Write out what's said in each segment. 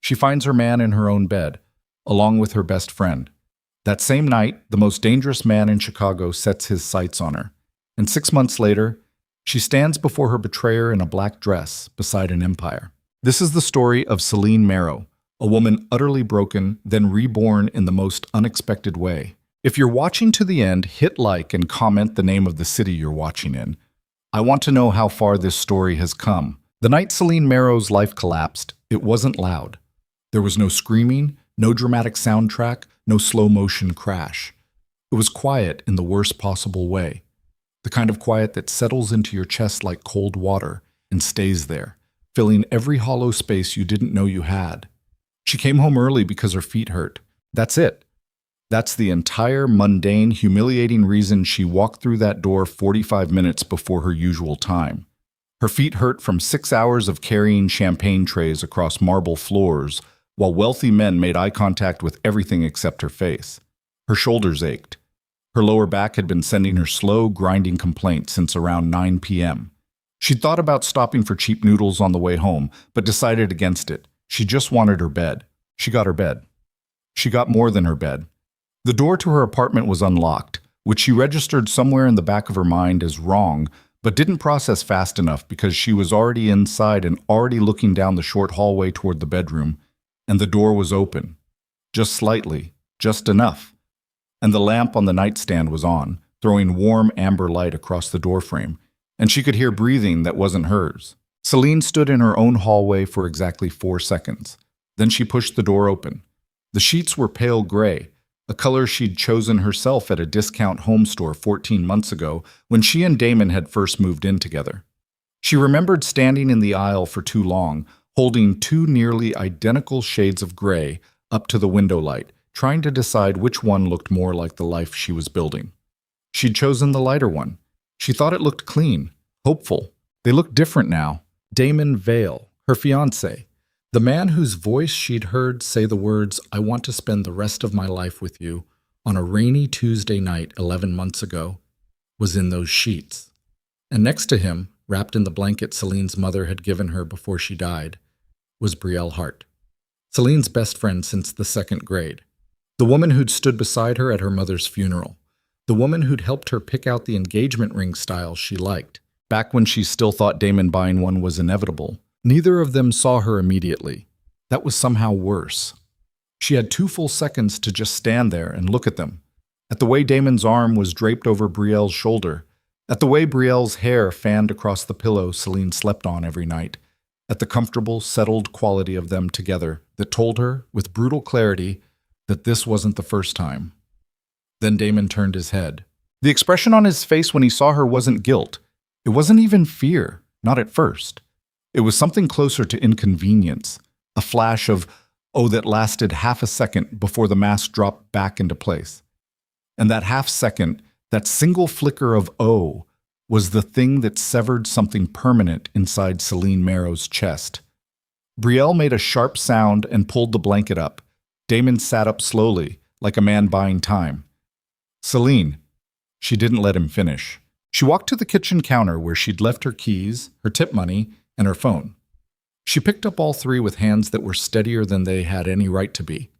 She finds her man in her own bed, along with her best friend. That same night, the most dangerous man in Chicago sets his sights on her. And 6 months later, she stands before her betrayer in a black dress beside an empire. This is the story of Selene Marrow, a woman utterly broken, then reborn in the most unexpected way. If you're watching to the end, hit like and comment the name of the city you're watching in. I want to know how far this story has come. The night Selene Marrow's life collapsed, it wasn't loud. There was no screaming, no dramatic soundtrack, no slow-motion crash. It was quiet in the worst possible way. The kind of quiet that settles into your chest like cold water and stays there, filling every hollow space you didn't know you had. She came home early because her feet hurt. That's it. That's the entire mundane, humiliating reason she walked through that door 45 minutes before her usual time. Her feet hurt from 6 hours of carrying champagne trays across marble floors, while wealthy men made eye contact with everything except her face. Her shoulders ached. Her lower back had been sending her slow, grinding complaints since around 9 p.m. She'd thought about stopping for cheap noodles on the way home, but decided against it. She just wanted her bed. She got her bed. She got more than her bed. The door to her apartment was unlocked, which she registered somewhere in the back of her mind as wrong, but didn't process fast enough because she was already inside and already looking down the short hallway toward the bedroom, and the door was open. Just slightly, just enough. And the lamp on the nightstand was on, throwing warm amber light across the doorframe, and she could hear breathing that wasn't hers. Selene stood in her own hallway for exactly 4 seconds. Then she pushed the door open. The sheets were pale gray, a color she'd chosen herself at a discount home store 14 months ago when she and Damon had first moved in together. She remembered standing in the aisle for too long, holding 2 nearly identical shades of gray up to the window light, trying to decide which one looked more like the life she was building. She'd chosen the lighter one. She thought it looked clean, hopeful. They looked different now. Damon Vale, her fiancé, the man whose voice she'd heard say the words, "I want to spend the rest of my life with you," on a rainy Tuesday night 11 months ago, was in those sheets. And next to him, wrapped in the blanket Selene's mother had given her before she died, was Brielle Hart, Selene's best friend since the 2nd grade. The woman who'd stood beside her at her mother's funeral. The woman who'd helped her pick out the engagement ring style she liked, back when she still thought Damon buying one was inevitable. Neither of them saw her immediately. That was somehow worse. She had 2 full seconds to just stand there and look at them, at the way Damon's arm was draped over Brielle's shoulder, at the way Brielle's hair fanned across the pillow Selene slept on every night, at the comfortable, settled quality of them together that told her, with brutal clarity, that this wasn't the first time. Then Damon turned his head. The expression on his face when he saw her wasn't guilt. It wasn't even fear, not at first. It was something closer to inconvenience, a flash of, oh, that lasted half a second before the mask dropped back into place. And that half second, that single flicker of oh, was the thing that severed something permanent inside Selene Marrow's chest. Brielle made a sharp sound and pulled the blanket up. Damon sat up slowly, like a man buying time. Selene. She didn't let him finish. She walked to the kitchen counter where she'd left her keys, her tip money, and her phone. She picked up all 3 with hands that were steadier than they had any right to be.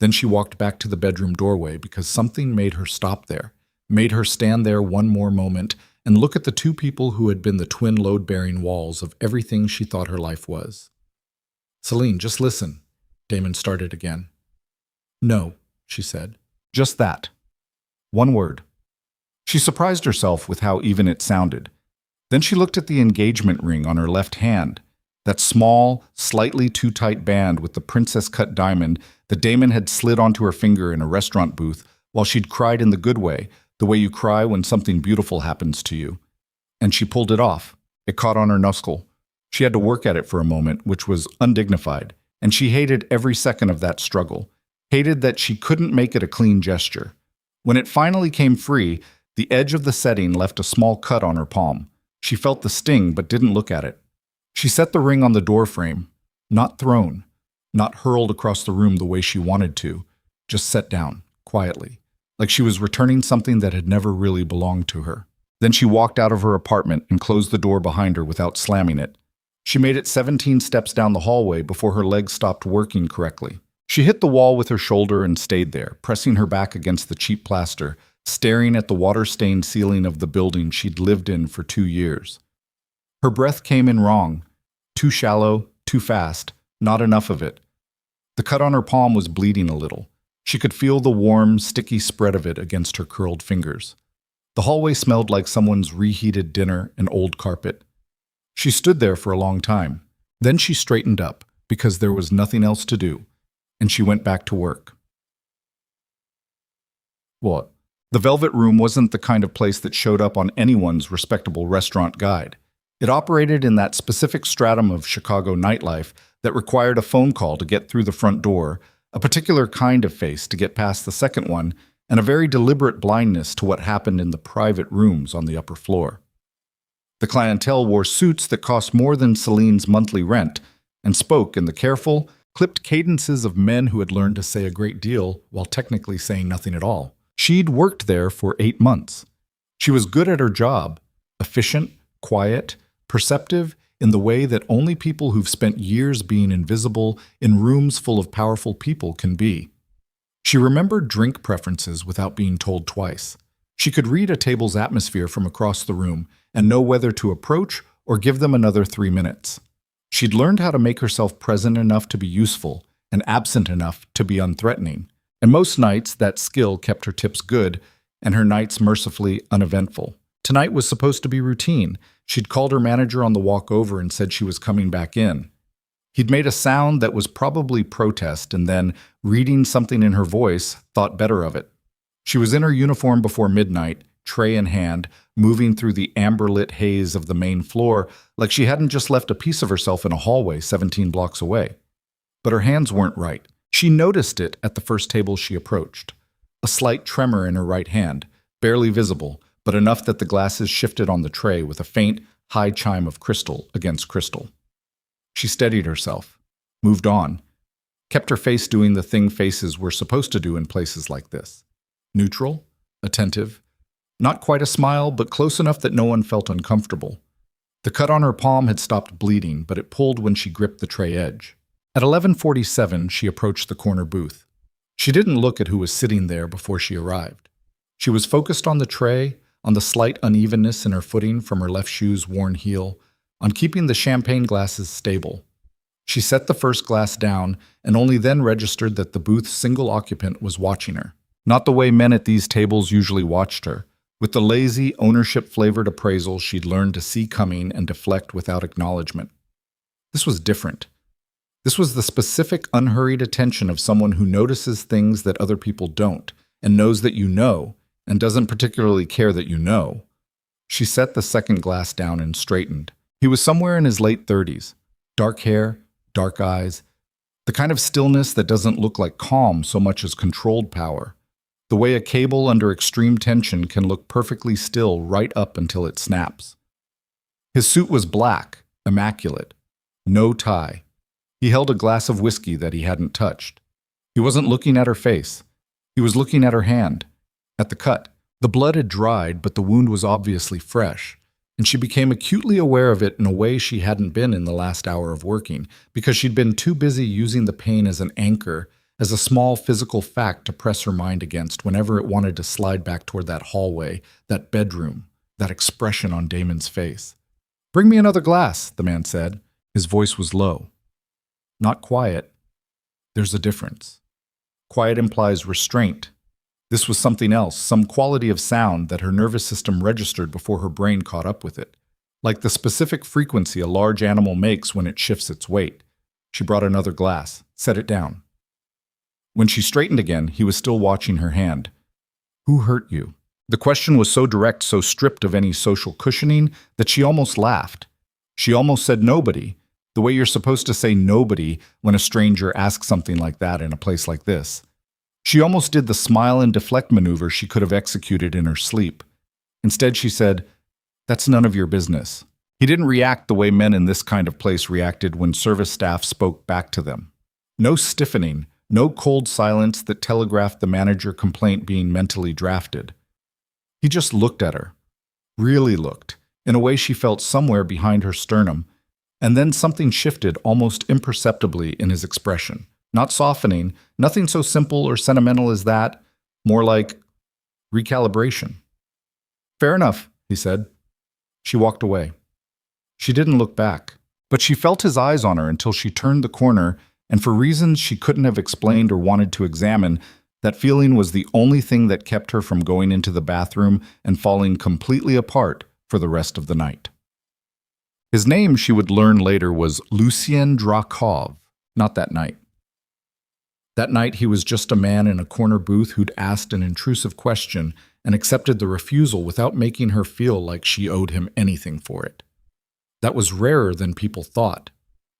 Then she walked back to the bedroom doorway because something made her stop there, made her stand there one more moment and look at the 2 people who had been the twin load-bearing walls of everything she thought her life was. Selene, just listen, Damon started again. No, she said. Just that. One word. She surprised herself with how even it sounded. Then she looked at the engagement ring on her left hand, that small, slightly too tight band with the princess-cut diamond that Damon had slid onto her finger in a restaurant booth while she'd cried in the good way, the way you cry when something beautiful happens to you. And she pulled it off. It caught on her knuckle. She had to work at it for a moment, which was undignified, and she hated every second of that struggle, hated that she couldn't make it a clean gesture. When it finally came free, the edge of the setting left a small cut on her palm. She felt the sting but didn't look at it. She set the ring on the doorframe, not thrown, not hurled across the room the way she wanted to, just set down, quietly, like she was returning something that had never really belonged to her. Then she walked out of her apartment and closed the door behind her without slamming it. She made it 17 steps down the hallway before her legs stopped working correctly. She hit the wall with her shoulder and stayed there, pressing her back against the cheap plaster, staring at the water-stained ceiling of the building she'd lived in for 2 years. Her breath came in wrong. Too shallow, too fast, not enough of it. The cut on her palm was bleeding a little. She could feel the warm, sticky spread of it against her curled fingers. The hallway smelled like someone's reheated dinner and old carpet. She stood there for a long time. Then she straightened up, because there was nothing else to do, and she went back to work. What? The Velvet Room wasn't the kind of place that showed up on anyone's respectable restaurant guide. It operated in that specific stratum of Chicago nightlife that required a phone call to get through the front door, a particular kind of face to get past the second one, and a very deliberate blindness to what happened in the private rooms on the upper floor. The clientele wore suits that cost more than Selene's monthly rent and spoke in the careful, clipped cadences of men who had learned to say a great deal while technically saying nothing at all. She'd worked there for 8 months. She was good at her job, efficient, quiet, perceptive in the way that only people who've spent years being invisible in rooms full of powerful people can be. She remembered drink preferences without being told twice. She could read a table's atmosphere from across the room and know whether to approach or give them another 3 minutes. She'd learned how to make herself present enough to be useful and absent enough to be unthreatening. And most nights, that skill kept her tips good and her nights mercifully uneventful. Tonight was supposed to be routine. She'd called her manager on the walk over and said she was coming back in. He'd made a sound that was probably protest and then, reading something in her voice, thought better of it. She was in her uniform before midnight, tray in hand, moving through the amber-lit haze of the main floor like she hadn't just left a piece of herself in a hallway 17 blocks away. But her hands weren't right. She noticed it at the first table she approached. A slight tremor in her right hand, barely visible, but enough that the glasses shifted on the tray with a faint, high chime of crystal against crystal. She steadied herself, moved on, kept her face doing the thing faces were supposed to do in places like this. Neutral, attentive, not quite a smile, but close enough that no one felt uncomfortable. The cut on her palm had stopped bleeding, but it pulled when she gripped the tray edge. At 11:47, she approached the corner booth. She didn't look at who was sitting there before she arrived. She was focused on the tray, on the slight unevenness in her footing from her left shoe's worn heel, on keeping the champagne glasses stable. She set the first glass down and only then registered that the booth's single occupant was watching her. Not the way men at these tables usually watched her, with the lazy, ownership-flavored appraisal she'd learned to see coming and deflect without acknowledgement. This was different. This was the specific, unhurried attention of someone who notices things that other people don't, and knows that you know, and doesn't particularly care that you know. She set the second glass down and straightened. He was somewhere in his late 30s. Dark hair, dark eyes, the kind of stillness that doesn't look like calm so much as controlled power. The way a cable under extreme tension can look perfectly still right up until it snaps. His suit was black, immaculate, no tie. He held a glass of whiskey that he hadn't touched. He wasn't looking at her face. He was looking at her hand, at the cut. The blood had dried, but the wound was obviously fresh, and she became acutely aware of it in a way she hadn't been in the last hour of working, because she'd been too busy using the pain as an anchor, as a small physical fact to press her mind against whenever it wanted to slide back toward that hallway, that bedroom, that expression on Damon's face. "Bring me another glass," the man said. His voice was low. Not quiet. There's a difference. Quiet implies restraint. This was something else, some quality of sound that her nervous system registered before her brain caught up with it. Like the specific frequency a large animal makes when it shifts its weight. She brought another glass, set it down. When she straightened again, he was still watching her hand. "Who hurt you?" The question was so direct, so stripped of any social cushioning, that she almost laughed. She almost said nobody, the way you're supposed to say nobody when a stranger asks something like that in a place like this. She almost did the smile and deflect maneuver she could have executed in her sleep. Instead, she said, "That's none of your business." He didn't react the way men in this kind of place reacted when service staff spoke back to them. No stiffening, no cold silence that telegraphed the manager complaint being mentally drafted. He just looked at her, really looked, in a way she felt somewhere behind her sternum, And then something shifted almost imperceptibly in his expression. Not softening, nothing so simple or sentimental as that, more like recalibration. "Fair enough," he said. She walked away. She didn't look back, but she felt his eyes on her until she turned the corner, and for reasons she couldn't have explained or wanted to examine, that feeling was the only thing that kept her from going into the bathroom and falling completely apart for the rest of the night. His name, she would learn later, was Lucien Drakov, not that night. That night he was just a man in a corner booth who'd asked an intrusive question and accepted the refusal without making her feel like she owed him anything for it. That was rarer than people thought.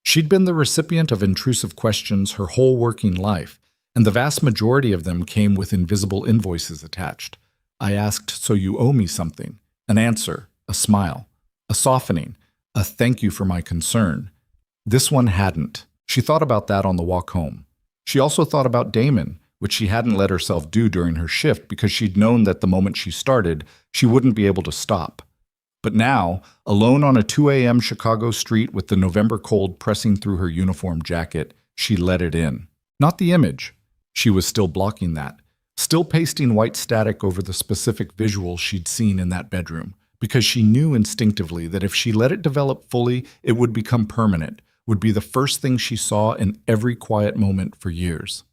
She'd been the recipient of intrusive questions her whole working life, and the vast majority of them came with invisible invoices attached. I asked, "So you owe me something?" An answer, a smile, a softening, a "thank you for my concern." This one hadn't. She thought about that on the walk home. She also thought about Damon, which she hadn't let herself do during her shift because she'd known that the moment she started, she wouldn't be able to stop. But now, alone on a 2 a.m. Chicago street with the November cold pressing through her uniform jacket, she let it in. Not the image. She was still blocking that, still pasting white static over the specific visual she'd seen in that bedroom, because she knew instinctively that if she let it develop fully, it would become permanent, would be the first thing she saw in every quiet moment for years.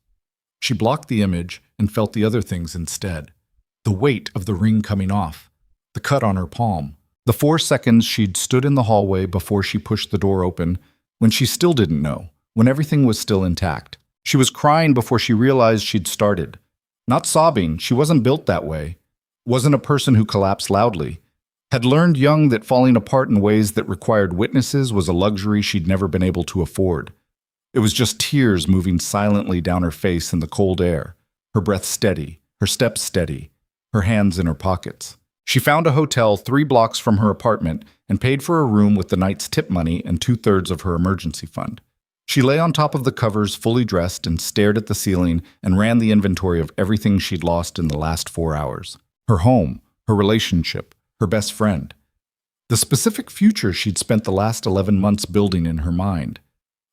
She blocked the image and felt the other things instead. The weight of the ring coming off, the cut on her palm, the 4 seconds she'd stood in the hallway before she pushed the door open, when she still didn't know, when everything was still intact. She was crying before she realized she'd started. Not sobbing, she wasn't built that way. Wasn't a person who collapsed loudly. Had learned young that falling apart in ways that required witnesses was a luxury she'd never been able to afford. It was just tears moving silently down her face in the cold air, her breath steady, her steps steady, her hands in her pockets. She found a hotel 3 blocks from her apartment and paid for a room with the night's tip money and 2/3 of her emergency fund. She lay on top of the covers, fully dressed, and stared at the ceiling and ran the inventory of everything she'd lost in the last 4 hours. Her home, her relationship, her best friend. The specific future she'd spent the last 11 months building in her mind.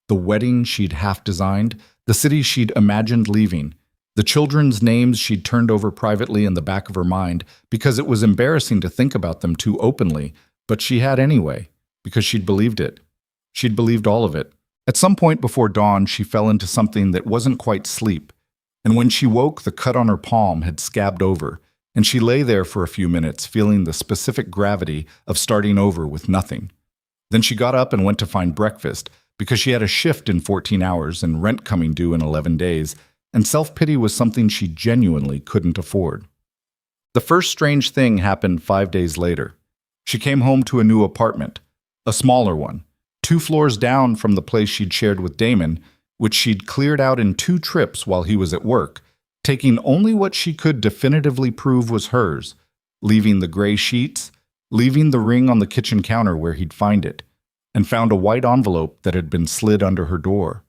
The wedding she'd half-designed, the city she'd imagined leaving, the children's names she'd turned over privately in the back of her mind because it was embarrassing to think about them too openly, but she had anyway, because she'd believed it. She'd believed all of it. At some point before dawn, she fell into something that wasn't quite sleep, and when she woke, the cut on her palm had scabbed over, and she lay there for a few minutes, feeling the specific gravity of starting over with nothing. Then she got up and went to find breakfast, because she had a shift in 14 hours and rent coming due in 11 days, and self-pity was something she genuinely couldn't afford. The first strange thing happened 5 days later. She came home to a new apartment, a smaller one, 2 floors down from the place she'd shared with Damon, which she'd cleared out in 2 trips while he was at work, taking only what she could definitively prove was hers, leaving the gray sheets, leaving the ring on the kitchen counter where he'd find it, and found a white envelope that had been slid under her door.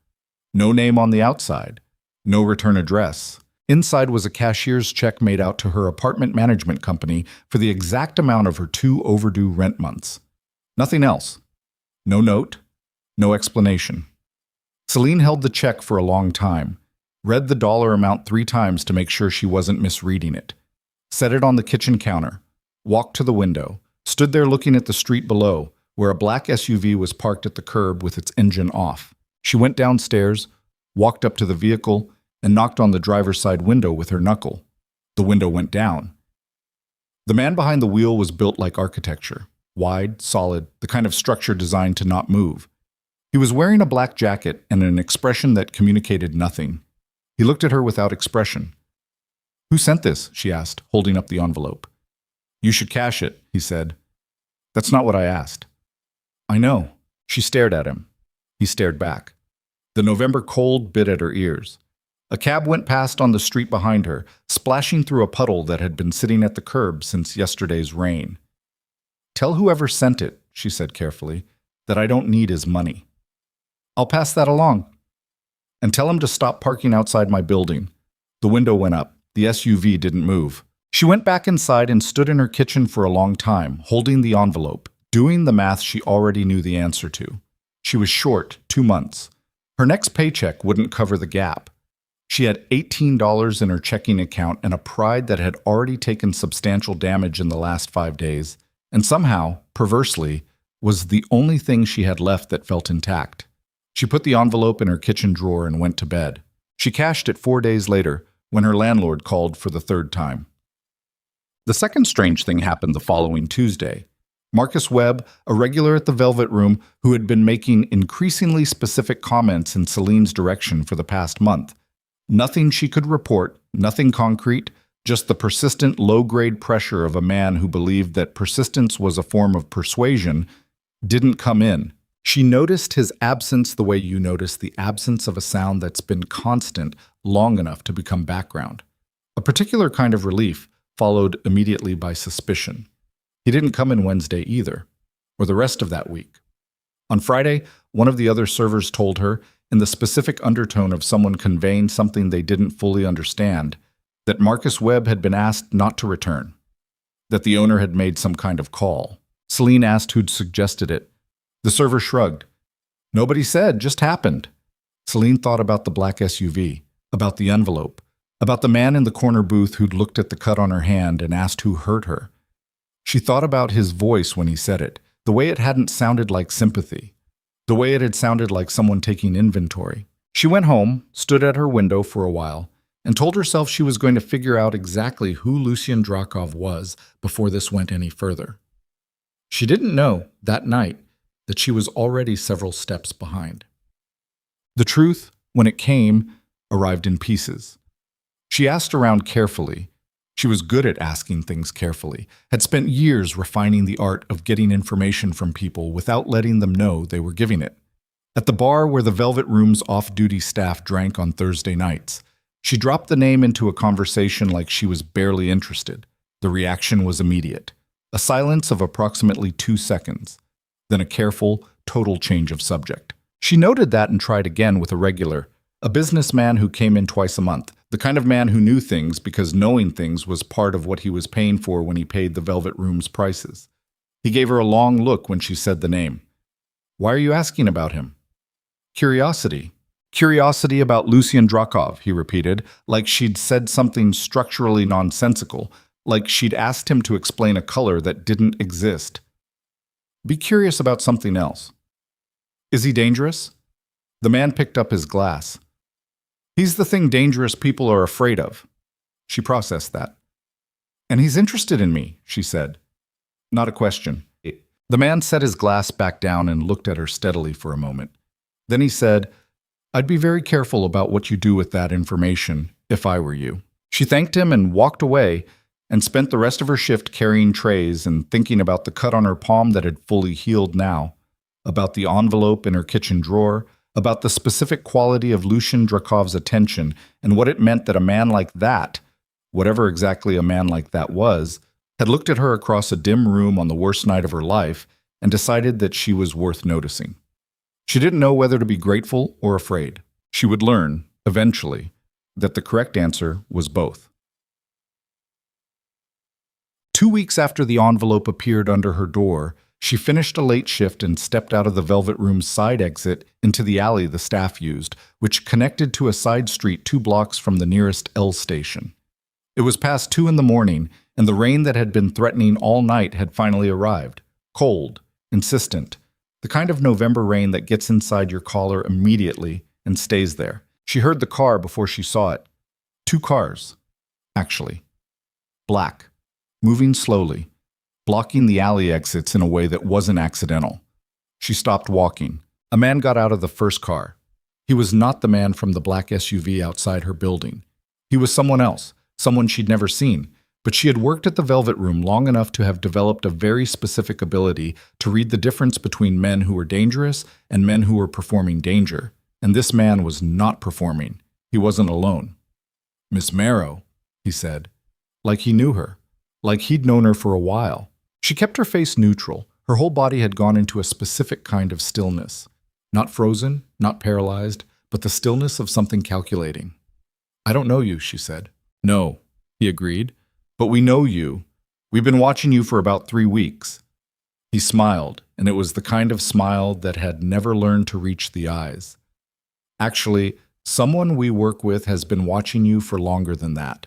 No name on the outside, no return address. Inside was a cashier's check made out to her apartment management company for the exact amount of her 2 overdue rent months. Nothing else. No note, no explanation. Selene held the check for a long time, read the dollar amount 3 times to make sure she wasn't misreading it, set it on the kitchen counter, walked to the window, stood there looking at the street below, where a black SUV was parked at the curb with its engine off. She went downstairs, walked up to the vehicle, and knocked on the driver's side window with her knuckle. The window went down. The man behind the wheel was built like architecture, wide, solid, the kind of structure designed to not move. He was wearing a black jacket and an expression that communicated nothing. He looked at her without expression. "Who sent this?" she asked, holding up the envelope. "You should cash it," he said. "That's not what I asked." "I know." She stared at him. He stared back. The November cold bit at her ears. A cab went past on the street behind her, splashing through a puddle that had been sitting at the curb since yesterday's rain. "Tell whoever sent it," she said carefully, "that I don't need his money." "I'll pass that along." "And tell him to stop parking outside my building." The window went up. The SUV didn't move. She went back inside and stood in her kitchen for a long time, holding the envelope, doing the math she already knew the answer to. She was short 2 months. Her next paycheck wouldn't cover the gap. She had $18 in her checking account and a pride that had already taken substantial damage in the last 5 days, and somehow, perversely, was the only thing she had left that felt intact. She put the envelope in her kitchen drawer and went to bed. She cashed it 4 days later, when her landlord called for the third time. The second strange thing happened the following Tuesday. Marcus Webb, a regular at the Velvet Room who had been making increasingly specific comments in Celine's direction for the past month. Nothing she could report, nothing concrete, just the persistent low-grade pressure of a man who believed that persistence was a form of persuasion, didn't come in. She noticed his absence the way you notice the absence of a sound that's been constant long enough to become background. A particular kind of relief followed immediately by suspicion. He didn't come in Wednesday either, or the rest of that week. On Friday, one of the other servers told her, in the specific undertone of someone conveying something they didn't fully understand, that Marcus Webb had been asked not to return, that the owner had made some kind of call. Selene asked who'd suggested it. The server shrugged. Nobody said, just happened. Selene thought about the black SUV, about the envelope, about the man in the corner booth who'd looked at the cut on her hand and asked who hurt her. She thought about his voice when he said it, the way it hadn't sounded like sympathy, the way it had sounded like someone taking inventory. She went home, stood at her window for a while, and told herself she was going to figure out exactly who Lucien Drakov was before this went any further. She didn't know, that night, that she was already several steps behind. The truth, when it came, arrived in pieces. She asked around carefully. She was good at asking things carefully, had spent years refining the art of getting information from people without letting them know they were giving it. At the bar where the Velvet Room's off-duty staff drank on Thursday nights, she dropped the name into a conversation like she was barely interested. The reaction was immediate. A silence of approximately 2 seconds. Then a careful, total change of subject. She noted that and tried again with a regular, a businessman who came in twice a month, the kind of man who knew things because knowing things was part of what he was paying for when he paid the Velvet Room's prices. He gave her a long look when she said the name. Why are you asking about him? Curiosity. Curiosity about Lucien Drakov, he repeated, like she'd said something structurally nonsensical, like she'd asked him to explain a color that didn't exist. Be curious about something else. Is he dangerous? The man picked up his glass. He's the thing dangerous people are afraid of. She processed that. And he's interested in me, she said. Not a question. The man set his glass back down and looked at her steadily for a moment. Then he said, I'd be very careful about what you do with that information, if I were you. She thanked him and walked away, and spent the rest of her shift carrying trays and thinking about the cut on her palm that had fully healed now, about the envelope in her kitchen drawer, about the specific quality of Lucien Drakov's attention and what it meant that a man like that, whatever exactly a man like that was, had looked at her across a dim room on the worst night of her life and decided that she was worth noticing. She didn't know whether to be grateful or afraid. She would learn, eventually, that the correct answer was both. 2 weeks after the envelope appeared under her door, she finished a late shift and stepped out of the Velvet Room's side exit into the alley the staff used, which connected to a side street 2 blocks from the nearest L station. It was past 2 in the morning, and the rain that had been threatening all night had finally arrived. Cold, insistent, the kind of November rain that gets inside your collar immediately and stays there. She heard the car before she saw it. 2 cars, actually. Black. Moving slowly, blocking the alley exits in a way that wasn't accidental. She stopped walking. A man got out of the first car. He was not the man from the black SUV outside her building. He was someone else, someone she'd never seen, but she had worked at the Velvet Room long enough to have developed a very specific ability to read the difference between men who were dangerous and men who were performing danger. And this man was not performing. He wasn't alone. Miss Marrow, he said, like he knew her. Like he'd known her for a while. She kept her face neutral. Her whole body had gone into a specific kind of stillness. Not frozen, not paralyzed, but the stillness of something calculating. I don't know you, she said. No, he agreed. But we know you. We've been watching you for about 3 weeks. He smiled, and it was the kind of smile that had never learned to reach the eyes. Actually, someone we work with has been watching you for longer than that.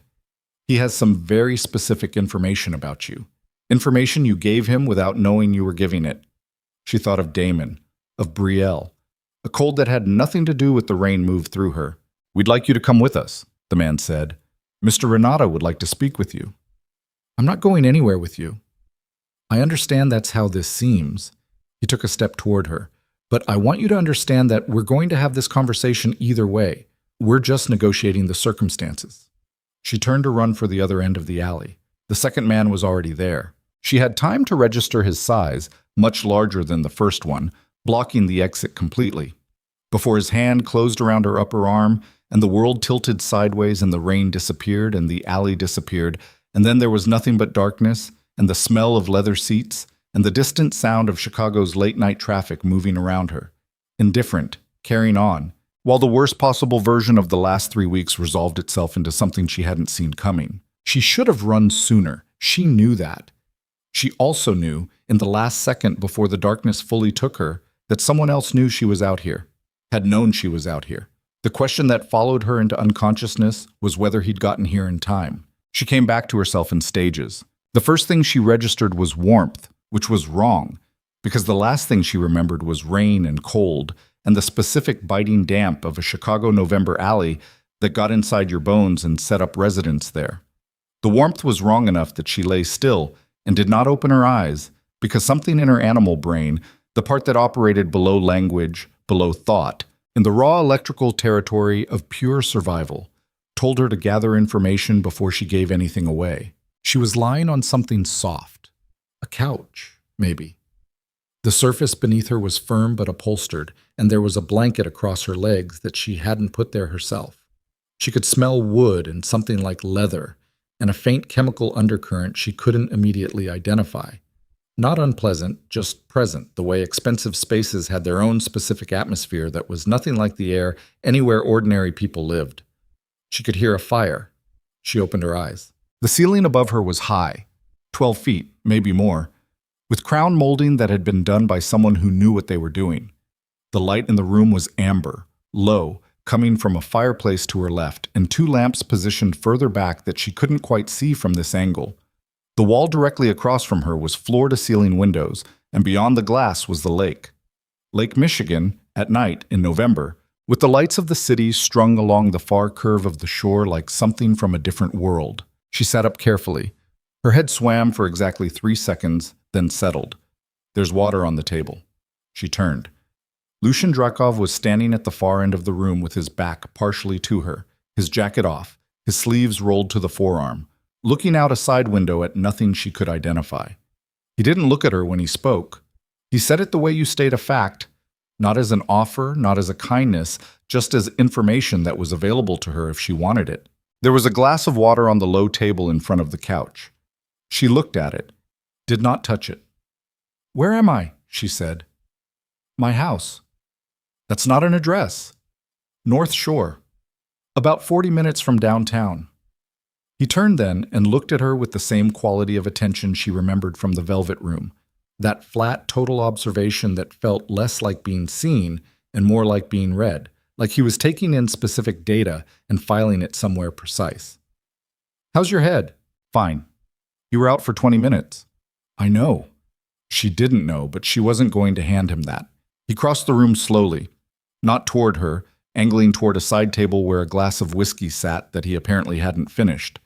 He has some very specific information about you. Information you gave him without knowing you were giving it. She thought of Damon, of Brielle. A cold that had nothing to do with the rain moved through her. "We'd like you to come with us," the man said. "Mr. Renata would like to speak with you." "I'm not going anywhere with you." "I understand that's how this seems." He took a step toward her. "But I want you to understand that we're going to have this conversation either way. We're just negotiating the circumstances." She turned to run for the other end of the alley. The second man was already there. She had time to register his size, much larger than the first one, blocking the exit completely. Before his hand closed around her upper arm, and the world tilted sideways and the rain disappeared and the alley disappeared, and then there was nothing but darkness and the smell of leather seats and the distant sound of Chicago's late-night traffic moving around her. Indifferent, carrying on, while the worst possible version of the last 3 weeks resolved itself into something she hadn't seen coming. She should have run sooner. She knew that. She also knew, in the last second before the darkness fully took her, that someone else knew she was out here, had known she was out here. The question that followed her into unconsciousness was whether he'd gotten here in time. She came back to herself in stages. The first thing she registered was warmth, which was wrong, because the last thing she remembered was rain and cold, and the specific biting damp of a Chicago November alley that got inside your bones and set up residence there. The warmth was wrong enough that she lay still and did not open her eyes, because something in her animal brain, the part that operated below language, below thought, in the raw electrical territory of pure survival, told her to gather information before she gave anything away. She was lying on something soft. A couch, maybe. The surface beneath her was firm but upholstered, and there was a blanket across her legs that she hadn't put there herself. She could smell wood and something like leather, and a faint chemical undercurrent she couldn't immediately identify. Not unpleasant, just present, the way expensive spaces had their own specific atmosphere that was nothing like the air anywhere ordinary people lived. She could hear a fire. She opened her eyes. The ceiling above her was high, 12 feet, maybe more, with crown molding that had been done by someone who knew what they were doing. The light in the room was amber, low, coming from a fireplace to her left, and 2 lamps positioned further back that she couldn't quite see from this angle. The wall directly across from her was floor-to-ceiling windows, and beyond the glass was the lake. Lake Michigan, at night in November, with the lights of the city strung along the far curve of the shore like something from a different world. She sat up carefully. Her head swam for exactly 3 seconds, then settled. "There's water on the table." She turned. Lucien Drakov was standing at the far end of the room with his back partially to her, his jacket off, his sleeves rolled to the forearm, looking out a side window at nothing she could identify. He didn't look at her when he spoke. He said it the way you state a fact, not as an offer, not as a kindness, just as information that was available to her if she wanted it. There was a glass of water on the low table in front of the couch. She looked at it, did not touch it. "Where am I?" she said. "My house." "That's not an address." "North Shore. About 40 minutes from downtown." He turned then and looked at her with the same quality of attention she remembered from the Velvet Room, that flat, total observation that felt less like being seen and more like being read, like he was taking in specific data and filing it somewhere precise. "How's your head?" "Fine." "You were out for 20 minutes." "I know." She didn't know, but she wasn't going to hand him that. He crossed the room slowly, not toward her, angling toward a side table where a glass of whiskey sat that he apparently hadn't finished.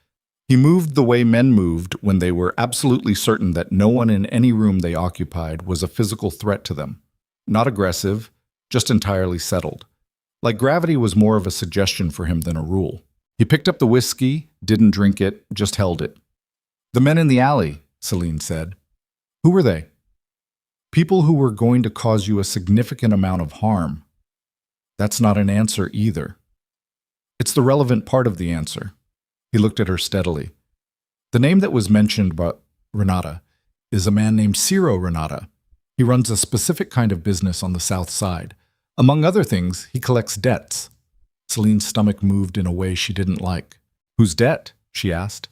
He moved the way men moved when they were absolutely certain that no one in any room they occupied was a physical threat to them. Not aggressive, just entirely settled. Like gravity was more of a suggestion for him than a rule. He picked up the whiskey, didn't drink it, just held it. "The men in the alley," Selene said. "Who were they?" "People who were going to cause you a significant amount of harm." "That's not an answer either." "It's the relevant part of the answer." He looked at her steadily. "The name that was mentioned by Renata is a man named Ciro Renata. He runs a specific kind of business on the south side. Among other things, he collects debts." Celine's stomach moved in a way she didn't like. "Whose debt?" she asked.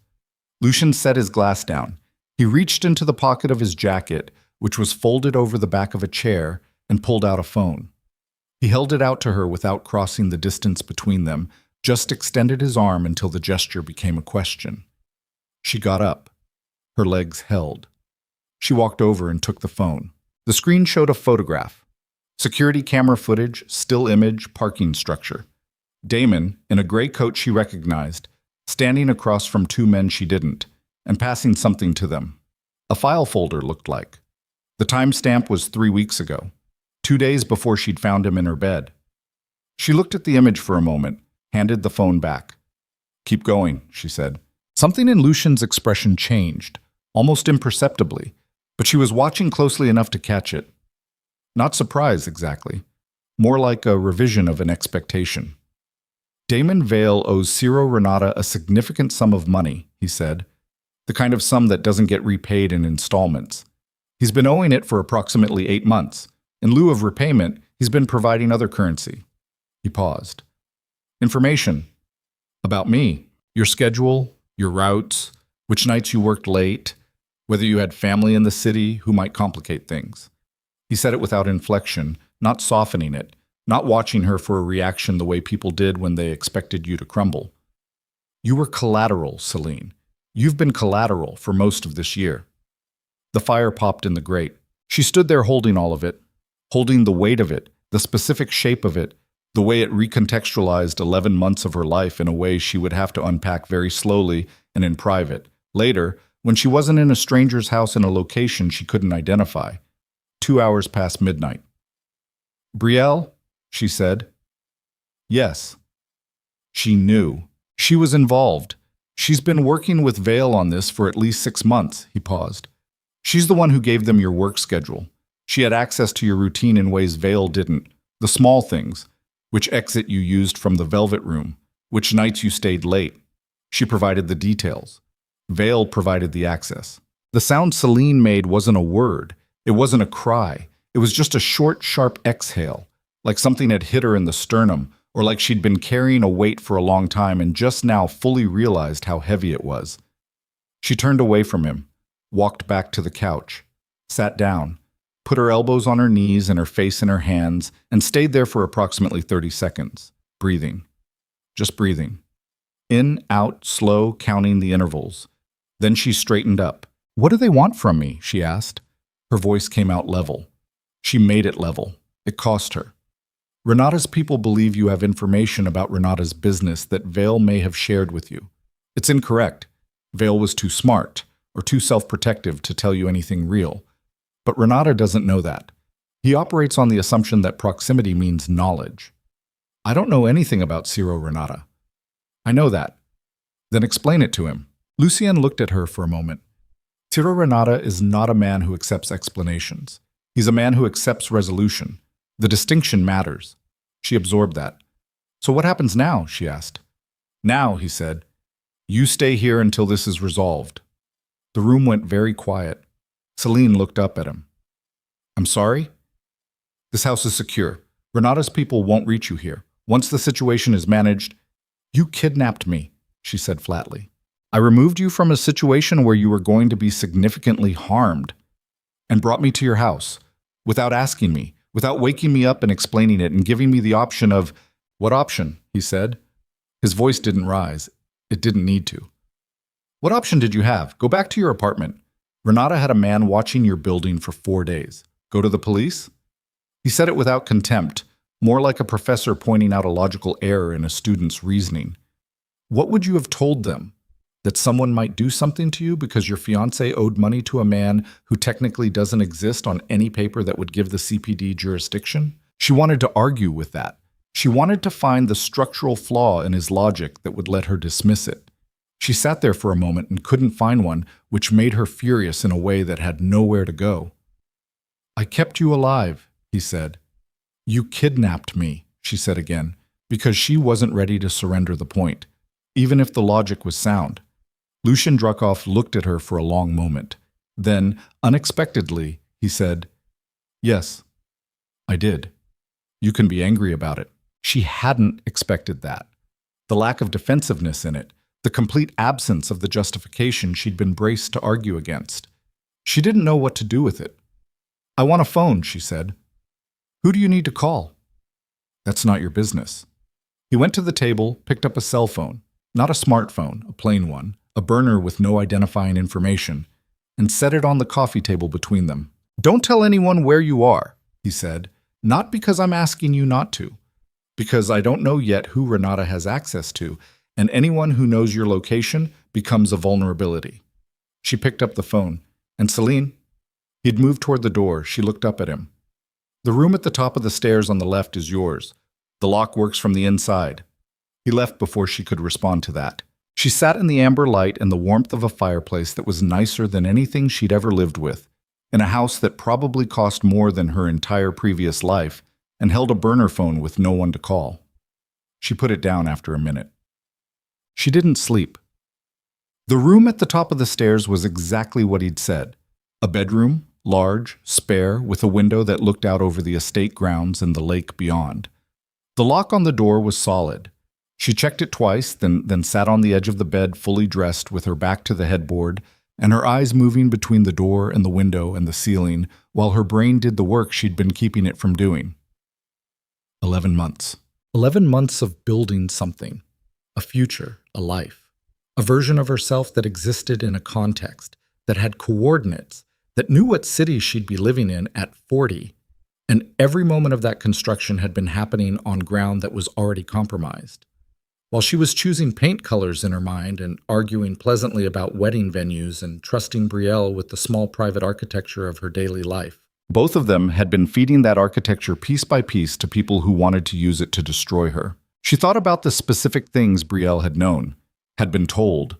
Lucien set his glass down. He reached into the pocket of his jacket, which was folded over the back of a chair, and pulled out a phone. He held it out to her without crossing the distance between them, just extended his arm until the gesture became a question. She got up. Her legs held. She walked over and took the phone. The screen showed a photograph. Security camera footage, still image, parking structure. Damon, in a gray coat she recognized, standing across from two men she didn't, and passing something to them. A file folder looked like. The timestamp was 3 weeks ago, 2 days before she'd found him in her bed. She looked at the image for a moment, handed the phone back. "Keep going," she said. Something in Lucien's expression changed, almost imperceptibly, but she was watching closely enough to catch it. Not surprise, exactly. More like a revision of an expectation. "Damon Vale owes Ciro Renata a significant sum of money," he said. "The kind of sum that doesn't get repaid in installments. He's been owing it for approximately 8 months. In lieu of repayment, he's been providing other currency." He paused. "Information. About me. Your schedule, your routes, which nights you worked late, whether you had family in the city who might complicate things." He said it without inflection, not softening it, not watching her for a reaction the way people did when they expected you to crumble. "You were collateral, Selene. You've been collateral for most of this year." The fire popped in the grate. She stood there holding all of it, holding the weight of it, the specific shape of it, the way it recontextualized 11 months of her life in a way she would have to unpack very slowly and in private. Later, when she wasn't in a stranger's house in a location she couldn't identify. 2 hours past midnight. "Brielle?" she said. "Yes." She knew. She was involved. "She's been working with Vale on this for at least 6 months, he paused. "She's the one who gave them your work schedule. She had access to your routine in ways Vale didn't. The small things, which exit you used from the Velvet Room, which nights you stayed late. She provided the details. Vale provided the access." The sound Selene made wasn't a word. It wasn't a cry. It was just a short, sharp exhale, like something had hit her in the sternum, or like she'd been carrying a weight for a long time and just now fully realized how heavy it was. She turned away from him, walked back to the couch, sat down, put her elbows on her knees and her face in her hands, and stayed there for approximately 30 seconds, breathing. Just breathing. In, out, slow, counting the intervals. Then she straightened up. "What do they want from me?" she asked. Her voice came out level. She made it level. It cost her. "Renata's people believe you have information about Renata's business that Vale may have shared with you. It's incorrect. Vale was too smart or too self-protective to tell you anything real. But Renata doesn't know that. He operates on the assumption that proximity means knowledge. I don't know anything about Ciro Renata." "I know that." "Then explain it to him." Lucien looked at her for a moment. "Ciro Renata is not a man who accepts explanations. He's a man who accepts resolution. The distinction matters." She absorbed that. "So what happens now?" she asked. "Now," he said, "you stay here until this is resolved." The room went very quiet. Selene looked up at him. "I'm sorry?" "This house is secure. Renata's people won't reach you here. Once the situation is managed—" "You kidnapped me," she said flatly. "I removed you from a situation where you were going to be significantly harmed and brought me to your house without asking me, without waking me up and explaining it and giving me the option of—" "What option?" he said. His voice didn't rise. It didn't need to. "What option did you have? Go back to your apartment. Renata had a man watching your building for 4 days. Go to the police?" He said it without contempt, more like a professor pointing out a logical error in a student's reasoning. "What would you have told them? That someone might do something to you because your fiancé owed money to a man who technically doesn't exist on any paper that would give the CPD jurisdiction?" She wanted to argue with that. She wanted to find the structural flaw in his logic that would let her dismiss it. She sat there for a moment and couldn't find one, which made her furious in a way that had nowhere to go. "I kept you alive," he said. "You kidnapped me," she said again, because she wasn't ready to surrender the point, even if the logic was sound. Lucien Drakov looked at her for a long moment. Then, unexpectedly, he said, "Yes, I did. You can be angry about it." She hadn't expected that. The lack of defensiveness in it, the complete absence of the justification she'd been braced to argue against. She didn't know what to do with it. I want a phone, she said. Who do you need to call? That's not your business. He went to the table, picked up a cell phone, not a smartphone, a plain one, a burner with no identifying information, and set it on the coffee table between them. Don't tell anyone where you are, he said, not because I'm asking you not to, because I don't know yet who Renata has access to, and anyone who knows your location becomes a vulnerability. She picked up the phone. And Selene? He'd moved toward the door. She looked up at him. The room at the top of the stairs on the left is yours. The lock works from the inside. He left before she could respond to that. She sat in the amber light and the warmth of a fireplace that was nicer than anything she'd ever lived with, in a house that probably cost more than her entire previous life, and held a burner phone with no one to call. She put it down after a minute. She didn't sleep. The room at the top of the stairs was exactly what he'd said. A bedroom, large, spare, with a window that looked out over the estate grounds and the lake beyond. The lock on the door was solid. She checked it twice, then sat on the edge of the bed fully dressed with her back to the headboard and her eyes moving between the door and the window and the ceiling while her brain did the work she'd been keeping it from doing. 11 months. 11 months of building something. A future, a life. A version of herself that existed in a context, that had coordinates, that knew what city she'd be living in at 40, and every moment of that construction had been happening on ground that was already compromised. While she was choosing paint colors in her mind and arguing pleasantly about wedding venues and trusting Betrayal with the small private architecture of her daily life. Both of them had been feeding that architecture piece by piece to people who wanted to use it to destroy her. She thought about the specific things Betrayal had known, had been told,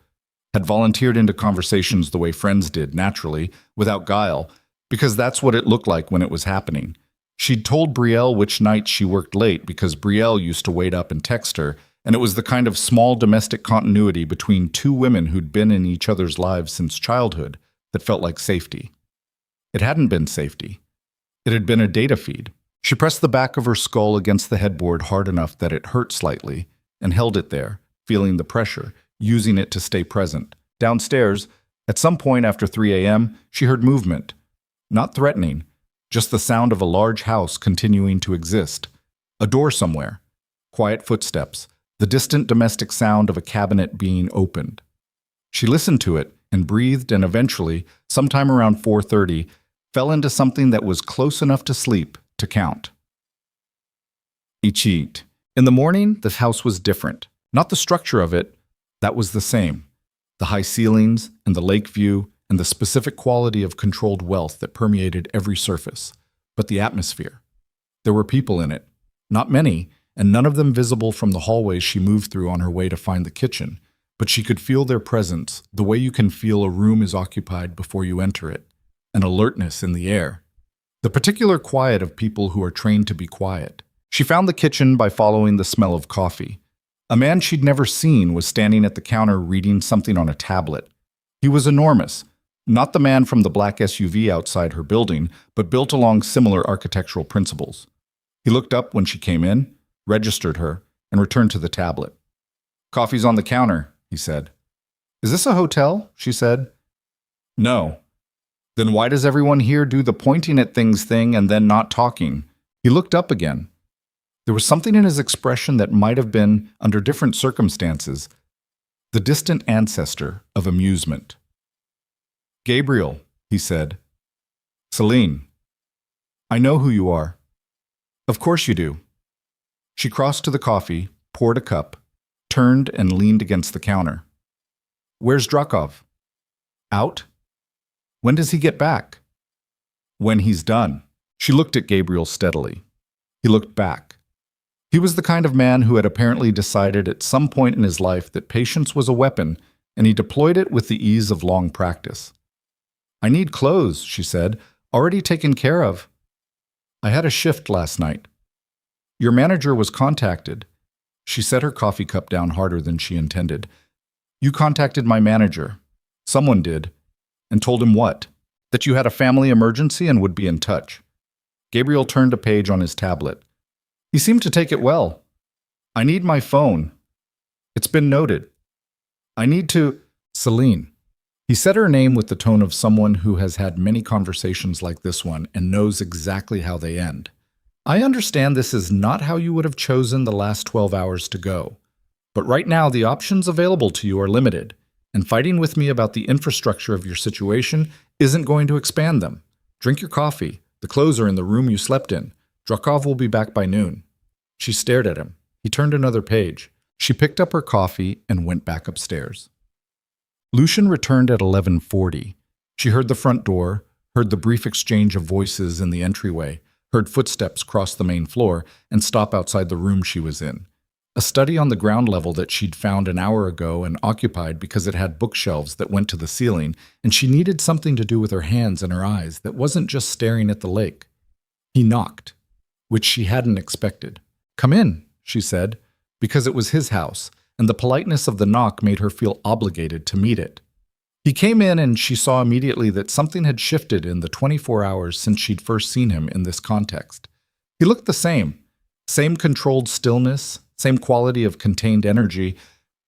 had volunteered into conversations the way friends did, naturally, without guile, because that's what it looked like when it was happening. She'd told Betrayal which nights she worked late because Betrayal used to wait up and text her, and it was the kind of small domestic continuity between two women who'd been in each other's lives since childhood that felt like safety. It hadn't been safety. It had been a data feed. She pressed the back of her skull against the headboard hard enough that it hurt slightly, and held it there, feeling the pressure, using it to stay present. Downstairs, at some point after 3 a.m., she heard movement. Not threatening, just the sound of a large house continuing to exist. A door somewhere. Quiet footsteps. The distant domestic sound of a cabinet being opened. She listened to it and breathed, and eventually, sometime around 4:30, fell into something that was close enough to sleep to count. Ichit. In the morning, the house was different. Not the structure of it, that was the same. The high ceilings and the lake view and the specific quality of controlled wealth that permeated every surface. But the atmosphere. There were people in it. Not many, and none of them visible from the hallways she moved through on her way to find the kitchen, but she could feel their presence, the way you can feel a room is occupied before you enter it, an alertness in the air, the particular quiet of people who are trained to be quiet. She found the kitchen by following the smell of coffee. A man she'd never seen was standing at the counter reading something on a tablet. He was enormous, not the man from the black SUV outside her building, but built along similar architectural principles. He looked up when she came in, registered her, and returned to the tablet. "Coffee's on the counter," he said. "Is this a hotel?" she said. "No." "Then why does everyone here do the pointing at things thing and then not talking?" He looked up again. There was something in his expression that might have been, under different circumstances, the distant ancestor of amusement. "Gabriel," he said. "Selene. I know who you are." "Of course you do." She crossed to the coffee, poured a cup, turned and leaned against the counter. "Where's Drakov?" "Out." "When does he get back?" "When he's done." She looked at Gabriel steadily. He looked back. He was the kind of man who had apparently decided at some point in his life that patience was a weapon, and he deployed it with the ease of long practice. "I need clothes," she said. "Already taken care of." "I had a shift last night." "Your manager was contacted." She set her coffee cup down harder than she intended. "You contacted my manager. Someone did. And told him what? That you had a family emergency and would be in touch." Gabriel turned a page on his tablet. He seemed to take it well. "I need my phone. It's been noted. I need to—" "Selene." He said her name with the tone of someone who has had many conversations like this one and knows exactly how they end. I understand this is not how you would have chosen the last 12 hours to go. But right now, the options available to you are limited, and fighting with me about the infrastructure of your situation isn't going to expand them. Drink your coffee. The clothes are in the room you slept in. Drakov will be back by noon. She stared at him. He turned another page. She picked up her coffee and went back upstairs. Lucien returned at 11:40. She heard the front door, heard the brief exchange of voices in the entryway, heard footsteps cross the main floor and stop outside the room she was in. A study on the ground level that she'd found an hour ago and occupied because it had bookshelves that went to the ceiling, and she needed something to do with her hands and her eyes that wasn't just staring at the lake. He knocked, which she hadn't expected. "Come in," she said, because it was his house, and the politeness of the knock made her feel obligated to meet it. He came in and she saw immediately that something had shifted in the 24 hours since she'd first seen him in this context. He looked the same controlled stillness, same quality of contained energy,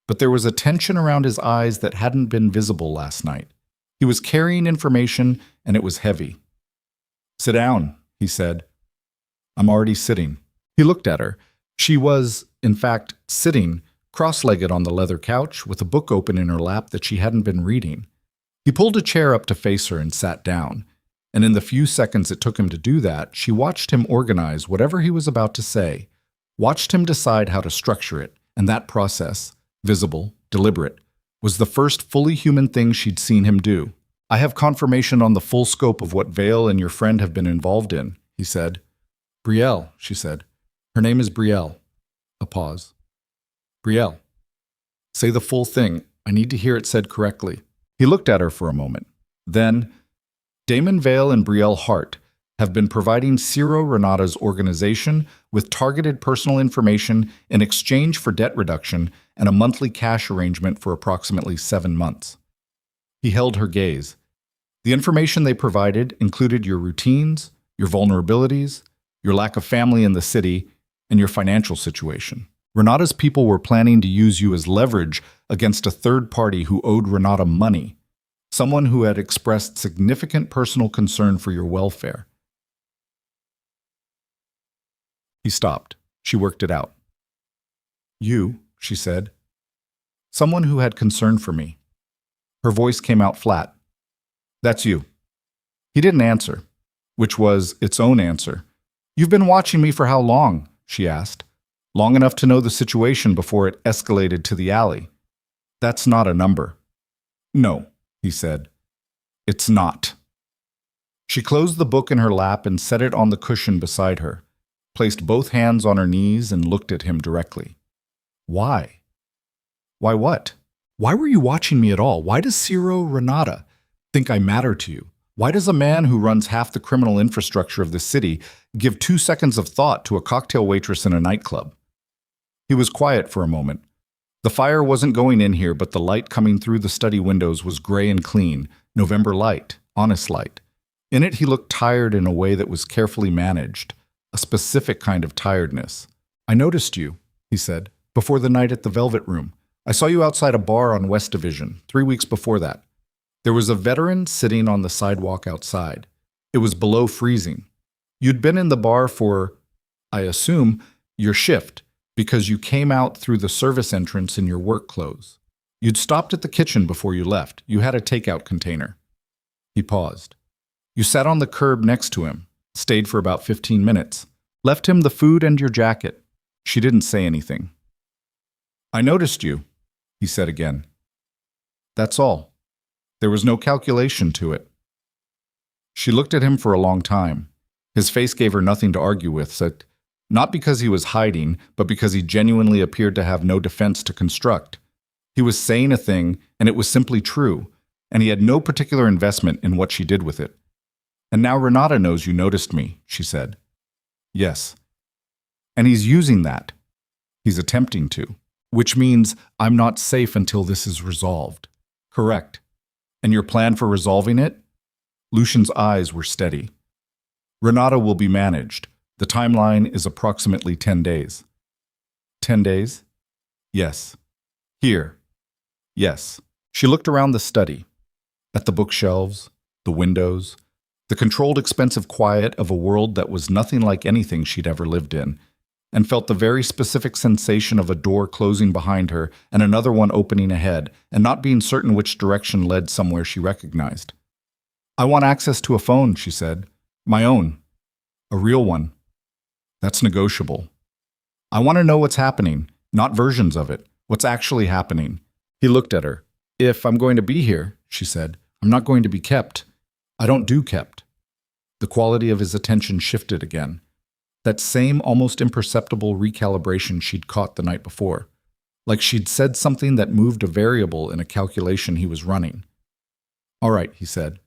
but there was a tension around his eyes that hadn't been visible last night. He was carrying information, and it was heavy. "Sit down," he said. "I'm already sitting." He looked at her. She was, in fact, sitting, cross-legged on the leather couch, with a book open in her lap that she hadn't been reading. He pulled a chair up to face her and sat down, and in the few seconds it took him to do that, she watched him organize whatever he was about to say, watched him decide how to structure it, and that process, visible, deliberate, was the first fully human thing she'd seen him do. "I have confirmation on the full scope of what Vale and your friend have been involved in," he said. "Brielle," she said. "Her name is Brielle." A pause. "Brielle. Say the full thing. I need to hear it said correctly." He looked at her for a moment. Then, "Damon Vale and Brielle Hart have been providing Ciro Renata's organization with targeted personal information in exchange for debt reduction and a monthly cash arrangement for approximately 7 months." He held her gaze. "The information they provided included your routines, your vulnerabilities, your lack of family in the city, and your financial situation. Renata's people were planning to use you as leverage against a third party who owed Renata money, someone who had expressed significant personal concern for your welfare." He stopped. She worked it out. "You," she said. "Someone who had concern for me." Her voice came out flat. "That's you." He didn't answer, which was its own answer. "You've been watching me for how long?" she asked. "Long enough to know the situation before it escalated to the alley." "That's not a number." "No," he said. "It's not." She closed the book in her lap and set it on the cushion beside her, placed both hands on her knees and looked at him directly. "Why? Why what? Why were you watching me at all? Why does Ciro Renata think I matter to you? Why does a man who runs half the criminal infrastructure of the city give 2 seconds of thought to a cocktail waitress in a nightclub?" He was quiet for a moment. The fire wasn't going in here, but the light coming through the study windows was gray and clean, November light, honest light. In it, he looked tired in a way that was carefully managed, a specific kind of tiredness. "I noticed you," he said, "before the night at the Velvet Room. I saw you outside a bar on West Division, 3 weeks before that. There was a veteran sitting on the sidewalk outside. It was below freezing. You'd been in the bar for, I assume, your shift, because you came out through the service entrance in your work clothes. You'd stopped at the kitchen before you left. You had a takeout container." He paused. "You sat on the curb next to him, stayed for about 15 minutes, left him the food and your jacket." She didn't say anything. "I noticed you," he said again. "That's all. There was no calculation to it." She looked at him for a long time. His face gave her nothing to argue with, said, not because he was hiding, but because he genuinely appeared to have no defense to construct. He was saying a thing, and it was simply true, and he had no particular investment in what she did with it. "And now Renata knows you noticed me," she said. "Yes. And he's using that. He's attempting to. Which means I'm not safe until this is resolved." "Correct. And your plan for resolving it?" Lucien's eyes were steady. "Renata will be managed. The timeline is approximately 10 days. 10 days? Yes. Here. Yes. She looked around the study. At the bookshelves, the windows, the controlled, expensive quiet of a world that was nothing like anything she'd ever lived in, and felt the very specific sensation of a door closing behind her and another one opening ahead, and not being certain which direction led somewhere she recognized. "I want access to a phone," she said. "My own. A real one. That's negotiable. I want to know what's happening, not versions of it. What's actually happening." He looked at her. "If I'm going to be here," she said, "I'm not going to be kept. I don't do kept." The quality of his attention shifted again. That same almost imperceptible recalibration she'd caught the night before. Like she'd said something that moved a variable in a calculation he was running. "All right," he said.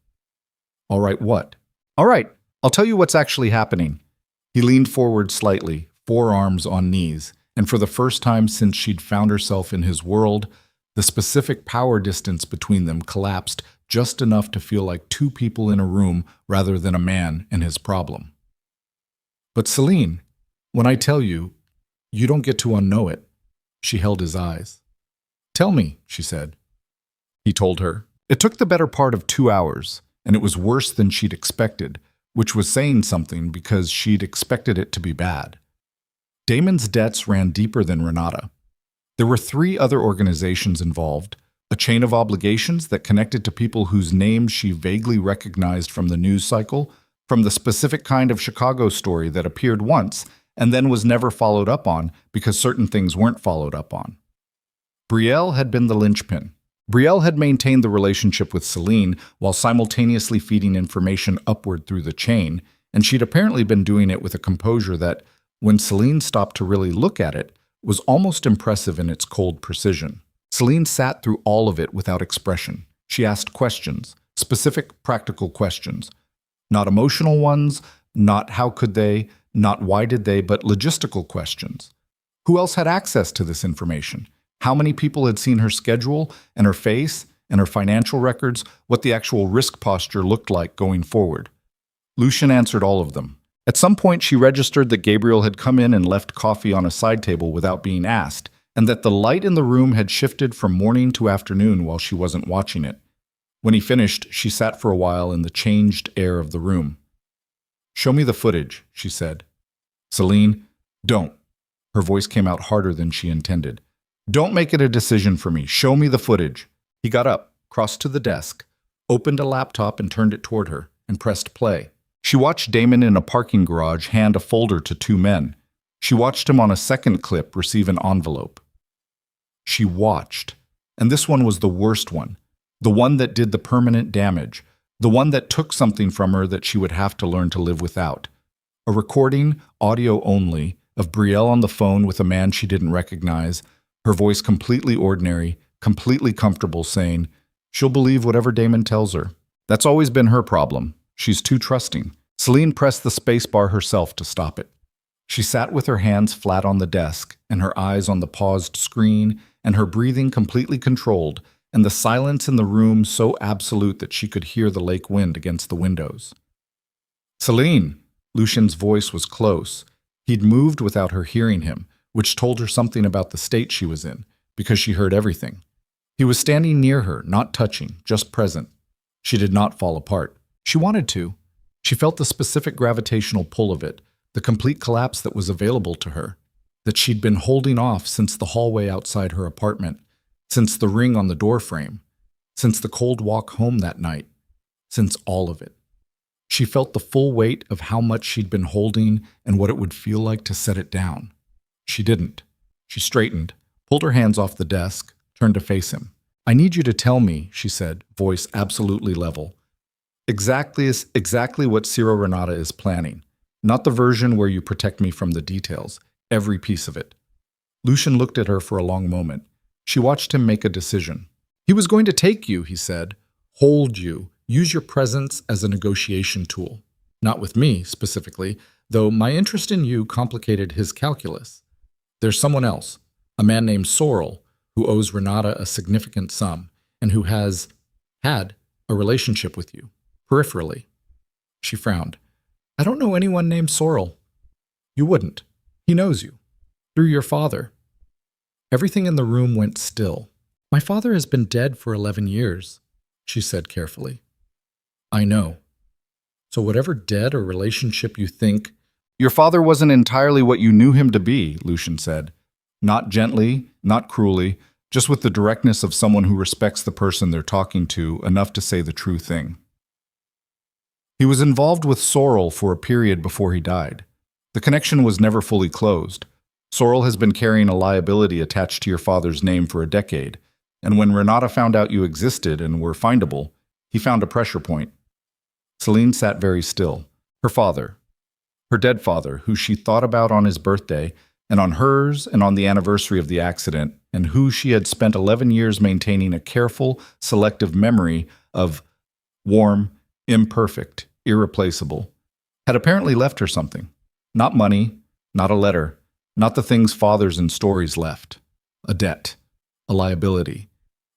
"All right, what?" "All right, I'll tell you what's actually happening." He leaned forward slightly, forearms on knees, and for the first time since she'd found herself in his world, the specific power distance between them collapsed just enough to feel like two people in a room rather than a man and his problem. "But Selene, when I tell you, you don't get to unknow it." She held his eyes. "Tell me," she said. He told her. It took the better part of 2 hours, and it was worse than she'd expected, which was saying something because she'd expected it to be bad. Damon's debts ran deeper than Renata. There were 3 other organizations involved, a chain of obligations that connected to people whose names she vaguely recognized from the news cycle, from the specific kind of Chicago story that appeared once and then was never followed up on because certain things weren't followed up on. Brielle had been the linchpin. Brielle had maintained the relationship with Selene while simultaneously feeding information upward through the chain, and she'd apparently been doing it with a composure that, when Selene stopped to really look at it, was almost impressive in its cold precision. Selene sat through all of it without expression. She asked questions, specific, practical questions. Not emotional ones, not how could they, not why did they, but logistical questions. Who else had access to this information? How many people had seen her schedule and her face and her financial records, what the actual risk posture looked like going forward? Lucien answered all of them. At some point, she registered that Gabriel had come in and left coffee on a side table without being asked, and that the light in the room had shifted from morning to afternoon while she wasn't watching it. When he finished, she sat for a while in the changed air of the room. "Show me the footage," she said. "Selene, don't." Her voice came out harder than she intended. "Don't make it a decision for me. Show me the footage." He got up, crossed to the desk, opened a laptop and turned it toward her, and pressed play. She watched Damon in a parking garage hand a folder to 2 men. She watched him on a second clip receive an envelope. She watched, and this one was the worst one, the one that did the permanent damage, the one that took something from her that she would have to learn to live without. A recording, audio only, of Brielle on the phone with a man she didn't recognize, her voice completely ordinary, completely comfortable, saying, "She'll believe whatever Damon tells her." That's always been her problem. She's too trusting. Selene pressed the spacebar herself to stop it. She sat with her hands flat on the desk, and her eyes on the paused screen, and her breathing completely controlled, and the silence in the room so absolute that she could hear the lake wind against the windows. "Selene!" Lucien's voice was close. He'd moved without her hearing him, which told her something about the state she was in, because she heard everything. He was standing near her, not touching, just present. She did not fall apart. She wanted to. She felt the specific gravitational pull of it, the complete collapse that was available to her, that she'd been holding off since the hallway outside her apartment, since the ring on the doorframe, since the cold walk home that night, since all of it. She felt the full weight of how much she'd been holding and what it would feel like to set it down. She didn't. She straightened, pulled her hands off the desk, turned to face him. "I need you to tell me," she said, voice absolutely level. Exactly what Ciro Renata is planning. Not the version where you protect me from the details. Every piece of it." Lucien looked at her for a long moment. She watched him make a decision. "He was going to take you," he said. "Hold you. Use your presence as a negotiation tool. Not with me, specifically, though my interest in you complicated his calculus. There's someone else, a man named Sorrel, who owes Renata a significant sum, and who has had a relationship with you, peripherally." She frowned. "I don't know anyone named Sorrel." "You wouldn't. He knows you. Through your father." Everything in the room went still. "My father has been dead for 11 years. she said carefully. I know. So whatever debt or relationship you think... Your father wasn't entirely what you knew him to be, Lucien said. Not gently, not cruelly, just with the directness of someone who respects the person they're talking to enough to say the true thing. He was involved with Sorrel for a period before he died. The connection was never fully closed. Sorrel has been carrying a liability attached to your father's name for a decade, and when Renata found out you existed and were findable, he found a pressure point. Selene sat very still. Her father, her dead father, who she thought about on his birthday, and on hers and on the anniversary of the accident, and who she had spent 11 years maintaining a careful, selective memory of, warm, imperfect, irreplaceable, had apparently left her something. Not money, not a letter, not the things fathers in stories left. A debt, a liability,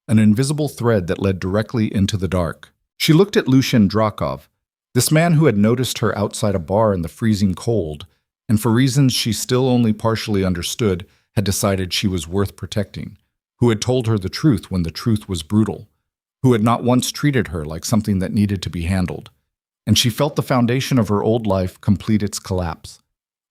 an invisible thread that led directly into the dark. She looked at Lucien Drakov, this man who had noticed her outside a bar in the freezing cold, and for reasons she still only partially understood, had decided she was worth protecting, who had told her the truth when the truth was brutal, who had not once treated her like something that needed to be handled. And she felt the foundation of her old life complete its collapse.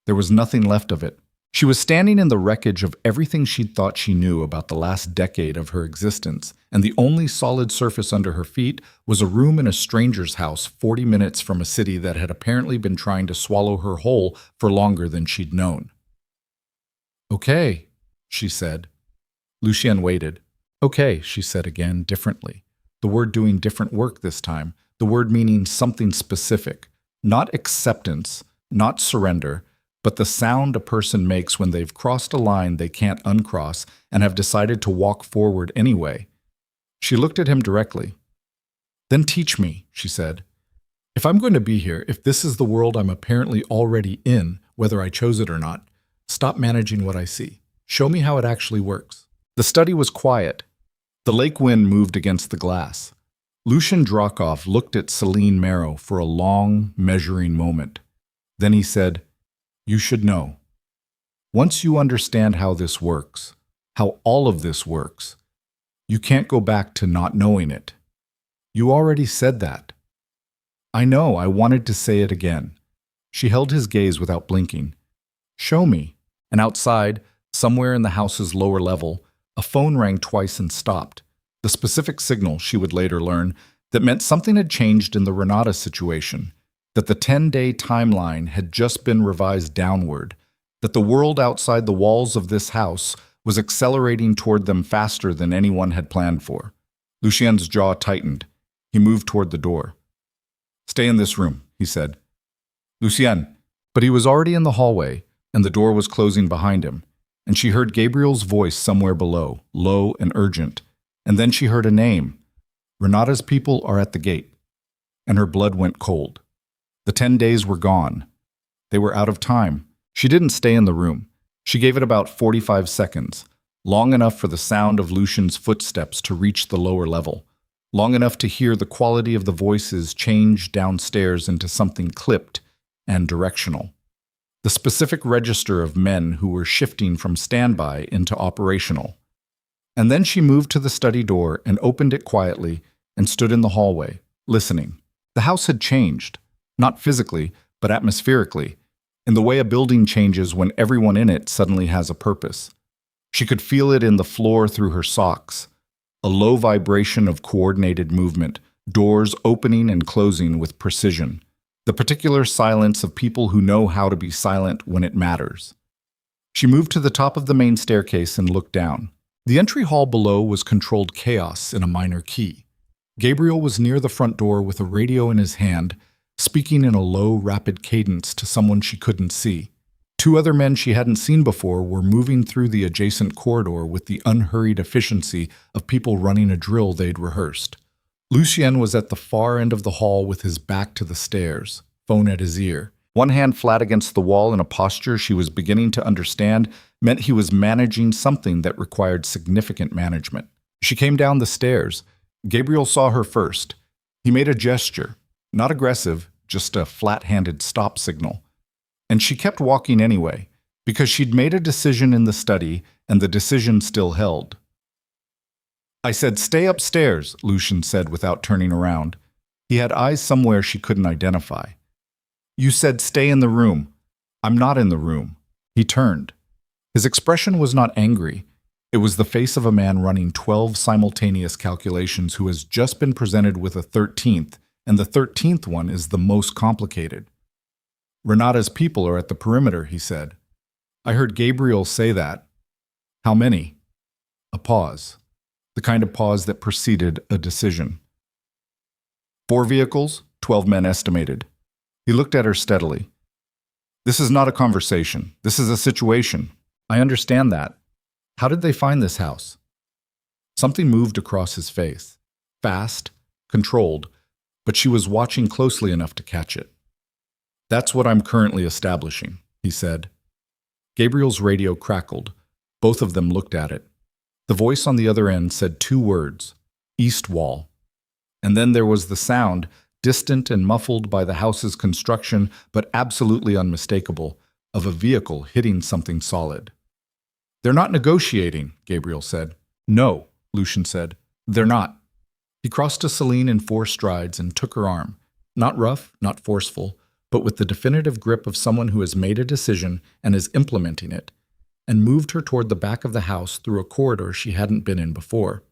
There was nothing left of it. She was standing in the wreckage of everything she'd thought she knew about the last decade of her existence, and the only solid surface under her feet was a room in a stranger's house 40 minutes from a city that had apparently been trying to swallow her whole for longer than she'd known. Okay, she said. Lucien waited. Okay, she said again, differently. The word doing different work this time, the word meaning something specific, not acceptance, not surrender, but the sound a person makes when they've crossed a line they can't uncross and have decided to walk forward anyway. She looked at him directly. Then teach me, she said. If I'm going to be here, if this is the world I'm apparently already in, whether I chose it or not, stop managing what I see. Show me how it actually works. The study was quiet. The lake wind moved against the glass. Lucien Drakov looked at Selene Marrow for a long, measuring moment. Then he said, You should know. Once you understand how this works, how all of this works, you can't go back to not knowing it. You already said that. I know, I wanted to say it again. She held his gaze without blinking. Show me. And outside, somewhere in the house's lower level, a phone rang twice and stopped. The specific signal, she would later learn, that meant something had changed in the Renata situation, that the 10-day timeline had just been revised downward, that the world outside the walls of this house was accelerating toward them faster than anyone had planned for. Lucien's jaw tightened. He moved toward the door. Stay in this room, he said. Lucien. But he was already in the hallway, and the door was closing behind him, and she heard Gabriel's voice somewhere below, low and urgent, and then she heard a name. Renata's people are at the gate. And her blood went cold. The 10 days were gone. They were out of time. She didn't stay in the room. She gave it about 45 seconds, long enough for the sound of Lucien's footsteps to reach the lower level, long enough to hear the quality of the voices change downstairs into something clipped and directional. The specific register of men who were shifting from standby into operational. And then she moved to the study door and opened it quietly and stood in the hallway, listening. The house had changed, not physically, but atmospherically, in the way a building changes when everyone in it suddenly has a purpose. She could feel it in the floor through her socks, a low vibration of coordinated movement, doors opening and closing with precision, the particular silence of people who know how to be silent when it matters. She moved to the top of the main staircase and looked down. The entry hall below was controlled chaos in a minor key. Gabriel was near the front door with a radio in his hand, speaking in a low, rapid cadence to someone she couldn't see. Two other men she hadn't seen before were moving through the adjacent corridor with the unhurried efficiency of people running a drill they'd rehearsed. Lucien was at the far end of the hall with his back to the stairs, phone at his ear. One hand flat against the wall in a posture she was beginning to understand meant he was managing something that required significant management. She came down the stairs. Gabriel saw her first. He made a gesture, not aggressive, just a flat-handed stop signal. And she kept walking anyway, because she'd made a decision in the study, and the decision still held. I said, stay upstairs, Lucien said without turning around. He had eyes somewhere she couldn't identify. You said stay in the room. I'm not in the room. He turned. His expression was not angry. It was the face of a man running 12 simultaneous calculations who has just been presented with a 13th, and the 13th one is the most complicated. Renata's people are at the perimeter, he said. I heard Gabriel say that. How many? A pause. The kind of pause that preceded a decision. 4 vehicles, 12 men estimated. He looked at her steadily. This is not a conversation. This is a situation. I understand that. How did they find this house? Something moved across his face. Fast, controlled, but she was watching closely enough to catch it. That's what I'm currently establishing, he said. Gabriel's radio crackled. Both of them looked at it. The voice on the other end said 2 words, East Wall. And then there was the sound, distant and muffled by the house's construction, but absolutely unmistakable, of a vehicle hitting something solid. They're not negotiating, Gabriel said. No, Lucien said. They're not. He crossed to Selene in 4 strides and took her arm, not rough, not forceful, but with the definitive grip of someone who has made a decision and is implementing it, and moved her toward the back of the house through a corridor she hadn't been in before.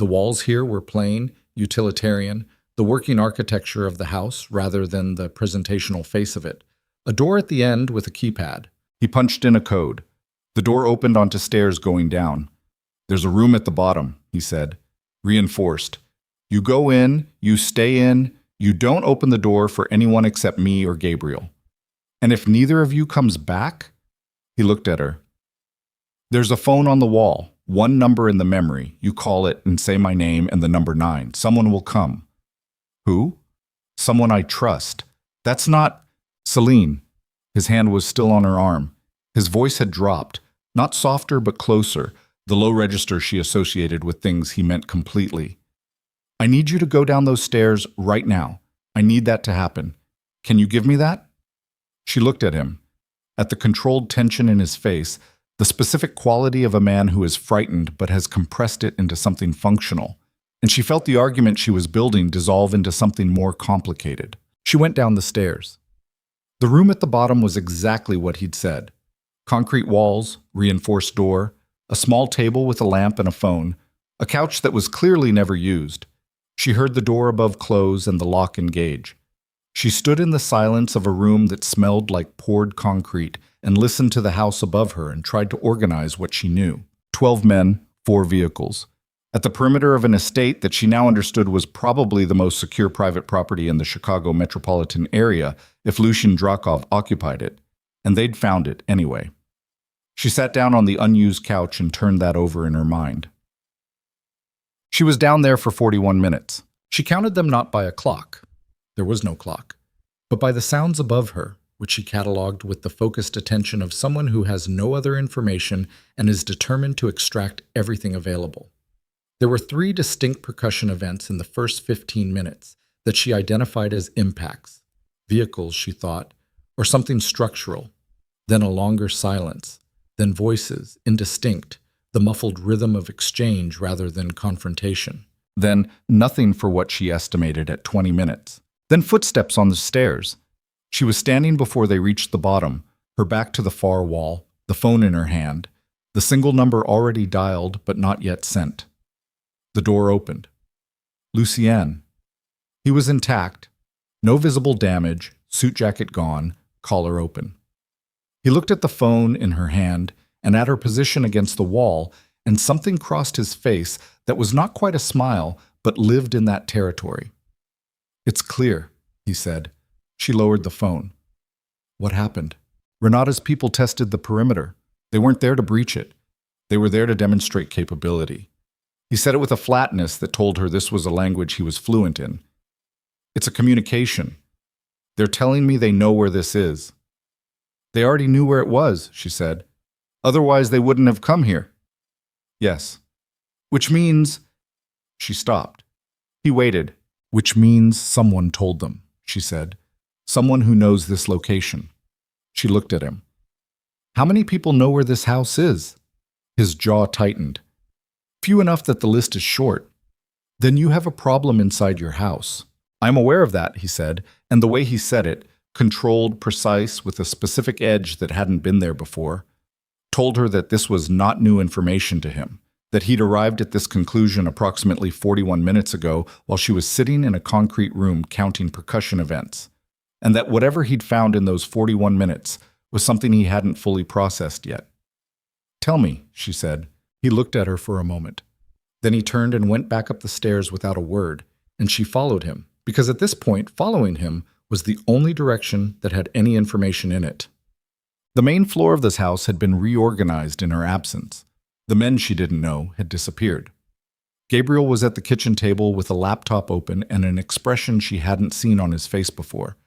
The walls here were plain, utilitarian, the working architecture of the house rather than the presentational face of it. A door at the end with a keypad. He punched in a code. The door opened onto stairs going down. There's a room at the bottom, he said, reinforced. You go in, you stay in, you don't open the door for anyone except me or Gabriel. And if neither of you comes back, he looked at her. There's a phone on the wall, 1 number in the memory. You call it and say my name and the number 9. Someone will come. Who? Someone I trust. That's not Selene. His hand was still on her arm. His voice had dropped, not softer but closer, the low register she associated with things he meant completely. I need you to go down those stairs right now. I need that to happen. Can you give me that? She looked at him. At the controlled tension in his face, the specific quality of a man who is frightened but has compressed it into something functional, and she felt the argument she was building dissolve into something more complicated. She went down the stairs. The room at the bottom was exactly what he'd said. Concrete walls, reinforced door, a small table with a lamp and a phone, a couch that was clearly never used. She heard the door above close and the lock engage. She stood in the silence of a room that smelled like poured concrete and listened to the house above her and tried to organize what she knew. 12 men, 4 vehicles. At the perimeter of an estate that she now understood was probably the most secure private property in the Chicago metropolitan area if Lucien Drakov occupied it, and they'd found it anyway. She sat down on the unused couch and turned that over in her mind. She was down there for 41 minutes. She counted them not by a clock. There was no clock, but by the sounds above her, which she catalogued with the focused attention of someone who has no other information and is determined to extract everything available. There were 3 distinct percussion events in the first 15 minutes that she identified as impacts, vehicles, she thought, or something structural, then a longer silence, then voices, indistinct, the muffled rhythm of exchange rather than confrontation. Then nothing for what she estimated at 20 minutes. Then footsteps on the stairs. She was standing before they reached the bottom, her back to the far wall, the phone in her hand, the single number already dialed but not yet sent. The door opened. Lucien. He was intact. No visible damage, suit jacket gone, collar open. He looked at the phone in her hand and at her position against the wall, and something crossed his face that was not quite a smile, but lived in that territory. It's clear, he said. She lowered the phone. What happened? Renata's people tested the perimeter. They weren't there to breach it. They were there to demonstrate capability. He said it with a flatness that told her this was a language he was fluent in. It's a communication. They're telling me they know where this is. They already knew where it was, she said. Otherwise, they wouldn't have come here. Yes. Which means... She stopped. He waited. Which means someone told them, she said. Someone who knows this location. She looked at him. How many people know where this house is? His jaw tightened. Few enough that the list is short. Then you have a problem inside your house. I'm aware of that, he said, and the way he said it, controlled, precise, with a specific edge that hadn't been there before, told her that this was not new information to him, that he'd arrived at this conclusion approximately 41 minutes ago while she was sitting in a concrete room counting percussion events, and that whatever he'd found in those 41 minutes was something he hadn't fully processed yet. Tell me, she said. He looked at her for a moment. Then he turned and went back up the stairs without a word, and she followed him, because at this point, following him was the only direction that had any information in it. The main floor of this house had been reorganized in her absence. The men she didn't know had disappeared. Gabriel was at the kitchen table with a laptop open and an expression she hadn't seen on his face before,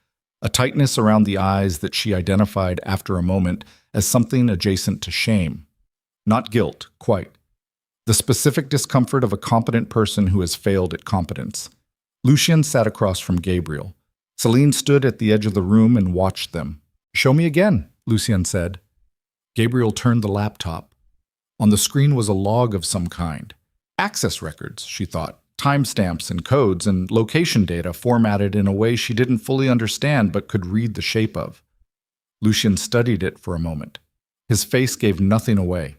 a tightness around the eyes that she identified after a moment as something adjacent to shame. Not guilt, quite. The specific discomfort of a competent person who has failed at competence. Lucien sat across from Gabriel. Selene stood at the edge of the room and watched them. "Show me again," Lucien said. Gabriel turned the laptop. On the screen was a log of some kind. Access records, she thought, timestamps and codes and location data formatted in a way she didn't fully understand but could read the shape of. Lucien studied it for a moment. His face gave nothing away.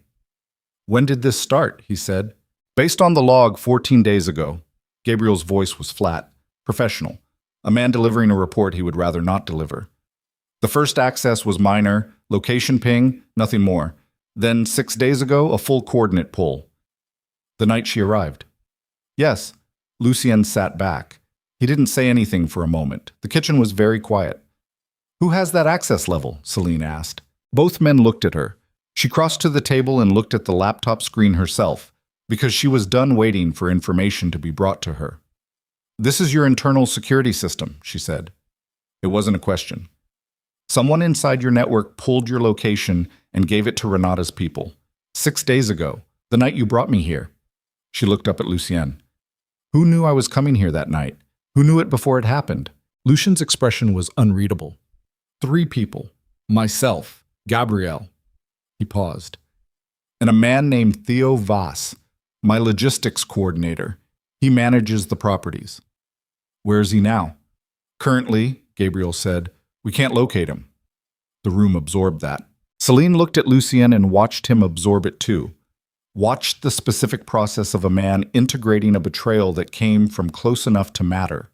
"When did this start?" he said. "Based on the log 14 days ago." Gabriel's voice was flat, professional, a man delivering a report he would rather not deliver. "The first access was minor, location ping, nothing more. Then 6 days ago, a full coordinate pull. The night she arrived." "Yes." Lucien sat back. He didn't say anything for a moment. The kitchen was very quiet. "Who has that access level?" Selene asked. Both men looked at her. She crossed to the table and looked at the laptop screen herself, because she was done waiting for information to be brought to her. "This is your internal security system," she said. It wasn't a question. "Someone inside your network pulled your location and gave it to Renata's people. 6 days ago, the night you brought me here." She looked up at Lucien. "Who knew I was coming here that night? Who knew it before it happened?" Lucien's expression was unreadable. "3 people. Myself, Gabriel." He paused. "And a man named Theo Vass, my logistics coordinator. He manages the properties." "Where is he now?" "Currently," Gabriel said, "we can't locate him." The room absorbed that. Selene looked at Lucien and watched him absorb it too. Watched the specific process of a man integrating a betrayal that came from close enough to matter.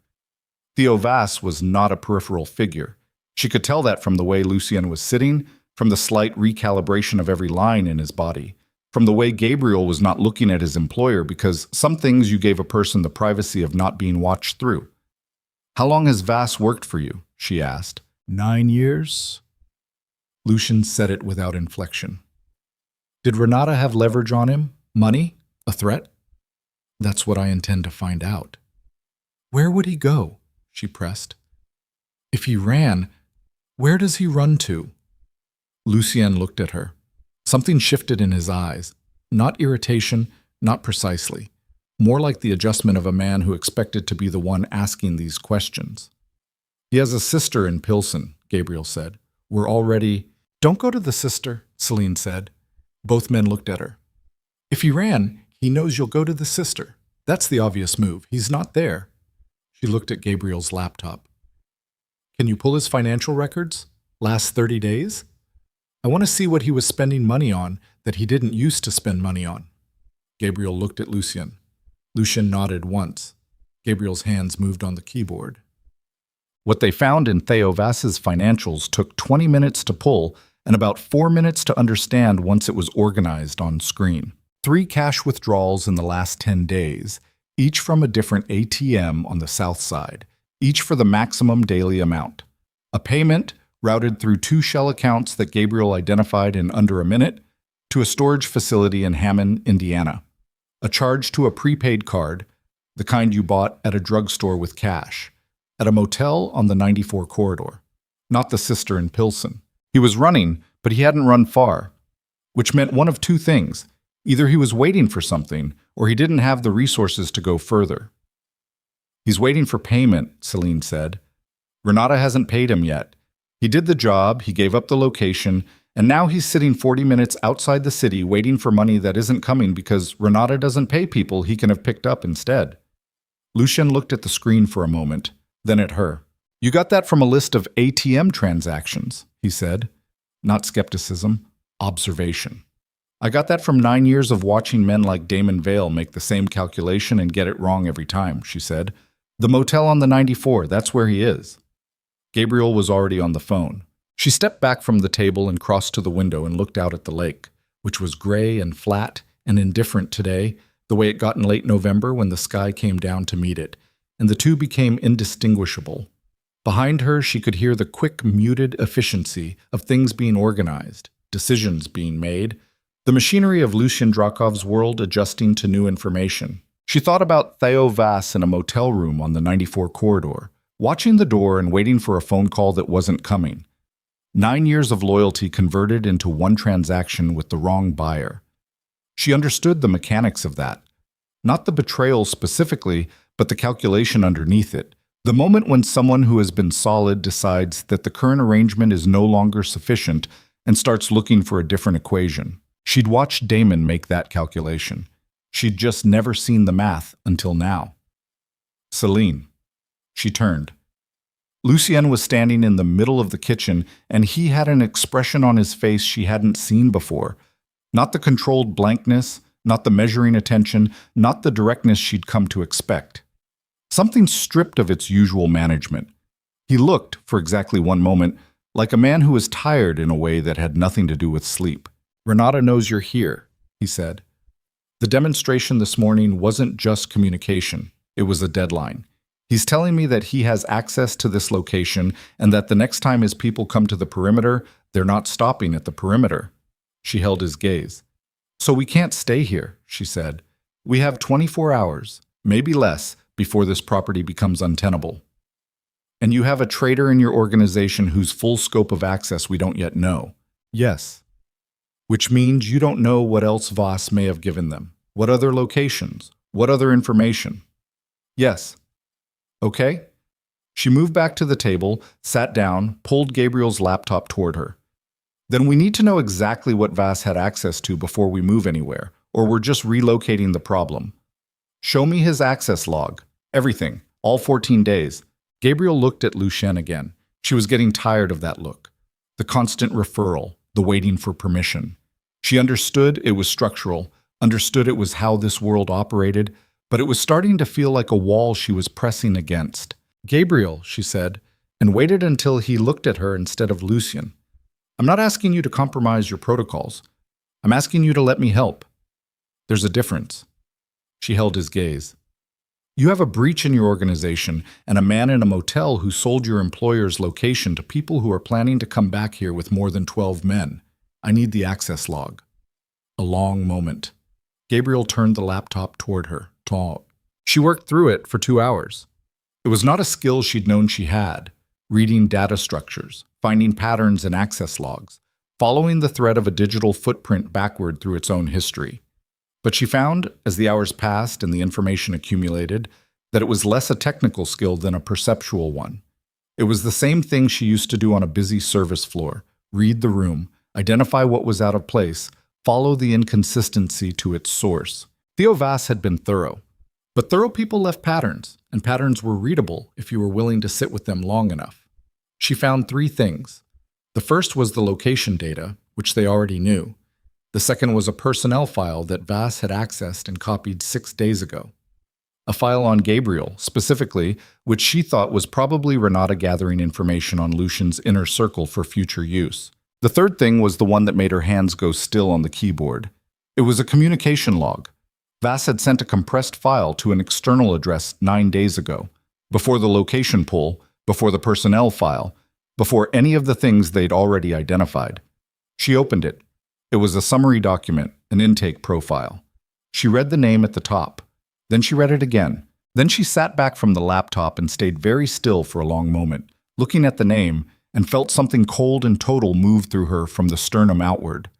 Theo Vass was not a peripheral figure. She could tell that from the way Lucien was sitting, from the slight recalibration of every line in his body, from the way Gabriel was not looking at his employer, because some things you gave a person the privacy of not being watched through. "How long has Vass worked for you?" she asked. 9 years. Lucien said it without inflection. "Did Renata have leverage on him? Money? A threat?" "That's what I intend to find out." "Where would he go?" she pressed. "If he ran, where does he run to?" Lucien looked at her. Something shifted in his eyes. Not irritation, not precisely. More like the adjustment of a man who expected to be the one asking these questions. "He has a sister in Pilsen," Gabriel said. "We're already—" "Don't go to the sister," Selene said. Both men looked at her. "If he ran, he knows you'll go to the sister. That's the obvious move. He's not there." She looked at Gabriel's laptop. "Can you pull his financial records? Last 30 days? I want to see what he was spending money on that he didn't used to spend money on." Gabriel looked at Lucien. Lucien nodded once. Gabriel's hands moved on the keyboard. What they found in Theo Vass's financials took 20 minutes to pull and about 4 minutes to understand once it was organized on screen. 3 cash withdrawals in the last 10 days, each from a different ATM on the south side, each for the maximum daily amount. A payment routed through 2 shell accounts that Gabriel identified in under a minute to a storage facility in Hammond, Indiana. A charge to a prepaid card, the kind you bought at a drugstore with cash, at a motel on the 94 corridor. Not the sister in Pilsen. He was running, but he hadn't run far, which meant one of 2 things. Either he was waiting for something, or he didn't have the resources to go further. "He's waiting for payment," Selene said. "Renata hasn't paid him yet. He did the job, he gave up the location, And now he's sitting 40 minutes outside the city waiting for money that isn't coming because Renata doesn't pay people he can have picked up instead. Lucien looked at the screen for a moment, then at her. You got that from a list of ATM transactions, he said. Not skepticism, observation. I got that from 9 years of watching men like Damon Vale make the same calculation and get it wrong every time, she said. The motel on the 94, that's where he is. Gabriel was already on the phone. She stepped back from the table and crossed to the window and looked out at the lake, which was gray and flat and indifferent today, the way it got in late November when the sky came down to meet it, and the two became indistinguishable. Behind her, she could hear the quick, muted efficiency of things being organized, decisions being made, the machinery of Lucien Drakov's world adjusting to new information. She thought about Theo Vass in a motel room on the 94 corridor, watching the door and waiting for a phone call that wasn't coming. 9 years of loyalty converted into one transaction with the wrong buyer. She understood the mechanics of that. Not the betrayal specifically, but the calculation underneath it. The moment when someone who has been solid decides that the current arrangement is no longer sufficient and starts looking for a different equation. She'd watched Damon make that calculation. She'd just never seen the math until now. Selene. She turned. Lucien was standing in the middle of the kitchen, and he had an expression on his face she hadn't seen before. Not the controlled blankness, not the measuring attention, not the directness she'd come to expect. Something stripped of its usual management. He looked, for exactly one moment, like a man who was tired in a way that had nothing to do with sleep. Renata knows you're here, he said. The demonstration this morning wasn't just communication. It was a deadline. He's telling me that he has access to this location and that the next time his people come to the perimeter, they're not stopping at the perimeter. She held his gaze. So we can't stay here, she said. We have 24 hours, maybe less, before this property becomes untenable. And you have a traitor in your organization whose full scope of access we don't yet know. Yes. Which means you don't know what else Voss may have given them. What other locations? What other information? Yes. Okay? She moved back to the table, sat down, pulled Gabriel's laptop toward her. Then we need to know exactly what Vass had access to before we move anywhere, or we're just relocating the problem. Show me his access log. Everything. All 14 days. Gabriel looked at Lucien again. She was getting tired of that look. The constant referral, the waiting for permission. She understood it was structural, understood it was how this world operated, but it was starting to feel like a wall she was pressing against. Gabriel, she said, and waited until he looked at her instead of Lucien. I'm not asking you to compromise your protocols. I'm asking you to let me help. There's a difference. She held his gaze. You have a breach in your organization and a man in a motel who sold your employer's location to people who are planning to come back here with more than 12 men. I need the access log. A long moment. Gabriel turned the laptop toward her. She worked through it for 2 hours. It was not a skill she'd known she had. Reading data structures, finding patterns in access logs, following the thread of a digital footprint backward through its own history. But she found, as the hours passed and the information accumulated, that it was less a technical skill than a perceptual one. It was the same thing she used to do on a busy service floor: read the room, identify what was out of place, follow the inconsistency to its source. Theo Vass had been thorough. But thorough people left patterns, and patterns were readable if you were willing to sit with them long enough. She found 3 things. The first was the location data, which they already knew. The second was a personnel file that Vass had accessed and copied 6 days ago. A file on Gabriel, specifically, which she thought was probably Renata gathering information on Lucien's inner circle for future use. The third thing was the one that made her hands go still on the keyboard. It was a communication log. Vass had sent a compressed file to an external address 9 days ago, before the location pull, before the personnel file, before any of the things they'd already identified. She opened it. It was a summary document, an intake profile. She read the name at the top. Then she read it again. Then she sat back from the laptop and stayed very still for a long moment, looking at the name, and felt something cold and total move through her from the sternum outward.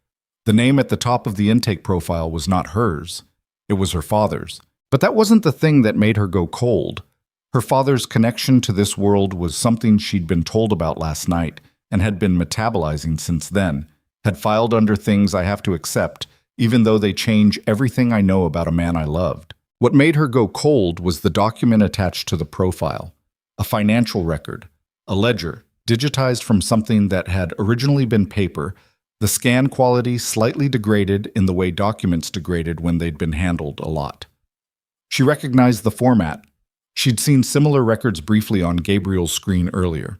The name at the top of the intake profile was not hers. It was her father's. But that wasn't the thing that made her go cold. Her father's connection to this world was something she'd been told about last night and had been metabolizing since then, had filed under things I have to accept, even though they change everything I know about a man I loved. What made her go cold was the document attached to the profile, a financial record, a ledger, digitized from something that had originally been paper, the scan quality slightly degraded in the way documents degraded when they'd been handled a lot. She recognized the format. She'd seen similar records briefly on Gabriel's screen earlier.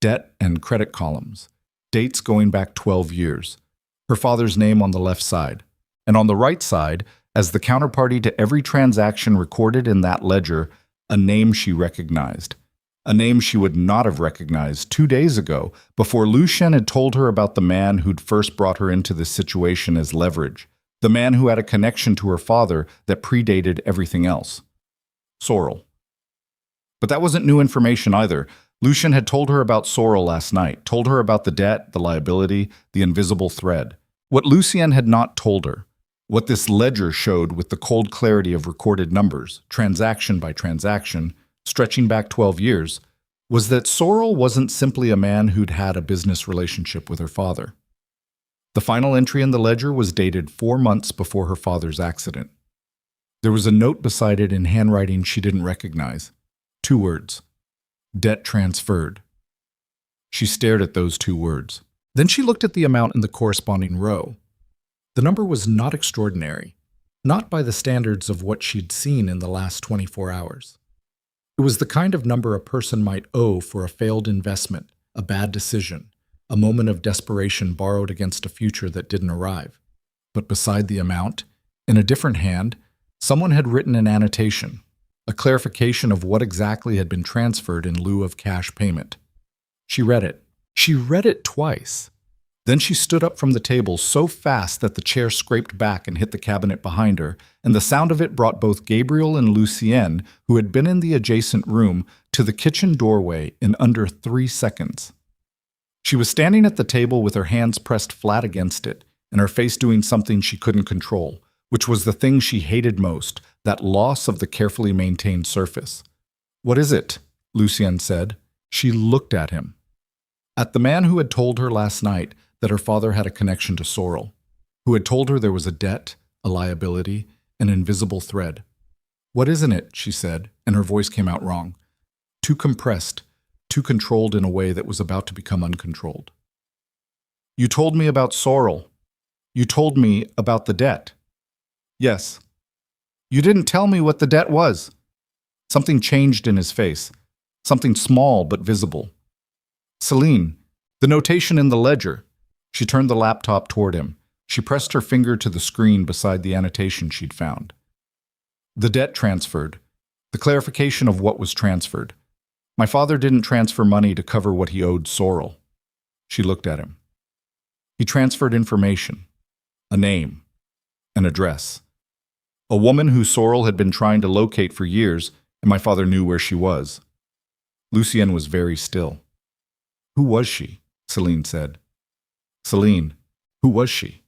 Debt and credit columns, dates going back 12 years, her father's name on the left side, and on the right side, as the counterparty to every transaction recorded in that ledger, a name she recognized. A name she would not have recognized 2 days ago, before Lucien had told her about the man who'd first brought her into this situation as leverage, the man who had a connection to her father that predated everything else. Sorrel. But that wasn't new information either. Lucien had told her about Sorrel last night, told her about the debt, the liability, the invisible thread. What Lucien had not told her, what this ledger showed with the cold clarity of recorded numbers, transaction by transaction, stretching back 12 years, was that Sorrel wasn't simply a man who'd had a business relationship with her father. The final entry in the ledger was dated 4 months before her father's accident. There was a note beside it in handwriting she didn't recognize. 2 words. Debt transferred. She stared at those 2 words. Then she looked at the amount in the corresponding row. The number was not extraordinary, not by the standards of what she'd seen in the last 24 hours. It was the kind of number a person might owe for a failed investment, a bad decision, a moment of desperation borrowed against a future that didn't arrive. But beside the amount, in a different hand, someone had written an annotation, a clarification of what exactly had been transferred in lieu of cash payment. She read it. She read it twice. Then she stood up from the table so fast that the chair scraped back and hit the cabinet behind her, and the sound of it brought both Gabriel and Lucien, who had been in the adjacent room, to the kitchen doorway in under 3 seconds. She was standing at the table with her hands pressed flat against it, and her face doing something she couldn't control, which was the thing she hated most, that loss of the carefully maintained surface. "What is it?" Lucien said. She looked at him. At the man who had told her last night that her father had a connection to Sorrel, who had told her there was a debt, a liability, an invisible thread. "What isn't it?" she said, and her voice came out wrong. Too compressed, too controlled in a way that was about to become uncontrolled. "You told me about Sorrel. You told me about the debt." "Yes." "You didn't tell me what the debt was." Something changed in his face, something small but visible. "Selene, the notation in the ledger." She turned the laptop toward him. She pressed her finger to the screen beside the annotation she'd found. "The debt transferred. The clarification of what was transferred. My father didn't transfer money to cover what he owed Sorrel." She looked at him. "He transferred information. A name. An address. A woman who Sorrel had been trying to locate for years, and my father knew where she was." Lucien was very still. "Who was she?" Selene said. "Selene, who was she?"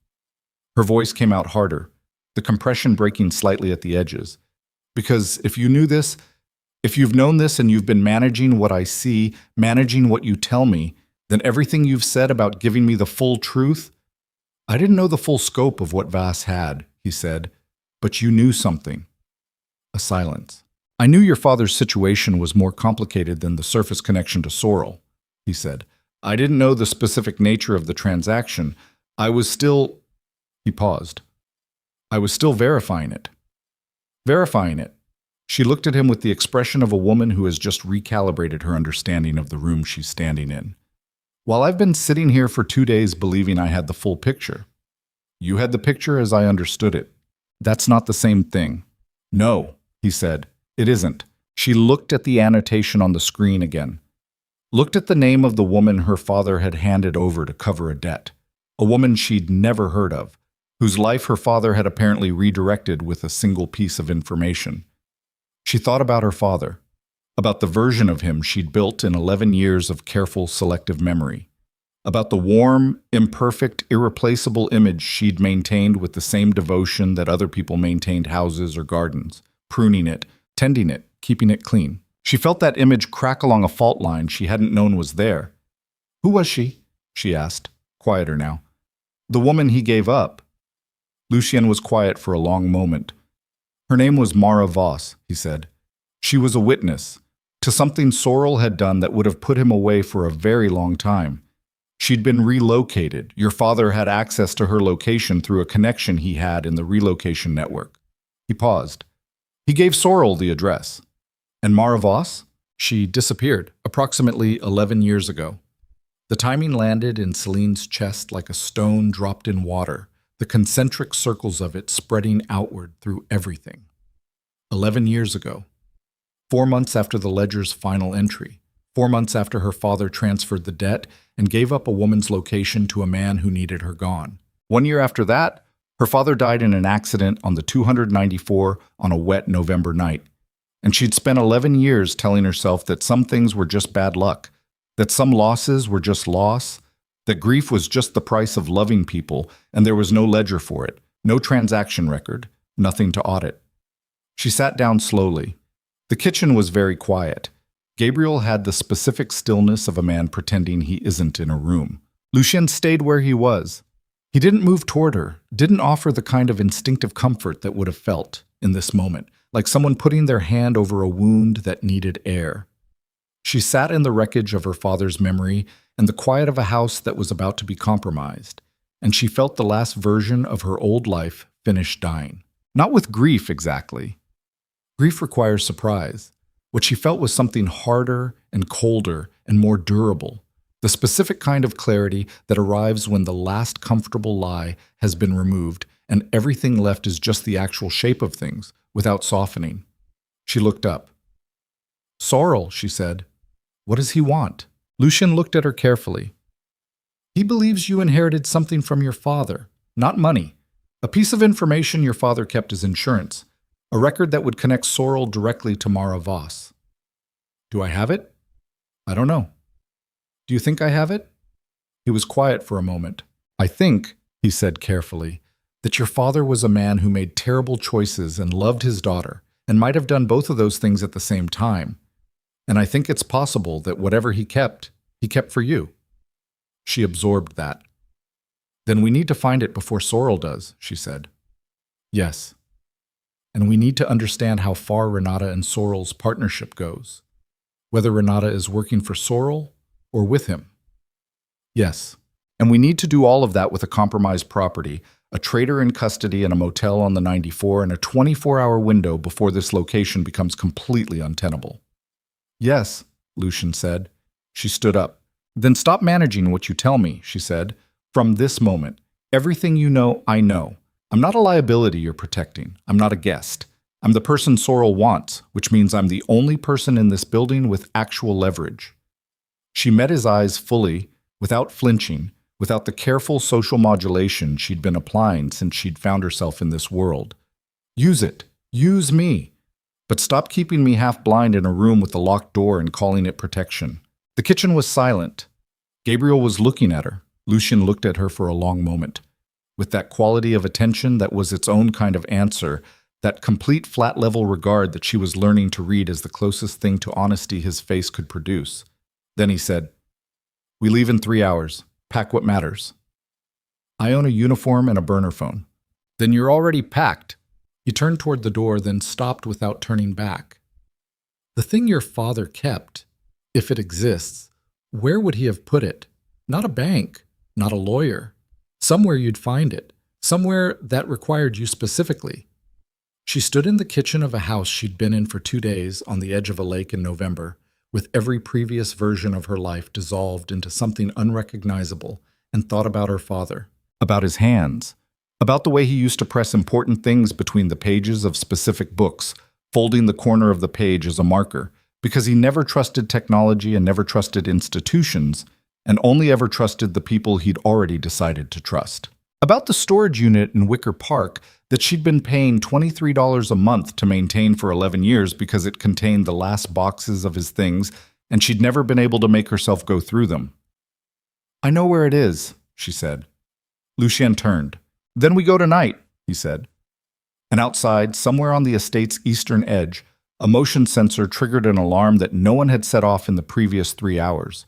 Her voice came out harder, the compression breaking slightly at the edges. "Because if you knew this, if you've known this and you've been managing what I see, managing what you tell me, then everything you've said about giving me the full truth—" "I didn't know the full scope of what Vas had," he said, "but you knew something." A silence. "I knew your father's situation was more complicated than the surface connection to Sorrel," he said. "I didn't know the specific nature of the transaction. I was still—" He paused. "I was still verifying it." "Verifying it." She looked at him with the expression of a woman who has just recalibrated her understanding of the room she's standing in. "While I've been sitting here for 2 days believing I had the full picture." "You had the picture as I understood it." "That's not the same thing." "No," he said, "it isn't." She looked at the annotation on the screen again. Looked at the name of the woman her father had handed over to cover a debt. A woman she'd never heard of, whose life her father had apparently redirected with a single piece of information. She thought about her father, about the version of him she'd built in 11 years of careful, selective memory, about the warm, imperfect, irreplaceable image she'd maintained with the same devotion that other people maintained houses or gardens, pruning it, tending it, keeping it clean. She felt that image crack along a fault line she hadn't known was there. "Who was she?" she asked, quieter now. The woman he gave up. Lucien was quiet for a long moment. Her name was Mara Voss, he said. She was a witness to something Sorrel had done that would have put him away for a very long time. She'd been relocated. Your father had access to her location through a connection he had in the relocation network. He paused. He gave Sorrel the address. And Mara Voss? She disappeared, approximately 11 years ago. The timing landed in Selene's chest like a stone dropped in water, the concentric circles of it spreading outward through everything. 11 years ago. 4 months after the ledger's final entry. 4 months after her father transferred the debt and gave up a woman's location to a man who needed her gone. 1 year after that, her father died in an accident on the 294 on a wet November night. And she'd spent 11 years telling herself that some things were just bad luck, that some losses were just loss, that grief was just the price of loving people, and there was no ledger for it, no transaction record, nothing to audit. She sat down slowly. The kitchen was very quiet. Gabriel had the specific stillness of a man pretending he isn't in a room. Lucien stayed where he was. He didn't move toward her, didn't offer the kind of instinctive comfort that would have felt in this moment, like someone putting their hand over a wound that needed air. She sat in the wreckage of her father's memory and the quiet of a house that was about to be compromised, and she felt the last version of her old life finish dying. Not with grief exactly. Grief requires surprise. What she felt was something harder and colder and more durable, the specific kind of clarity that arrives when the last comfortable lie has been removed and everything left is just the actual shape of things, without softening. She looked up. "Sorrel," she said. "What does he want?" Lucien looked at her carefully. "He believes you inherited something from your father, not money. A piece of information your father kept as insurance, a record that would connect Sorrel directly to Mara Voss." "Do I have it?" "I don't know." "Do you think I have it?" He was quiet for a moment. "I think," he said carefully, "that your father was a man who made terrible choices and loved his daughter, and might have done both of those things at the same time. And I think it's possible that whatever he kept for you." She absorbed that. "Then we need to find it before Sorrel does," she said. "Yes. And we need to understand how far Renata and Sorrel's partnership goes. Whether Renata is working for Sorrel or with him." "Yes. And we need to do all of that with a compromised property, a trader in custody and a motel on the 94 and a 24-hour window before this location becomes completely untenable." "Yes," Lucien said. She stood up. "Then stop managing what you tell me," she said. "From this moment, everything you know, I know. I'm not a liability you're protecting. I'm not a guest. I'm the person Sorrel wants, which means I'm the only person in this building with actual leverage." She met his eyes fully, without flinching, without the careful social modulation she'd been applying since she'd found herself in this world. "Use it. Use me. But stop keeping me half blind in a room with a locked door and calling it protection." The kitchen was silent. Gabriel was looking at her. Lucien looked at her for a long moment, with that quality of attention that was its own kind of answer, that complete flat-level regard that she was learning to read as the closest thing to honesty his face could produce. Then he said, "We leave in 3 hours. Pack what matters." "I own a uniform and a burner phone." "Then you're already packed." He turned toward the door, then stopped without turning back. "The thing your father kept, if it exists, where would he have put it? Not a bank, not a lawyer. Somewhere you'd find it, somewhere that required you specifically." She stood in the kitchen of a house she'd been in for 2 days on the edge of a lake in November, with every previous version of her life dissolved into something unrecognizable, and thought about her father, about his hands, about the way he used to press important things between the pages of specific books, folding the corner of the page as a marker, because he never trusted technology and never trusted institutions, and only ever trusted the people he'd already decided to trust. About the storage unit in Wicker Park that she'd been paying $23 a month to maintain for 11 years because it contained the last boxes of his things, and she'd never been able to make herself go through them. "I know where it is," she said. Lucien turned. "Then we go tonight," he said. And outside, somewhere on the estate's eastern edge, a motion sensor triggered an alarm that no one had set off in the previous 3 hours,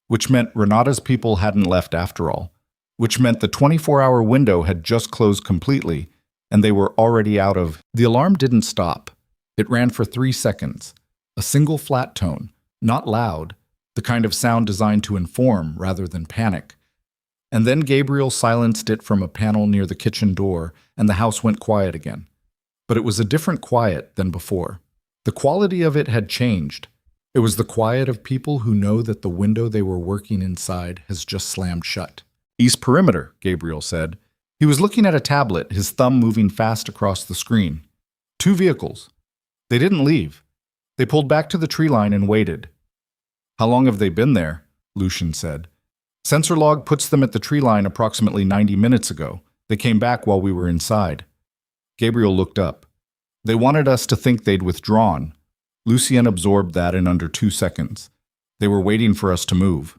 which meant Renata's people hadn't left after all. which meant the 24-hour window had just closed completely, and they were already out of... The alarm didn't stop. It ran for 3 seconds. A single flat tone, not loud, the kind of sound designed to inform rather than panic. And then Gabriel silenced it from a panel near the kitchen door, and the house went quiet again. But it was a different quiet than before. The quality of it had changed. It was the quiet of people who know that the window they were working inside has just slammed shut. "East perimeter," Gabriel said. He was looking at a tablet, his thumb moving fast across the screen. 2 vehicles. They didn't leave. They pulled back to the tree line and waited. "How long have they been there?" Lucien said. "Sensor log puts them at the tree line approximately 90 minutes ago. They came back while we were inside." Gabriel looked up. "They wanted us to think they'd withdrawn." Lucien absorbed that in under 2 seconds. "They were waiting for us to move."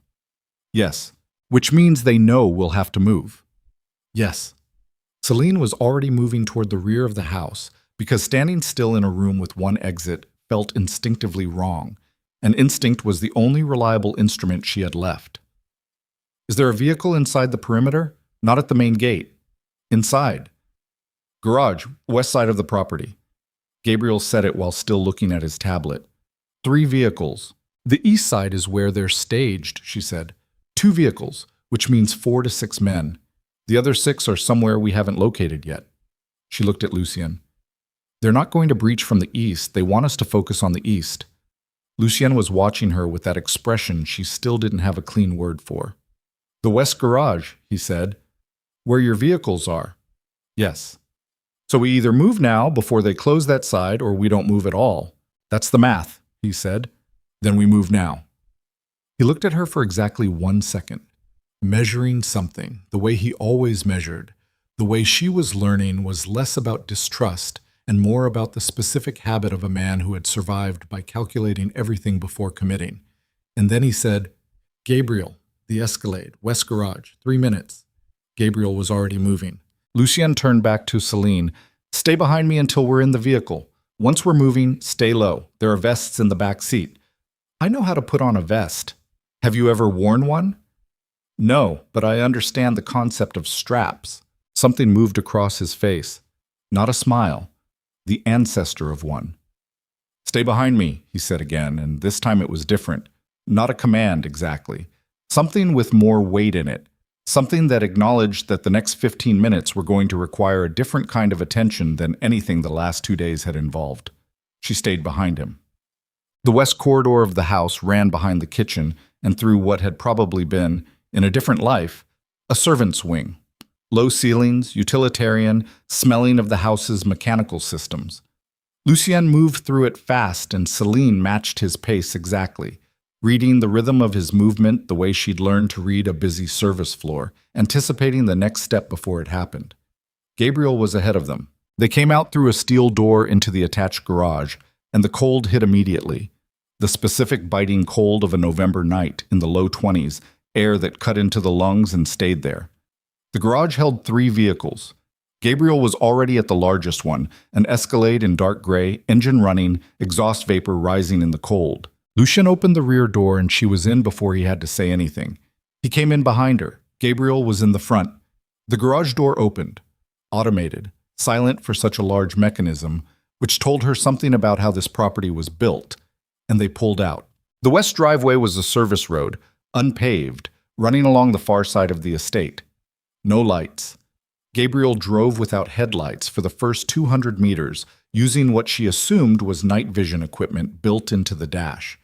"Yes, which means they know we'll have to move." "Yes." Selene was already moving toward the rear of the house because standing still in a room with one exit felt instinctively wrong, and instinct was the only reliable instrument she had left. "Is there a vehicle inside the perimeter? Not at the main gate." "Inside." "Garage, west side of the property." Gabriel said it while still looking at his tablet. 3 vehicles. "The east side is where they're staged," she said. 2 vehicles, which means 4 to 6 men. The other 6 are somewhere we haven't located yet." She looked at Lucien. "They're not going to breach from the east. They want us to focus on the east." Lucien was watching her with that expression she still didn't have a clean word for. "The west garage," he said. "Where your vehicles are." "Yes." "So we either move now before they close that side or we don't move at all. That's the math," he said. "Then we move now." He looked at her for exactly 1 second, measuring something, the way he always measured. The way she was learning was less about distrust and more about the specific habit of a man who had survived by calculating everything before committing. And then he said, "Gabriel, the Escalade, west garage, 3 minutes." Gabriel was already moving. Lucien turned back to Selene. "Stay behind me until we're in the vehicle. Once we're moving, stay low. There are vests in the back seat." "I know how to put on a vest." "Have you ever worn one?" "No, but I understand the concept of straps." Something moved across his face. Not a smile. The ancestor of one. "Stay behind me," he said again, and this time it was different. Not a command exactly. Something with more weight in it. Something that acknowledged that the next 15 minutes were going to require a different kind of attention than anything the last 2 days had involved. She stayed behind him. The west corridor of the house ran behind the kitchen and through what had probably been, in a different life, a servant's wing. Low ceilings, utilitarian, smelling of the house's mechanical systems. Lucien moved through it fast, and Selene matched his pace exactly, reading the rhythm of his movement the way she'd learned to read a busy service floor, anticipating the next step before it happened. Gabriel was ahead of them. They came out through a steel door into the attached garage, and the cold hit immediately. The specific biting cold of a November night in the low 20s, air that cut into the lungs and stayed there. The garage held 3 vehicles. Gabriel was already at the largest one, an Escalade in dark gray, engine running, exhaust vapor rising in the cold. Lucien opened the rear door and she was in before he had to say anything. He came in behind her. Gabriel was in the front. The garage door opened. Automated, silent for such a large mechanism, which told her something about how this property was built, and they pulled out. The west driveway was a service road, unpaved, running along the far side of the estate. No lights. Gabriel drove without headlights for the first 200 meters, using what she assumed was night vision equipment built into the dash.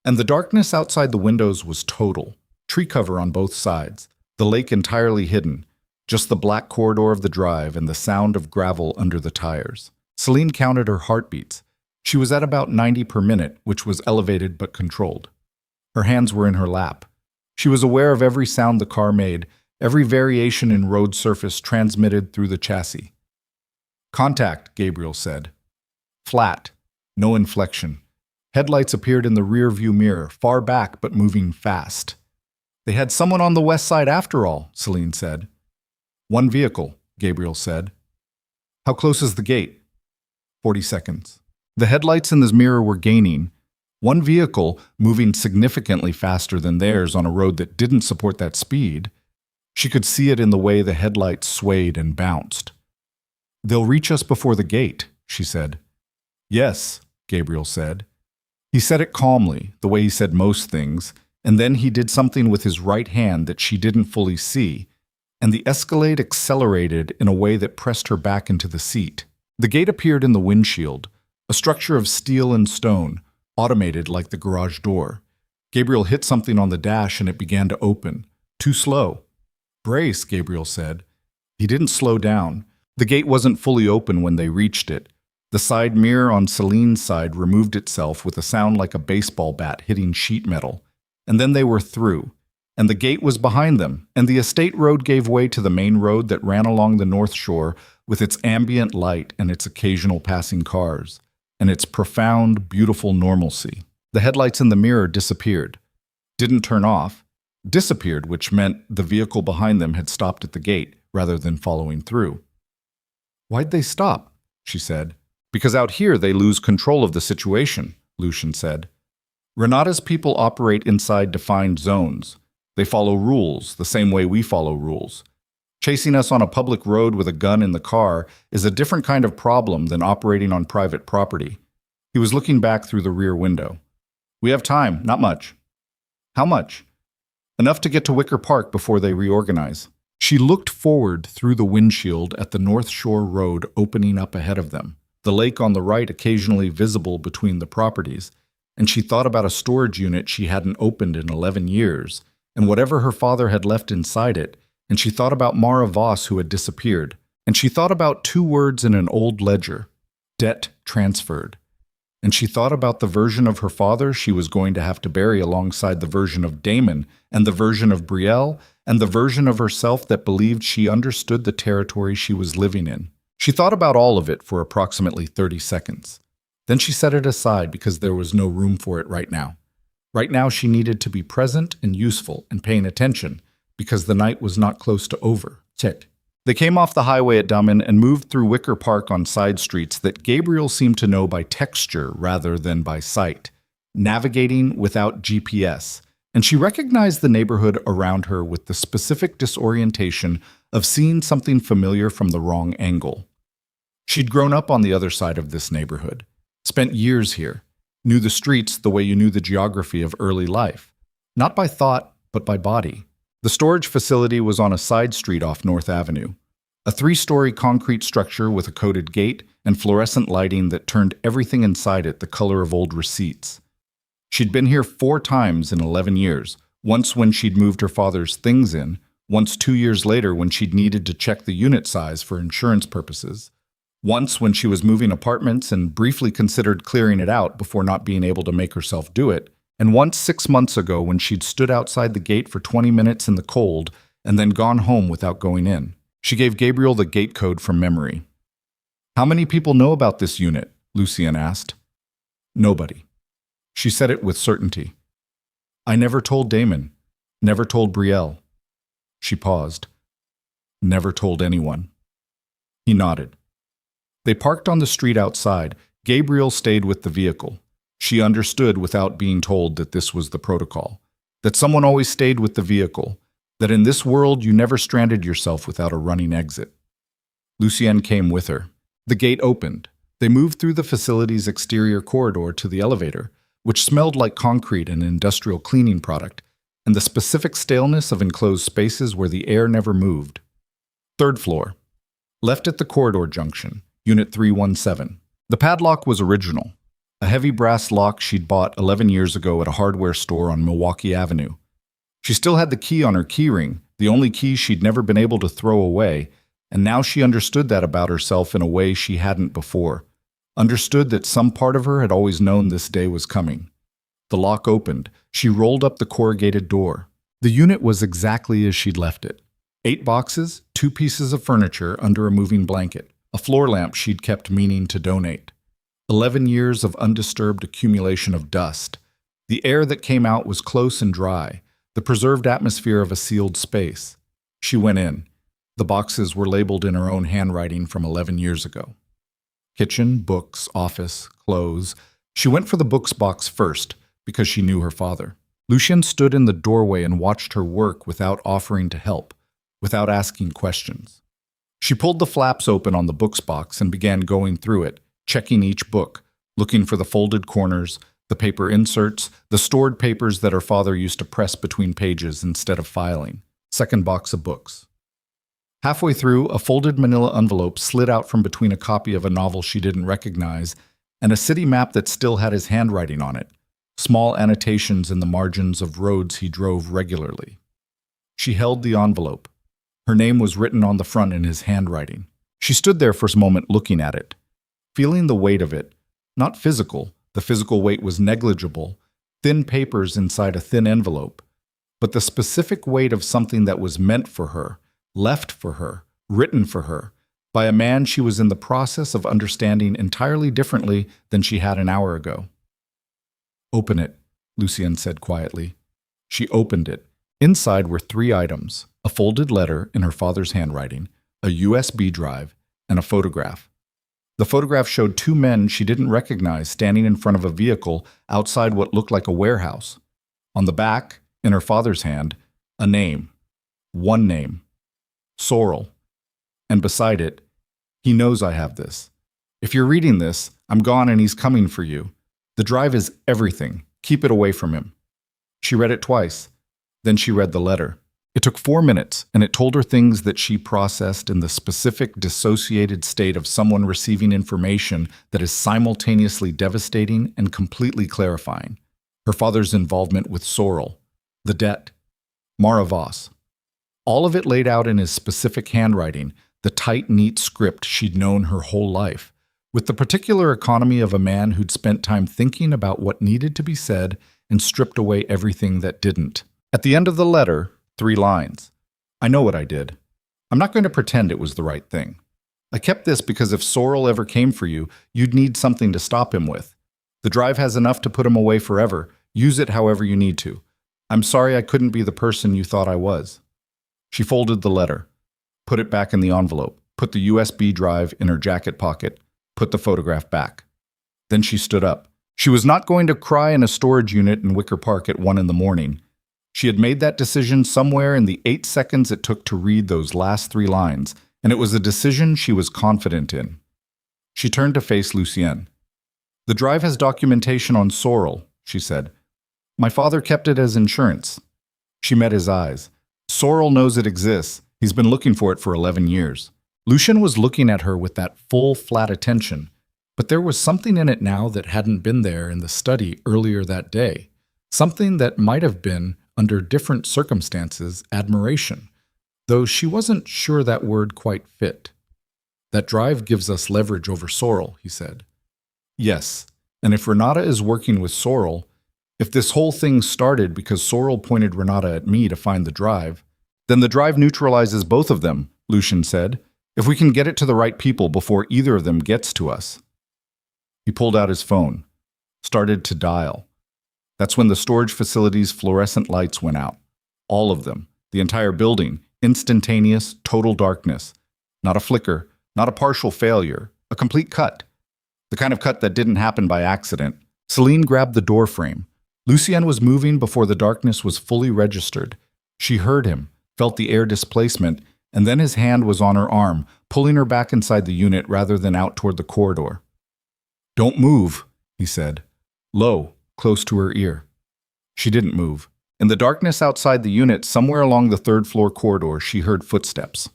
And the darkness outside the windows was total. Tree cover on both sides, the lake entirely hidden, just the black corridor of the drive and the sound of gravel under the tires. Selene counted her heartbeats. She was at about 90 per minute, which was elevated but controlled. Her hands were in her lap. She was aware of every sound the car made, every variation in road surface transmitted through the chassis. "Contact," Gabriel said. Flat. No inflection. Headlights appeared in the rear-view mirror, far back but moving fast. "They had someone on the west side after all," Selene said. "1 vehicle," Gabriel said. "How close is the gate?" 40 seconds. The headlights in this mirror were gaining. 1 vehicle, moving significantly faster than theirs on a road that didn't support that speed. She could see it in the way the headlights swayed and bounced. "They'll reach us before the gate," she said. "Yes," Gabriel said. He said it calmly, the way he said most things, and then he did something with his right hand that she didn't fully see, and the Escalade accelerated in a way that pressed her back into the seat. The gate appeared in the windshield, a structure of steel and stone, automated like the garage door. Gabriel hit something on the dash and it began to open. Too slow. "Brace," Gabriel said. He didn't slow down. The gate wasn't fully open when they reached it. The side mirror on Selene's side removed itself with a sound like a baseball bat hitting sheet metal. And then they were through. And the gate was behind them, and the estate road gave way to the main road that ran along the North Shore with its ambient light and its occasional passing cars, and its profound, beautiful normalcy. The headlights in the mirror disappeared. Didn't turn off. Disappeared, which meant the vehicle behind them had stopped at the gate rather than following through. "Why'd they stop?" she said. "Because out here they lose control of the situation," Lucien said. "Renata's people operate inside defined zones. They follow rules, the same way we follow rules. Chasing us on a public road with a gun in the car is a different kind of problem than operating on private property." He was looking back through the rear window. "We have time, not much." "How much?" "Enough to get to Wicker Park before they reorganize." She looked forward through the windshield at the North Shore Road opening up ahead of them, the lake on the right occasionally visible between the properties, and she thought about a storage unit she hadn't opened in 11 years, and whatever her father had left inside it, and she thought about Mara Voss who had disappeared, and she thought about 2 words in an old ledger: debt transferred. And she thought about the version of her father she was going to have to bury alongside the version of Damon and the version of Brielle and the version of herself that believed she understood the territory she was living in. She thought about all of it for approximately 30 seconds. Then she set it aside because there was no room for it right now. Right now she needed to be present and useful and paying attention because the night was not close to over. Check. They came off the highway at Dummin and moved through Wicker Park on side streets that Gabriel seemed to know by texture rather than by sight, navigating without GPS, and she recognized the neighborhood around her with the specific disorientation of seeing something familiar from the wrong angle. She'd grown up on the other side of this neighborhood, spent years here, knew the streets the way you knew the geography of early life, not by thought, but by body. The storage facility was on a side street off North Avenue, a 3-story concrete structure with a coated gate and fluorescent lighting that turned everything inside it the color of old receipts. She'd been here 4 times in 11 years, once when she'd moved her father's things in, once 2 years later when she'd needed to check the unit size for insurance purposes, once when she was moving apartments and briefly considered clearing it out before not being able to make herself do it, and once 6 months ago when she'd stood outside the gate for 20 minutes in the cold and then gone home without going in. She gave Gabriel the gate code from memory. "How many people know about this unit?" Lucien asked. "Nobody." She said it with certainty. "I never told Damon. Never told Brielle." She paused. "Never told anyone." He nodded. They parked on the street outside. Gabriel stayed with the vehicle. She understood without being told that this was the protocol, that someone always stayed with the vehicle, that in this world you never stranded yourself without a running exit. Lucien came with her. The gate opened. They moved through the facility's exterior corridor to the elevator, which smelled like concrete and industrial cleaning product, and the specific staleness of enclosed spaces where the air never moved. 3rd floor. Left at the corridor junction, Unit 317. The padlock was original. A heavy brass lock she'd bought 11 years ago at a hardware store on Milwaukee Avenue. She still had the key on her keyring, the only key she'd never been able to throw away, and now she understood that about herself in a way she hadn't before. Understood that some part of her had always known this day was coming. The lock opened. She rolled up the corrugated door. The unit was exactly as she'd left it. 8 boxes, 2 pieces of furniture under a moving blanket, a floor lamp she'd kept meaning to donate. 11 years of undisturbed accumulation of dust. The air that came out was close and dry, the preserved atmosphere of a sealed space. She went in. The boxes were labeled in her own handwriting from 11 years ago. Kitchen, books, office, clothes. She went for the books box first, because she knew her father. Lucien stood in the doorway and watched her work without offering to help, without asking questions. She pulled the flaps open on the books box and began going through it, checking each book, looking for the folded corners, the paper inserts, the stored papers that her father used to press between pages instead of filing. Second box of books. Halfway through, a folded manila envelope slid out from between a copy of a novel she didn't recognize and a city map that still had his handwriting on it, small annotations in the margins of roads he drove regularly. She held the envelope. Her name was written on the front in his handwriting. She stood there for a moment looking at it, feeling the weight of it. Not physical, the physical weight was negligible, thin papers inside a thin envelope, but the specific weight of something that was meant for her, left for her, written for her, by a man she was in the process of understanding entirely differently than she had an hour ago. "Open it," Lucien said quietly. She opened it. Inside were 3 items: a folded letter in her father's handwriting, a USB drive, and a photograph. The photograph showed 2 men she didn't recognize standing in front of a vehicle outside what looked like a warehouse. On the back, in her father's hand, a name. One name. Sorrel. And beside it, "He knows I have this. If you're reading this, I'm gone and he's coming for you. The drive is everything. Keep it away from him." She read it twice. Then she read the letter. It took 4 minutes, and it told her things that she processed in the specific dissociated state of someone receiving information that is simultaneously devastating and completely clarifying. Her father's involvement with Sorrel, the debt, Maravos. All of it laid out in his specific handwriting, the tight, neat script she'd known her whole life, with the particular economy of a man who'd spent time thinking about what needed to be said and stripped away everything that didn't. At the end of the letter, 3 lines. "I know what I did. I'm not going to pretend it was the right thing. I kept this because if Sorrel ever came for you, you'd need something to stop him with. The drive has enough to put him away forever. Use it however you need to. I'm sorry I couldn't be the person you thought I was." She folded the letter, put it back in the envelope, put the USB drive in her jacket pocket, put the photograph back. Then she stood up. She was not going to cry in a storage unit in Wicker Park at 1 in the morning. She had made that decision somewhere in the 8 seconds it took to read those last 3 lines, and it was a decision she was confident in. She turned to face Lucien. "The drive has documentation on Sorrel," she said. "My father kept it as insurance." She met his eyes. "Sorrel knows it exists. He's been looking for it for 11 years. Lucien was looking at her with that full, flat attention, but there was something in it now that hadn't been there in the study earlier that day. Something that might have been, under different circumstances, admiration, though she wasn't sure that word quite fit. "That drive gives us leverage over Sorrel," he said. "Yes, and if Renata is working with Sorrel, if this whole thing started because Sorrel pointed Renata at me to find the drive, then the drive neutralizes both of them," Lucien said, "if we can get it to the right people before either of them gets to us." He pulled out his phone, started to dial. That's when the storage facility's fluorescent lights went out. All of them, the entire building, instantaneous, total darkness. Not a flicker, not a partial failure, a complete cut. The kind of cut that didn't happen by accident. Selene grabbed the door frame. Lucien was moving before the darkness was fully registered. She heard him, felt the air displacement, and then his hand was on her arm, pulling her back inside the unit rather than out toward the corridor. "Don't move," he said, low, close to her ear. She didn't move. In the darkness outside the unit, somewhere along the 3rd-floor corridor, she heard footsteps.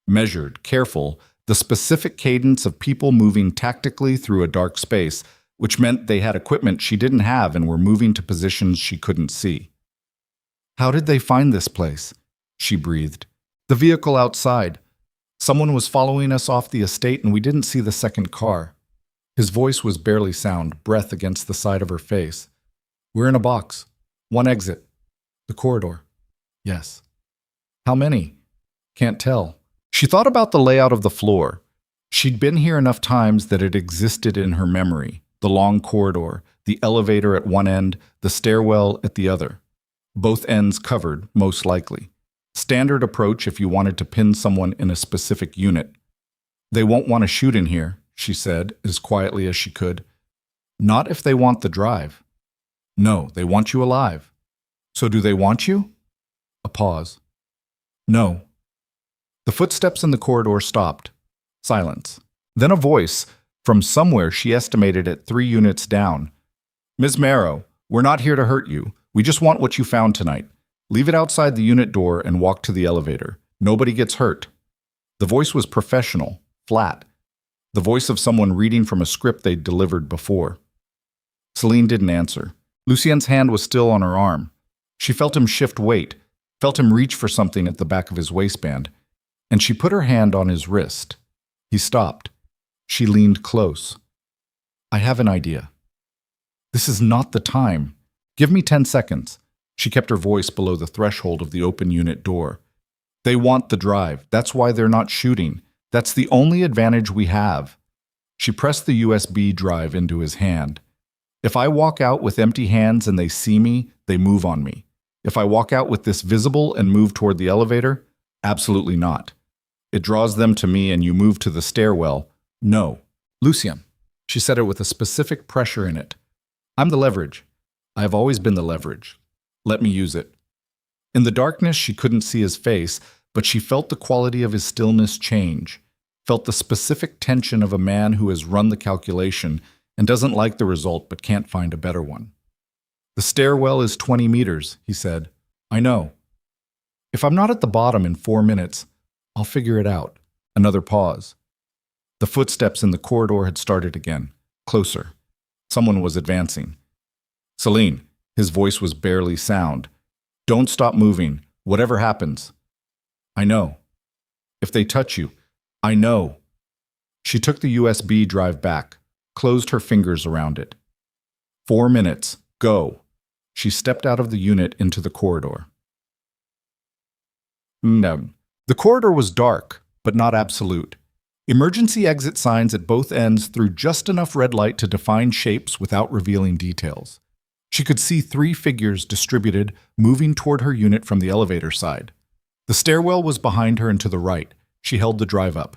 Measured, careful, the specific cadence of people moving tactically through a dark space, which meant they had equipment she didn't have and were moving to positions she couldn't see. "How did they find this place?" she breathed. "The vehicle outside. Someone was following us off the estate and we didn't see the second car." His voice was barely sound, breath against the side of her face. "We're in a box. 1 exit. The corridor." "Yes." "How many?" "Can't tell." She thought about the layout of the floor. She'd been here enough times that it existed in her memory. The long corridor, the elevator at one end, the stairwell at the other. Both ends covered, most likely. Standard approach if you wanted to pin someone in a specific unit. "They won't want to shoot in here," she said, as quietly as she could. "Not if they want the drive." "No, they want you alive." "So do they want you?" A pause. "No, The footsteps in the corridor stopped. Silence. Then a voice, from somewhere she estimated at 3 units down. "Ms. Marrow, we're not here to hurt you. We just want what you found tonight. Leave it outside the unit door and walk to the elevator. Nobody gets hurt." The voice was professional, flat. The voice of someone reading from a script they'd delivered before. Selene didn't answer. Lucien's hand was still on her arm. She felt him shift weight, felt him reach for something at the back of his waistband, and she put her hand on his wrist. He stopped. She leaned close. "I have an idea." "This is not the time. Give me 10 seconds. She kept her voice below the threshold of the open unit door. "They want the drive. That's why they're not shooting. That's the only advantage we have." She pressed the USB drive into his hand. "If I walk out with empty hands and they see me, they move on me. If I walk out with this visible and move toward the elevator, absolutely not. It draws them to me and you move to the stairwell. No. Lucien." She said it with a specific pressure in it. "I'm the leverage. I have always been the leverage. Let me use it." In the darkness, she couldn't see his face, but she felt the quality of his stillness change, felt the specific tension of a man who has run the calculation and doesn't like the result but can't find a better one. "The stairwell is 20 meters, he said. "I know. If I'm not at the bottom in 4 minutes, I'll figure it out." Another pause. The footsteps in the corridor had started again, closer. Someone was advancing. "Selene," his voice was barely sound. "Don't stop moving, whatever happens." "I know." "If they touch you." "I know." She took the USB drive back, closed her fingers around it. 4 minutes. Go. She stepped out of the unit into the corridor. No. The corridor was dark, but not absolute. Emergency exit signs at both ends threw just enough red light to define shapes without revealing details. She could see 3 figures distributed, moving toward her unit from the elevator side. The stairwell was behind her and to the right. She held the drive up.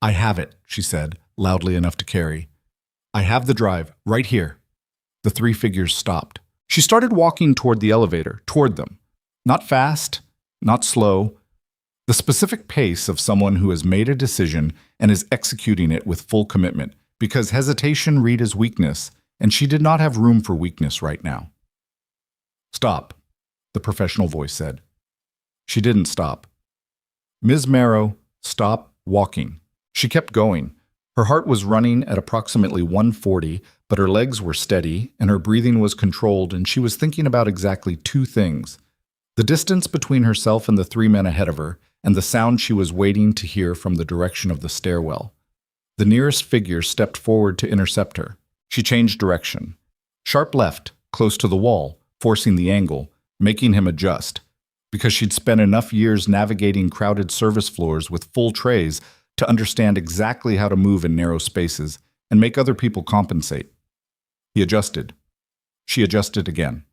"I have it," she said, loudly enough to carry. "I have the drive, right here." The 3 figures stopped. She started walking toward the elevator, toward them. Not fast, not slow. The specific pace of someone who has made a decision and is executing it with full commitment, because hesitation read as weakness, and she did not have room for weakness right now. "Stop," the professional voice said. She didn't stop. "Ms. Marrow, stop walking." She kept going. Her heart was running at approximately 140, but her legs were steady, and her breathing was controlled, and she was thinking about exactly 2 things: the distance between herself and the 3 men ahead of her, and the sound she was waiting to hear from the direction of the stairwell. The nearest figure stepped forward to intercept her. She changed direction. Sharp left, close to the wall, forcing the angle, making him adjust, because she'd spent enough years navigating crowded service floors with full trays to understand exactly how to move in narrow spaces and make other people compensate. He adjusted. She adjusted again,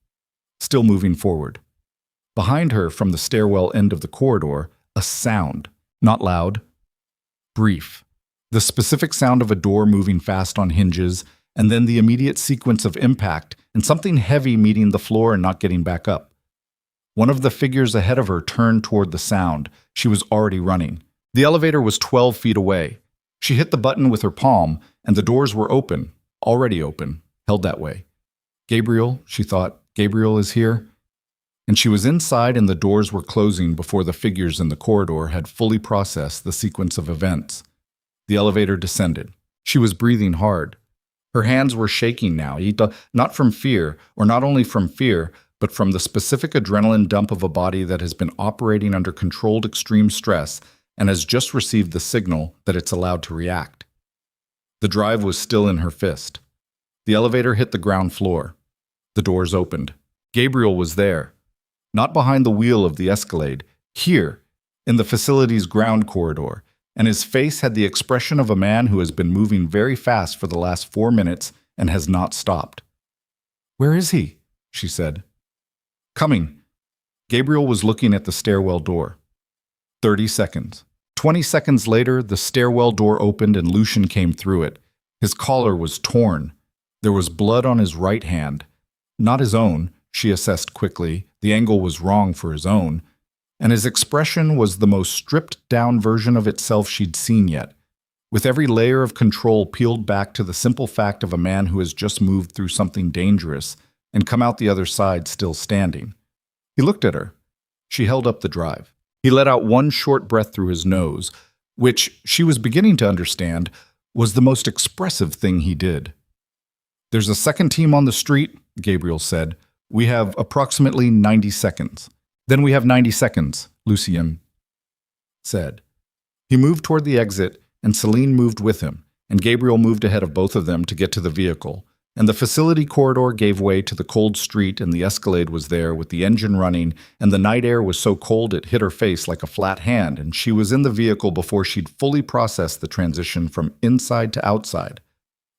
still moving forward. Behind her, from the stairwell end of the corridor, a sound, not loud, brief. The specific sound of a door moving fast on hinges, and then the immediate sequence of impact and something heavy meeting the floor and not getting back up. One of the figures ahead of her turned toward the sound. She was already running. The elevator was 12 feet away. She hit the button with her palm, and the doors were open, already open, held that way. Gabriel, she thought, Gabriel is here. And she was inside and the doors were closing before the figures in the corridor had fully processed the sequence of events. The elevator descended. She was breathing hard. Her hands were shaking now, not from fear, or not only from fear, but from the specific adrenaline dump of a body that has been operating under controlled extreme stress and has just received the signal that it's allowed to react. The drive was still in her fist. The elevator hit the ground floor. The doors opened. Gabriel was there. Not behind the wheel of the Escalade, here, in the facility's ground corridor, and his face had the expression of a man who has been moving very fast for the last 4 minutes and has not stopped. "Where is he?" she said. "Coming." Gabriel was looking at the stairwell door. 30 seconds. 20 seconds later, the stairwell door opened and Lucien came through it. His collar was torn. There was blood on his right hand. Not his own, she assessed quickly. The angle was wrong for his own. and his expression was the most stripped-down version of itself she'd seen yet, with every layer of control peeled back to the simple fact of a man who has just moved through something dangerous and come out the other side still standing. He looked at her. She held up the drive. He let out one short breath through his nose, which, she was beginning to understand, was the most expressive thing he did. "There's a second team on the street," Gabriel said. "We have approximately 90 seconds. "Then we have 90 seconds, Lucien said. He moved toward the exit, and Selene moved with him, and Gabriel moved ahead of both of them to get to the vehicle, and the facility corridor gave way to the cold street, and the Escalade was there with the engine running, and the night air was so cold it hit her face like a flat hand, and she was in the vehicle before she'd fully processed the transition from inside to outside.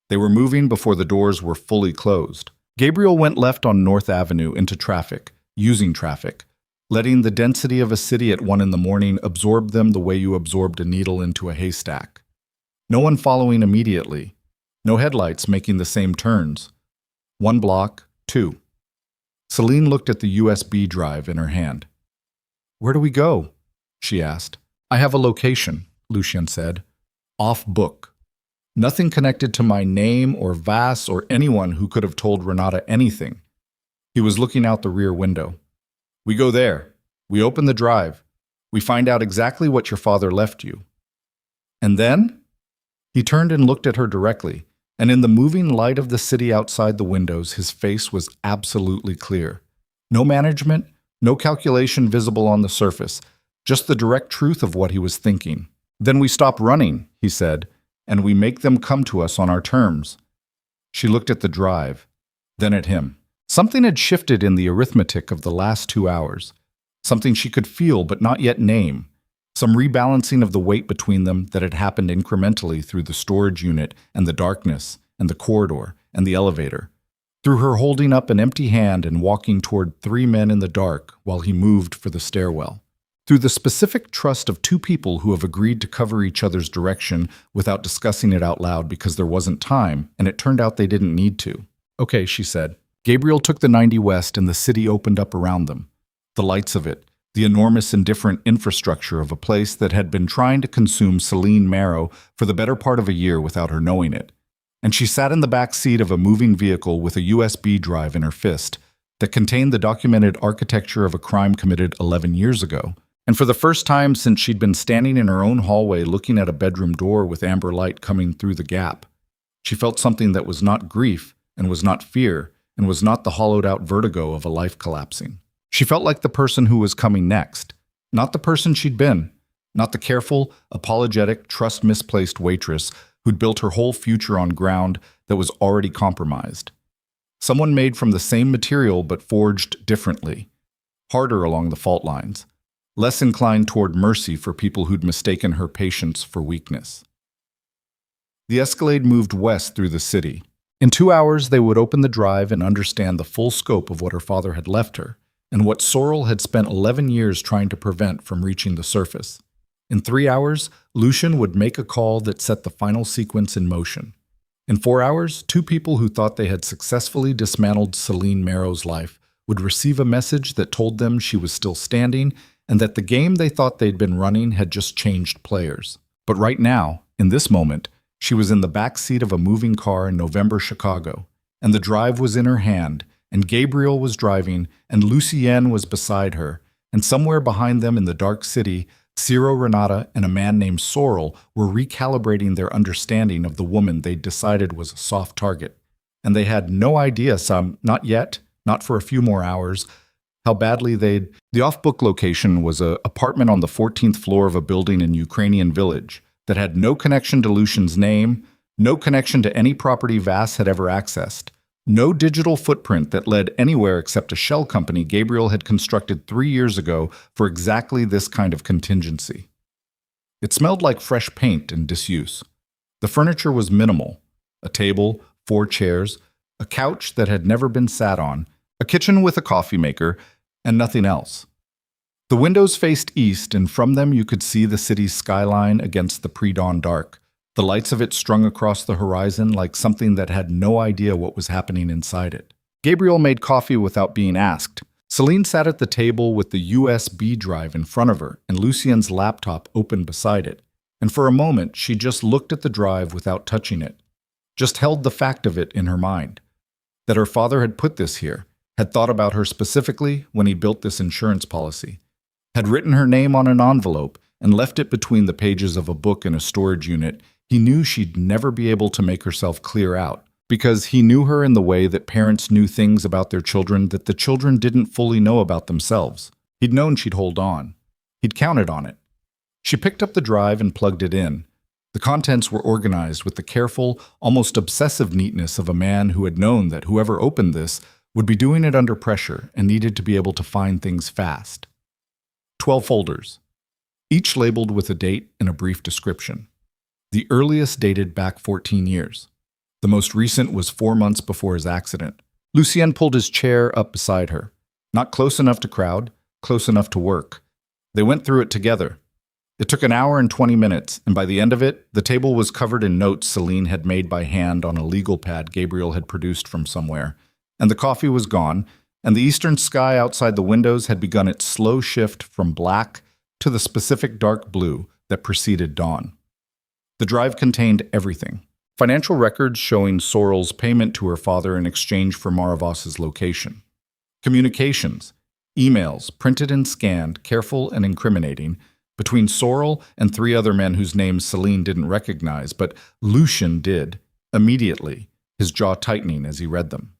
They were moving before the doors were fully closed. Gabriel went left on North Avenue into traffic, using traffic, letting the density of a city at 1 in the morning absorb them the way you absorbed a needle into a haystack. No one following immediately. No headlights making the same turns. 1 block, 2. Selene looked at the USB drive in her hand. "Where do we go?" she asked. "I have a location," Lucien said. "Off book. Nothing connected to my name or Vass or anyone who could have told Renata anything." He was looking out the rear window. "We go there. We open the drive. We find out exactly what your father left you. And then?" He turned and looked at her directly, and in the moving light of the city outside the windows, his face was absolutely clear. No management, no calculation visible on the surface, just the direct truth of what he was thinking. "Then we stop running," he said, "and we make them come to us on our terms." She looked at the drive, then at him. Something had shifted in the arithmetic of the last 2 hours, something she could feel but not yet name, some rebalancing of the weight between them that had happened incrementally through the storage unit and the darkness and the corridor and the elevator, through her holding up an empty hand and walking toward 3 men in the dark while he moved for the stairwell, through the specific trust of 2 people who have agreed to cover each other's direction without discussing it out loud because there wasn't time, and it turned out they didn't need to. "Okay," she said. Gabriel took the 90 west and the city opened up around them. The lights of it, the enormous and different infrastructure of a place that had been trying to consume Selene Marrow for the better part of a year without her knowing it. And she sat in the back seat of a moving vehicle with a USB drive in her fist that contained the documented architecture of a crime committed 11 years ago. And for the first time since she'd been standing in her own hallway looking at a bedroom door with amber light coming through the gap, she felt something that was not grief and was not fear and was not the hollowed-out vertigo of a life collapsing. She felt like the person who was coming next, not the person she'd been, not the careful, apologetic, trust-misplaced waitress who'd built her whole future on ground that was already compromised. Someone made from the same material but forged differently, harder along the fault lines, less inclined toward mercy for people who'd mistaken her patience for weakness. The Escalade moved west through the city. In 2 hours, they would open the drive and understand the full scope of what her father had left her, and what Sorrel had spent 11 years trying to prevent from reaching the surface. In 3 hours, Lucien would make a call that set the final sequence in motion. In 4 hours, 2 people who thought they had successfully dismantled Selene Marrow's life would receive a message that told them she was still standing and that the game they thought they'd been running had just changed players. But right now, in this moment, she was in the back seat of a moving car in November Chicago, and the drive was in her hand, and Gabriel was driving, and Lucien was beside her, and somewhere behind them in the dark city, Ciro Renata and a man named Sorrel were recalibrating their understanding of the woman they'd decided was a soft target. And they had no idea not yet, not for a few more hours, how badly they'd... The off-book location was an apartment on the 14th floor of a building in Ukrainian village that had no connection to Lucien's name, no connection to any property Vass had ever accessed, no digital footprint that led anywhere except a shell company Gabriel had constructed 3 years ago for exactly this kind of contingency. It smelled like fresh paint and disuse. The furniture was minimal: a table, 4 chairs, a couch that had never been sat on, a kitchen with a coffee maker, and nothing else. The windows faced east, and from them you could see the city's skyline against the pre-dawn dark, the lights of it strung across the horizon like something that had no idea what was happening inside it. Gabriel made coffee without being asked, Selene sat at the table with the USB drive in front of her and Lucien's laptop open beside it, and for a moment she just looked at the drive without touching it, just held the fact of it in her mind, that her father had put this here, had thought about her specifically when he built this insurance policy, had written her name on an envelope and left it between the pages of a book in a storage unit. He knew she'd never be able to make herself clear out, because he knew her in the way that parents knew things about their children that the children didn't fully know about themselves. He'd known she'd hold on. He'd counted on it. She picked up the drive and plugged it in. The contents were organized with the careful, almost obsessive neatness of a man who had known that whoever opened this would be doing it under pressure and needed to be able to find things fast. 12 folders, each labeled with a date and a brief description. The earliest dated back 14 years. The most recent was 4 months before his accident. Lucien pulled his chair up beside her. Not close enough to crowd, close enough to work. They went through it together. It took an hour and 20 minutes, and by the end of it, the table was covered in notes Selene had made by hand on a legal pad Gabriel had produced from somewhere, and the coffee was gone, and the eastern sky outside the windows had begun its slow shift from black to the specific dark blue that preceded dawn. The drive contained everything. Financial records showing Sorrel's payment to her father in exchange for Maravos's location. Communications, emails, printed and scanned, careful and incriminating, between Sorrel and 3 other men whose names Selene didn't recognize, but Lucien did, immediately, his jaw tightening as he read them.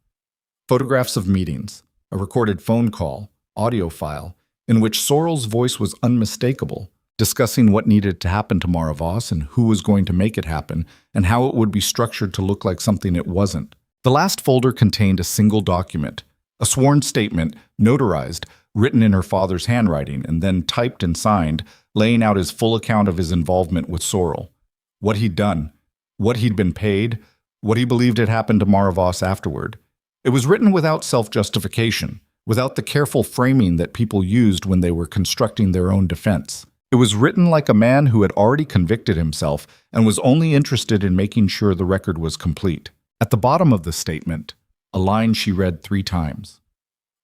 Photographs of meetings, a recorded phone call, audio file, in which Sorrel's voice was unmistakable, discussing what needed to happen to Maravos and who was going to make it happen, and how it would be structured to look like something it wasn't. The last folder contained a single document, a sworn statement, notarized, written in her father's handwriting, and then typed and signed, laying out his full account of his involvement with Sorrel, what he'd done, what he'd been paid, what he believed had happened to Maravos afterward. It was written without self-justification, without the careful framing that people used when they were constructing their own defense. It was written like a man who had already convicted himself and was only interested in making sure the record was complete. At the bottom of the statement, a line she read 3 times.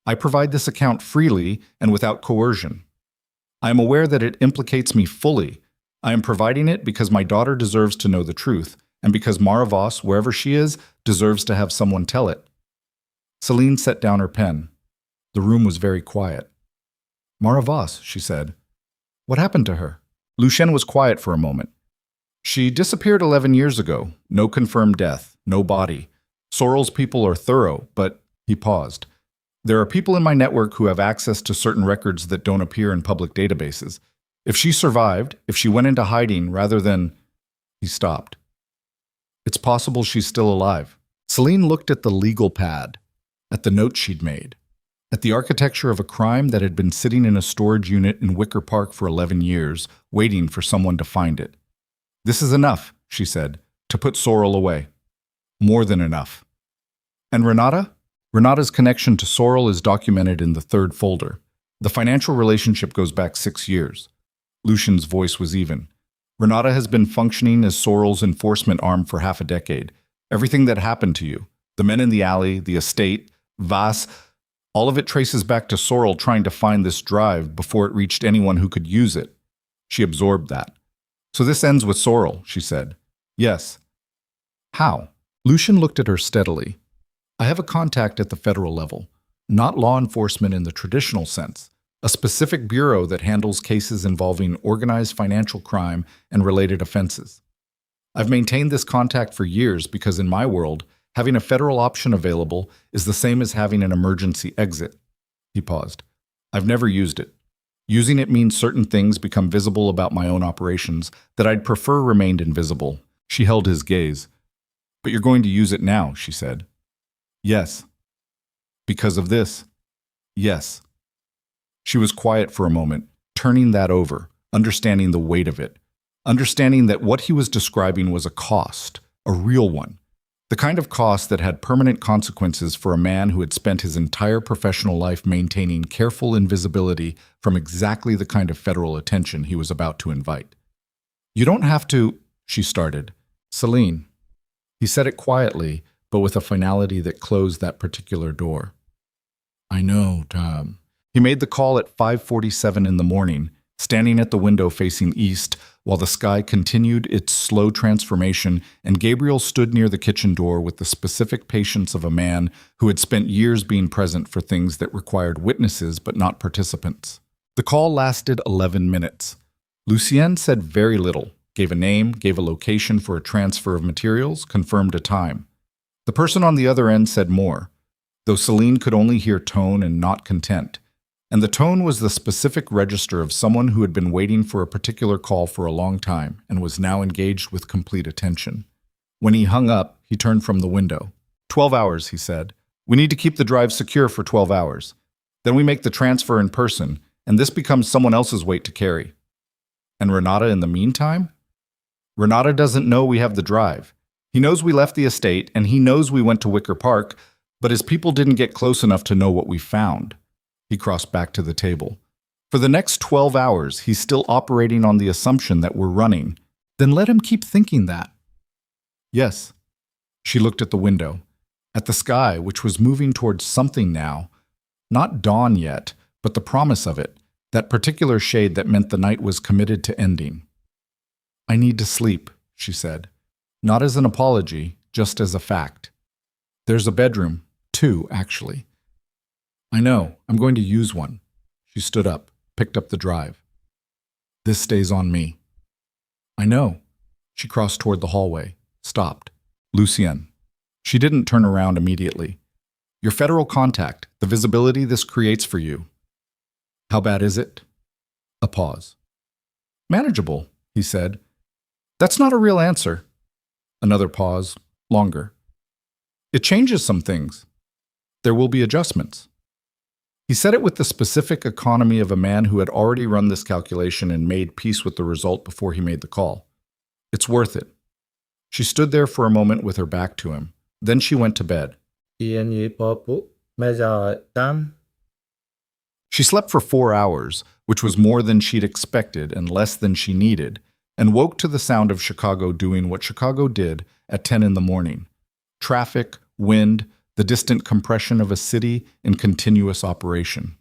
I provide this account freely and without coercion. I am aware that it implicates me fully. I am providing it because my daughter deserves to know the truth, and because Maravos, wherever she is, deserves to have someone tell it. Selene set down her pen. The room was very quiet. Maravos, she said. What happened to her? Lucien was quiet for a moment. She disappeared 11 years ago. No confirmed death, no body. Sorrel's people are thorough, but he paused. There are people in my network who have access to certain records that don't appear in public databases. If she survived, if she went into hiding rather than... He stopped. It's possible she's still alive. Selene looked at the legal pad, at the notes she'd made, at the architecture of a crime that had been sitting in a storage unit in Wicker Park for 11 years, waiting for someone to find it. This is enough, she said, to put Sorrel away. More than enough. And Renata? Renata's connection to Sorrel is documented in the 3rd folder. The financial relationship goes back 6 years. Lucien's voice was even. Renata has been functioning as Sorrel's enforcement arm for half a decade. Everything that happened to you, the men in the alley, the estate, Vas, all of it traces back to Sorrel trying to find this drive before it reached anyone who could use it. She absorbed that. So this ends with Sorrel, she said. Yes. How? Lucien looked at her steadily. I have a contact at the federal level, not law enforcement in the traditional sense, a specific bureau that handles cases involving organized financial crime and related offenses. I've maintained this contact for years because in my world, having a federal option available is the same as having an emergency exit. He paused. I've never used it. Using it means certain things become visible about my own operations that I'd prefer remained invisible. She held his gaze. But you're going to use it now, she said. Yes. Because of this? Yes. She was quiet for a moment, turning that over, understanding the weight of it, understanding that what he was describing was a cost, a real one, the kind of cost that had permanent consequences for a man who had spent his entire professional life maintaining careful invisibility from exactly the kind of federal attention he was about to invite. You don't have to, she started. Selene. He said it quietly, but with a finality that closed that particular door. I know, Tom. He made the call at 5:47 in the morning, standing at the window facing east while the sky continued its slow transformation, and Gabriel stood near the kitchen door with the specific patience of a man who had spent years being present for things that required witnesses but not participants. The call lasted 11 minutes. Lucien said very little, gave a name, gave a location for a transfer of materials, confirmed a time. The person on the other end said more, though Selene could only hear tone and not content. And the tone was the specific register of someone who had been waiting for a particular call for a long time and was now engaged with complete attention. When he hung up, he turned from the window. 12 hours, he said. We need to keep the drive secure for 12 hours. Then we make the transfer in person, and this becomes someone else's weight to carry. And Renata in the meantime? Renata doesn't know we have the drive. He knows we left the estate, and he knows we went to Wicker Park, but his people didn't get close enough to know what we found. He crossed back to the table. For the next 12 hours, he's still operating on the assumption that we're running. Then let him keep thinking that. Yes. She looked at the window, at the sky, which was moving towards something now. Not dawn yet, but the promise of it, that particular shade that meant the night was committed to ending. I need to sleep, she said. Not as an apology, just as a fact. There's a bedroom, 2, actually. I know, I'm going to use one. She stood up, picked up the drive. This stays on me. I know. She crossed toward the hallway, stopped. Lucien. She didn't turn around immediately. Your federal contact, the visibility this creates for you. How bad is it? A pause. Manageable, he said. That's not a real answer. Another pause, longer. It changes some things. There will be adjustments. He said it with the specific economy of a man who had already run this calculation and made peace with the result before he made the call. It's worth it. She stood there for a moment with her back to him. Then she went to bed. She slept for 4 hours, which was more than she'd expected and less than she needed, and woke to the sound of Chicago doing what Chicago did at 10 in the morning. Traffic, wind, the distant compression of a city in continuous operation.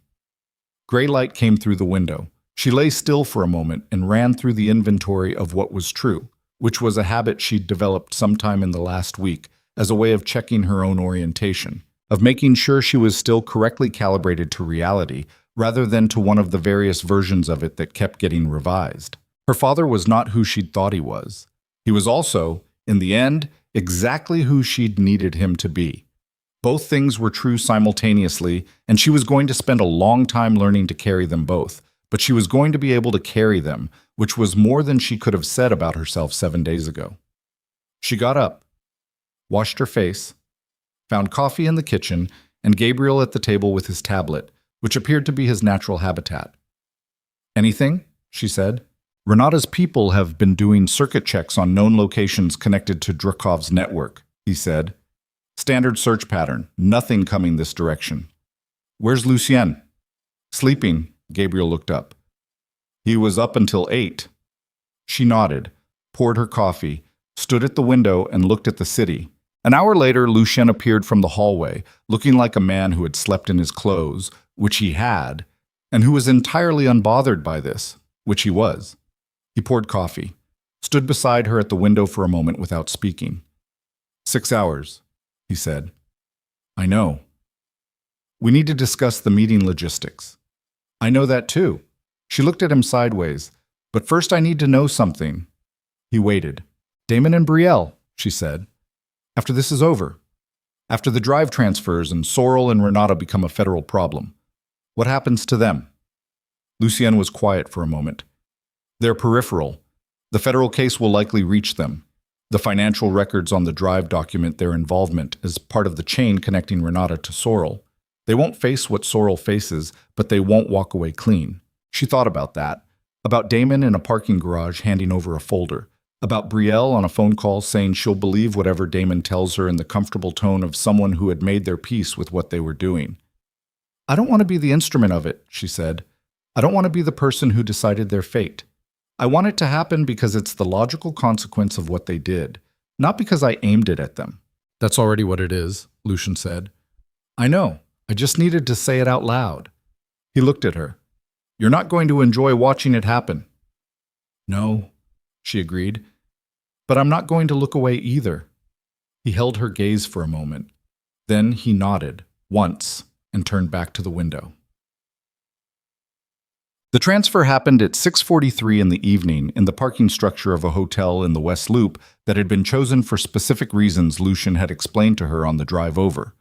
Gray light came through the window. She lay still for a moment and ran through the inventory of what was true, which was a habit she'd developed sometime in the last week as a way of checking her own orientation, of making sure she was still correctly calibrated to reality rather than to one of the various versions of it that kept getting revised. Her father was not who she'd thought he was. He was also, in the end, exactly who she'd needed him to be. Both things were true simultaneously, and she was going to spend a long time learning to carry them both, but she was going to be able to carry them, which was more than she could have said about herself 7 days ago. She got up, washed her face, found coffee in the kitchen, and Gabriel at the table with his tablet, which appeared to be his natural habitat. Anything? She said. Renata's people have been doing circuit checks on known locations connected to Drakov's network, he said. Standard search pattern, nothing coming this direction. Where's Lucien? Sleeping, Gabriel looked up. He was up until 8. She nodded, poured her coffee, stood at the window and looked at the city. An hour later, Lucien appeared from the hallway, looking like a man who had slept in his clothes, which he had, and who was entirely unbothered by this, which he was. He poured coffee, stood beside her at the window for a moment without speaking. 6 hours. He said. I know. We need to discuss the meeting logistics. I know that too. She looked at him sideways. But first I need to know something. He waited. Damon and Brielle, she said. After this is over. After the drive transfers and Sorrel and Renata become a federal problem. What happens to them? Lucien was quiet for a moment. They're peripheral. The federal case will likely reach them. The financial records on the drive document their involvement as part of the chain connecting Renata to Sorrel. They won't face what Sorrel faces, but they won't walk away clean. She thought about that. About Damon in a parking garage handing over a folder. About Brielle on a phone call saying she'll believe whatever Damon tells her in the comfortable tone of someone who had made their peace with what they were doing. I don't want to be the instrument of it, she said. I don't want to be the person who decided their fate. I want it to happen because it's the logical consequence of what they did, not because I aimed it at them. That's already what it is, Lucien said. I know. I just needed to say it out loud. He looked at her. You're not going to enjoy watching it happen. No, she agreed. But I'm not going to look away either. He held her gaze for a moment. Then he nodded, once, and turned back to the window. The transfer happened at 6:43 in the evening in the parking structure of a hotel in the West Loop that had been chosen for specific reasons Lucien had explained to her on the drive over.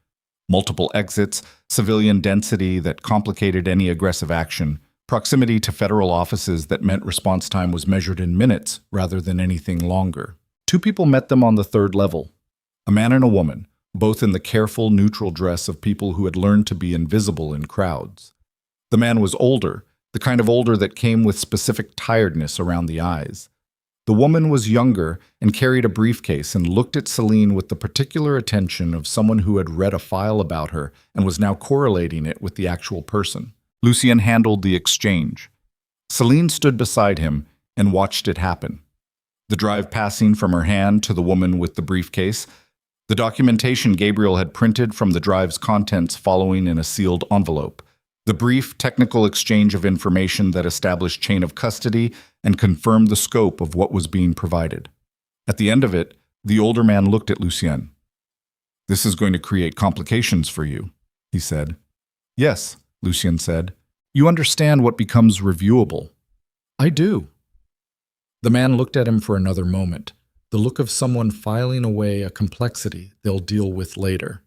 Multiple exits, civilian density that complicated any aggressive action, proximity to federal offices that meant response time was measured in minutes rather than anything longer. Two people met them on the third level, a man and a woman, both in the careful, neutral dress of people who had learned to be invisible in crowds. The man was older, the kind of older that came with specific tiredness around the eyes. The woman was younger and carried a briefcase and looked at Selene with the particular attention of someone who had read a file about her and was now correlating it with the actual person. Lucien handled the exchange. Selene stood beside him and watched it happen. The drive passing from her hand to the woman with the briefcase, the documentation Gabriel had printed from the drive's contents following in a sealed envelope, the brief technical exchange of information that established chain of custody and confirmed the scope of what was being provided. At the end of it, the older man looked at Lucien. This is going to create complications for you, he said. Yes, Lucien said. You understand what becomes reviewable. I do. The man looked at him for another moment, the look of someone filing away a complexity they'll deal with later.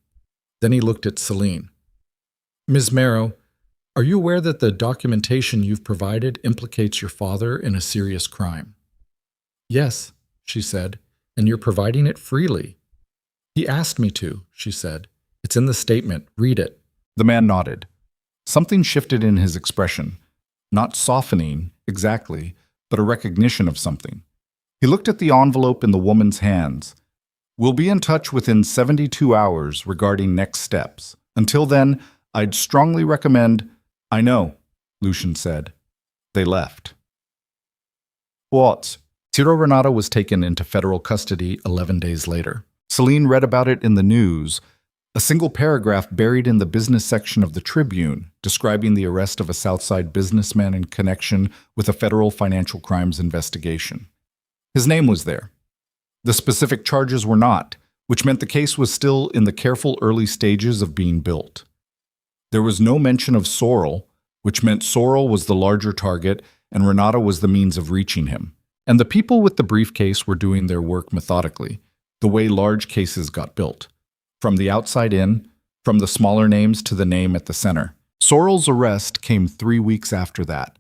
Then he looked at Selene. Ms. Marrow, are you aware that the documentation you've provided implicates your father in a serious crime? Yes, she said, and you're providing it freely. He asked me to, she said. It's in the statement. Read it. The man nodded. Something shifted in his expression, not softening, exactly, but a recognition of something. He looked at the envelope in the woman's hands. We'll be in touch within 72 hours regarding next steps. Until then, I'd strongly recommend... I know, Lucien said. They left. What? Tiro Renata was taken into federal custody 11 days later. Selene read about it in the news, a single paragraph buried in the business section of the Tribune describing the arrest of a Southside businessman in connection with a federal financial crimes investigation. His name was there. The specific charges were not, which meant the case was still in the careful early stages of being built. There was no mention of Sorrel, which meant Sorrel was the larger target and Renata was the means of reaching him. And the people with the briefcase were doing their work methodically, the way large cases got built. From the outside in, from the smaller names to the name at the center. Sorrel's arrest came 3 weeks after that.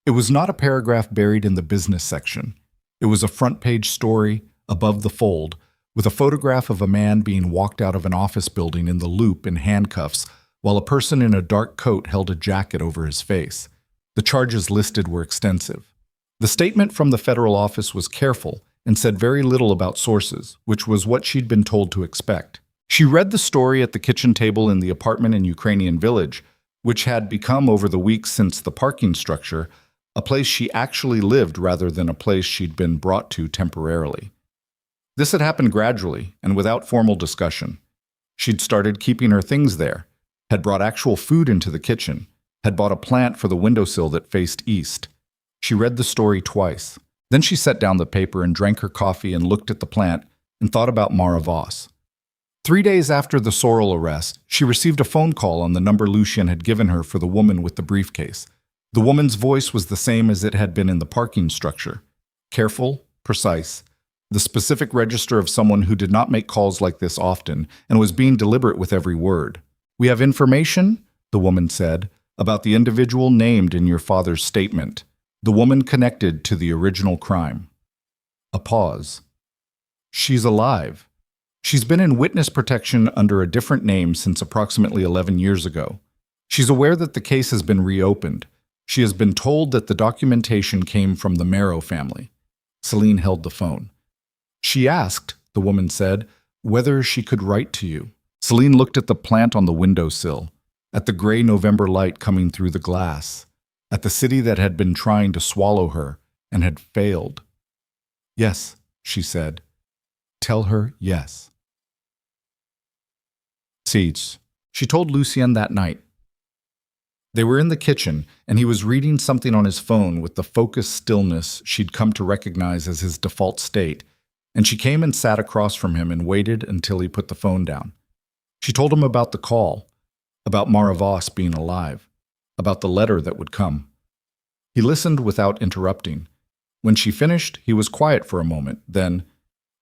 It was not a paragraph buried in the business section. It was a front-page story, above the fold, with a photograph of a man being walked out of an office building in the Loop in handcuffs, while a person in a dark coat held a jacket over his face. The charges listed were extensive. The statement from the federal office was careful and said very little about sources, which was what she'd been told to expect. She read the story at the kitchen table in the apartment in Ukrainian Village, which had become, over the weeks since the parking structure, a place she actually lived rather than a place she'd been brought to temporarily. This had happened gradually and without formal discussion. She'd started keeping her things there, had brought actual food into the kitchen, had bought a plant for the windowsill that faced east. She read the story twice. Then she set down the paper and drank her coffee and looked at the plant and thought about Mara Voss. 3 days after the Sorrel arrest, she received a phone call on the number Lucien had given her for the woman with the briefcase. The woman's voice was the same as it had been in the parking structure. Careful, precise, the specific register of someone who did not make calls like this often and was being deliberate with every word. We have information, the woman said, about the individual named in your father's statement, the woman connected to the original crime. A pause. She's alive. She's been in witness protection under a different name since approximately 11 years ago. She's aware that the case has been reopened. She has been told that the documentation came from the Marrow family. Selene held the phone. She asked, the woman said, whether she could write to you. Selene looked at the plant on the windowsill, at the gray November light coming through the glass, at the city that had been trying to swallow her and had failed. Yes, she said. Tell her yes. Seeds. She told Lucien that night. They were in the kitchen, and he was reading something on his phone with the focused stillness she'd come to recognize as his default state, and she came and sat across from him and waited until he put the phone down. She told him about the call, about Maravos being alive, about the letter that would come. He listened without interrupting. When she finished, he was quiet for a moment. Then,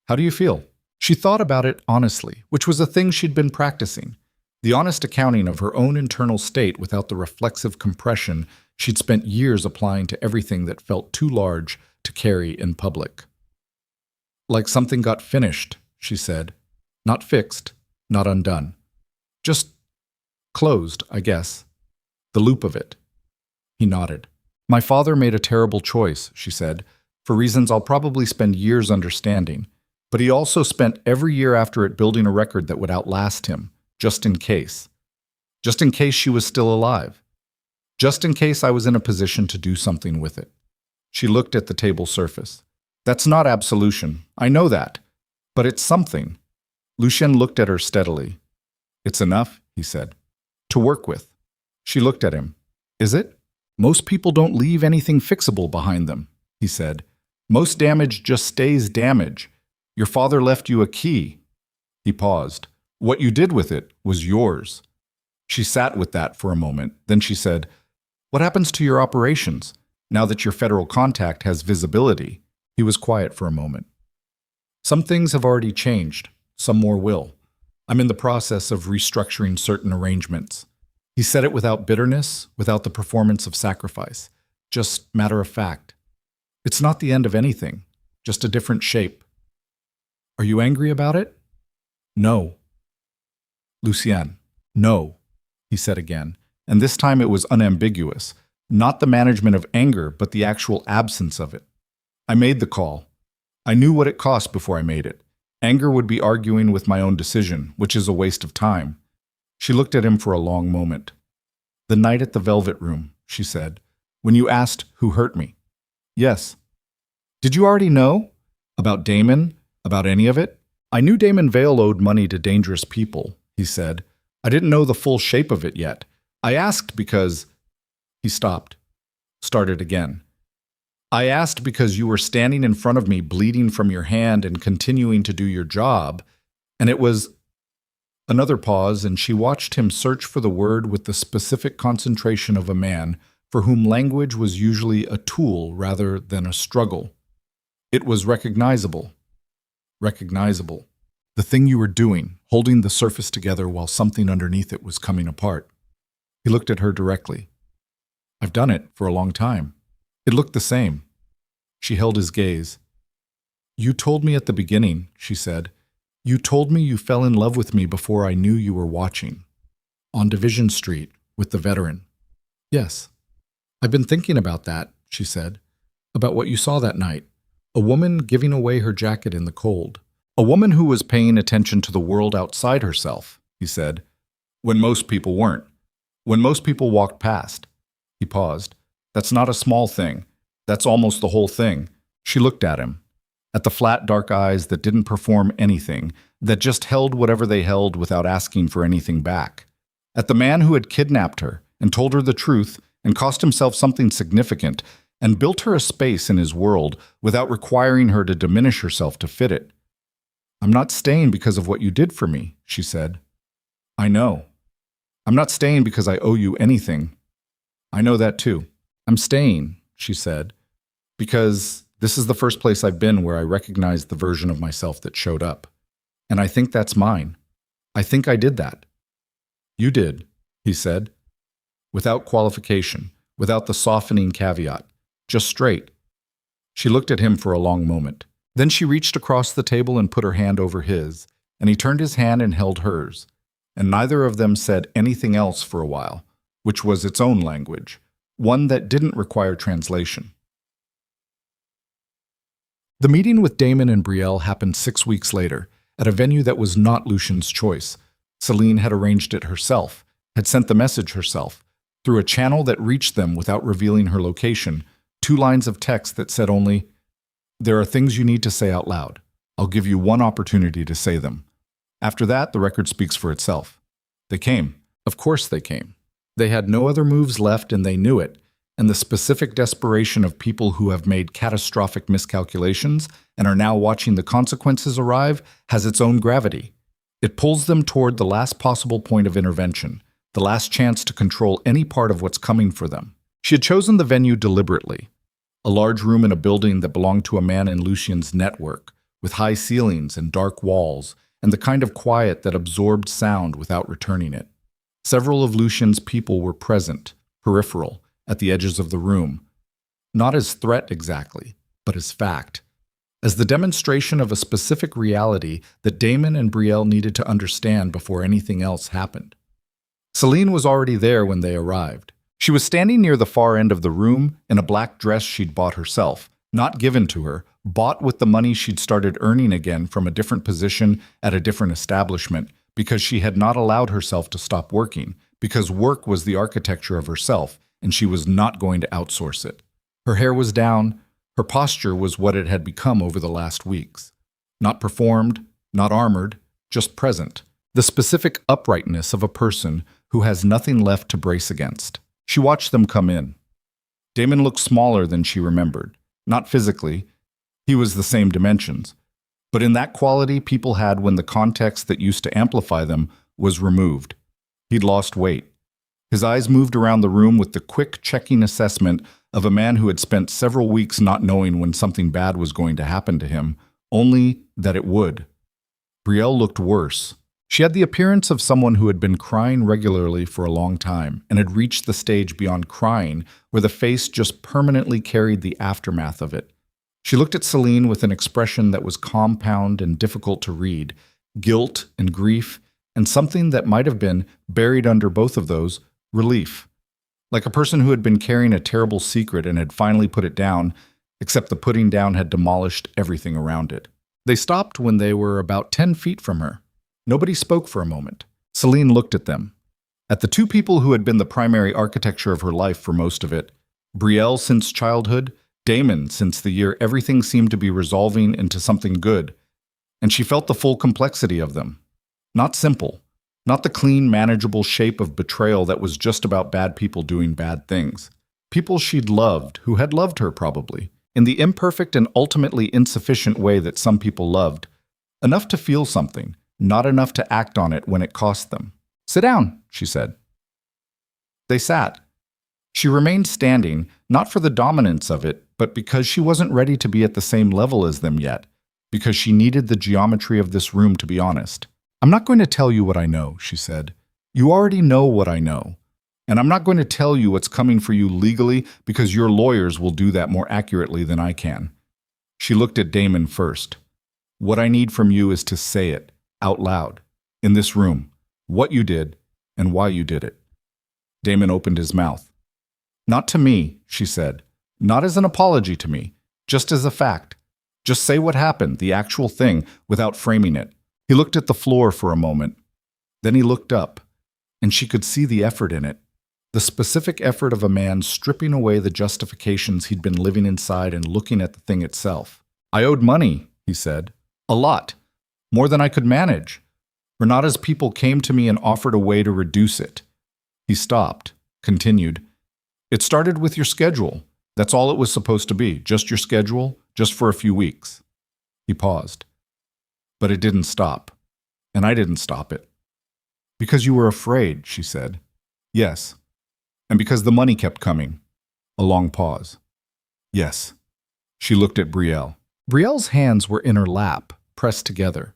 "How do you feel?" She thought about it honestly, which was a thing she'd been practicing. The honest accounting of her own internal state without the reflexive compression she'd spent years applying to everything that felt too large to carry in public. "Like something got finished," she said. "Not fixed, not undone. Just closed, I guess. The loop of it." He nodded. "My father made a terrible choice," she said, "for reasons I'll probably spend years understanding. But he also spent every year after it building a record that would outlast him, just in case. Just in case she was still alive. Just in case I was in a position to do something with it." She looked at the table surface. "That's not absolution. I know that. But it's something." Lucien looked at her steadily. "It's enough," he said. "To work with." She looked at him. "Is it? Most people don't leave anything fixable behind them," he said. "Most damage just stays damage. Your father left you a key." He paused. "What you did with it was yours." She sat with that for a moment. Then she said, "What happens to your operations, now that your federal contact has visibility?" He was quiet for a moment. "Some things have already changed. Some more will. I'm in the process of restructuring certain arrangements." He said it without bitterness, without the performance of sacrifice. Just matter of fact. "It's not the end of anything, just a different shape." "Are you angry about it?" "No." "Lucien, no," he said again, and this time it was unambiguous. Not the management of anger, but the actual absence of it. "I made the call. I knew what it cost before I made it. Anger would be arguing with my own decision, which is a waste of time." She looked at him for a long moment. "The night at the Velvet Room," she said, "when you asked who hurt me." "Yes." "Did you already know? About Damon? About any of it?" "I knew Damon Vale owed money to dangerous people," he said. "I didn't know the full shape of it yet. I asked because—" He stopped. Started again. "I asked because you were standing in front of me bleeding from your hand and continuing to do your job, and it was—" Another pause, and she watched him search for the word with the specific concentration of a man for whom language was usually a tool rather than a struggle. "It was recognizable. Recognizable. The thing you were doing, holding the surface together while something underneath it was coming apart." He looked at her directly. "I've done it for a long time. It looked the same." She held his gaze. "You told me at the beginning," she said. "You told me you fell in love with me before I knew you were watching. On Division Street, with the veteran." "Yes." "I've been thinking about that," she said. "About what you saw that night. A woman giving away her jacket in the cold. A woman who was paying attention to the world outside herself," he said. "When most people weren't. When most people walked past." He paused. "That's not a small thing. That's almost the whole thing." She looked at him. At the flat, dark eyes that didn't perform anything, that just held whatever they held without asking for anything back. At the man who had kidnapped her and told her the truth and cost himself something significant and built her a space in his world without requiring her to diminish herself to fit it. "I'm not staying because of what you did for me," she said. "I know. I'm not staying because I owe you anything. I know that too. I'm staying," she said, "because this is the first place I've been where I recognized the version of myself that showed up. And I think that's mine. I think I did that." "You did," he said, without qualification, without the softening caveat, just straight. She looked at him for a long moment. Then she reached across the table and put her hand over his, and he turned his hand and held hers, and neither of them said anything else for a while, which was its own language, one that didn't require translation. The meeting with Damon and Brielle happened 6 weeks later, at a venue that was not Lucien's choice. Selene had arranged it herself, had sent the message herself, through a channel that reached them without revealing her location, 2 lines of text that said only, "There are things you need to say out loud. I'll give you one opportunity to say them. After that, the record speaks for itself." They came. Of course they came. They had no other moves left and they knew it, and the specific desperation of people who have made catastrophic miscalculations and are now watching the consequences arrive has its own gravity. It pulls them toward the last possible point of intervention, the last chance to control any part of what's coming for them. She had chosen the venue deliberately, a large room in a building that belonged to a man in Lucien's network, with high ceilings and dark walls, and the kind of quiet that absorbed sound without returning it. Several of Lucien's people were present, peripheral, at the edges of the room, not as threat exactly, but as fact, as the demonstration of a specific reality that Damon and Brielle needed to understand before anything else happened. Selene was already there when they arrived. She was standing near the far end of the room in a black dress she'd bought herself, not given to her, bought with the money she'd started earning again from a different position at a different establishment, because she had not allowed herself to stop working, because work was the architecture of herself, and she was not going to outsource it. Her hair was down, her posture was what it had become over the last weeks. Not performed, not armored, just present. The specific uprightness of a person who has nothing left to brace against. She watched them come in. Damon looked smaller than she remembered. Not physically, he was the same dimensions. But in that quality people had when the context that used to amplify them was removed. He'd lost weight. His eyes moved around the room with the quick, checking assessment of a man who had spent several weeks not knowing when something bad was going to happen to him, only that it would. Brielle looked worse. She had the appearance of someone who had been crying regularly for a long time and had reached the stage beyond crying where the face just permanently carried the aftermath of it. She looked at Selene with an expression that was compound and difficult to read, guilt and grief, and something that might have been, buried under both of those, relief. Like a person who had been carrying a terrible secret and had finally put it down, except the putting down had demolished everything around it. They stopped when they were about 10 feet from her. Nobody spoke for a moment. Selene looked at them. At the two people who had been the primary architecture of her life for most of it, Brielle since childhood, Damon since the year everything seemed to be resolving into something good, and she felt the full complexity of them. Not simple. Not the clean, manageable shape of betrayal that was just about bad people doing bad things. People she'd loved, who had loved her probably, in the imperfect and ultimately insufficient way that some people loved. Enough to feel something, not enough to act on it when it cost them. "Sit down," she said. They sat. She remained standing, not for the dominance of it, but because she wasn't ready to be at the same level as them yet, because she needed the geometry of this room to be honest. "I'm not going to tell you what I know," she said. "You already know what I know. And I'm not going to tell you what's coming for you legally because your lawyers will do that more accurately than I can." She looked at Damon first. "What I need from you is to say it, out loud, in this room, what you did and why you did it." Damon opened his mouth. "Not to me," she said. "Not as an apology to me, just as a fact. Just say what happened, the actual thing, without framing it." He looked at the floor for a moment. Then he looked up, and she could see the effort in it, the specific effort of a man stripping away the justifications he'd been living inside and looking at the thing itself. "I owed money," he said. "A lot. More than I could manage. Renata's people came to me and offered a way to reduce it." He stopped, continued. "It started with your schedule. That's all it was supposed to be, just your schedule, just for a few weeks." He paused. "But it didn't stop, and I didn't stop it." "Because you were afraid," she said. "Yes. And because the money kept coming." A long pause. "Yes." She looked at Brielle. Brielle's hands were in her lap, pressed together.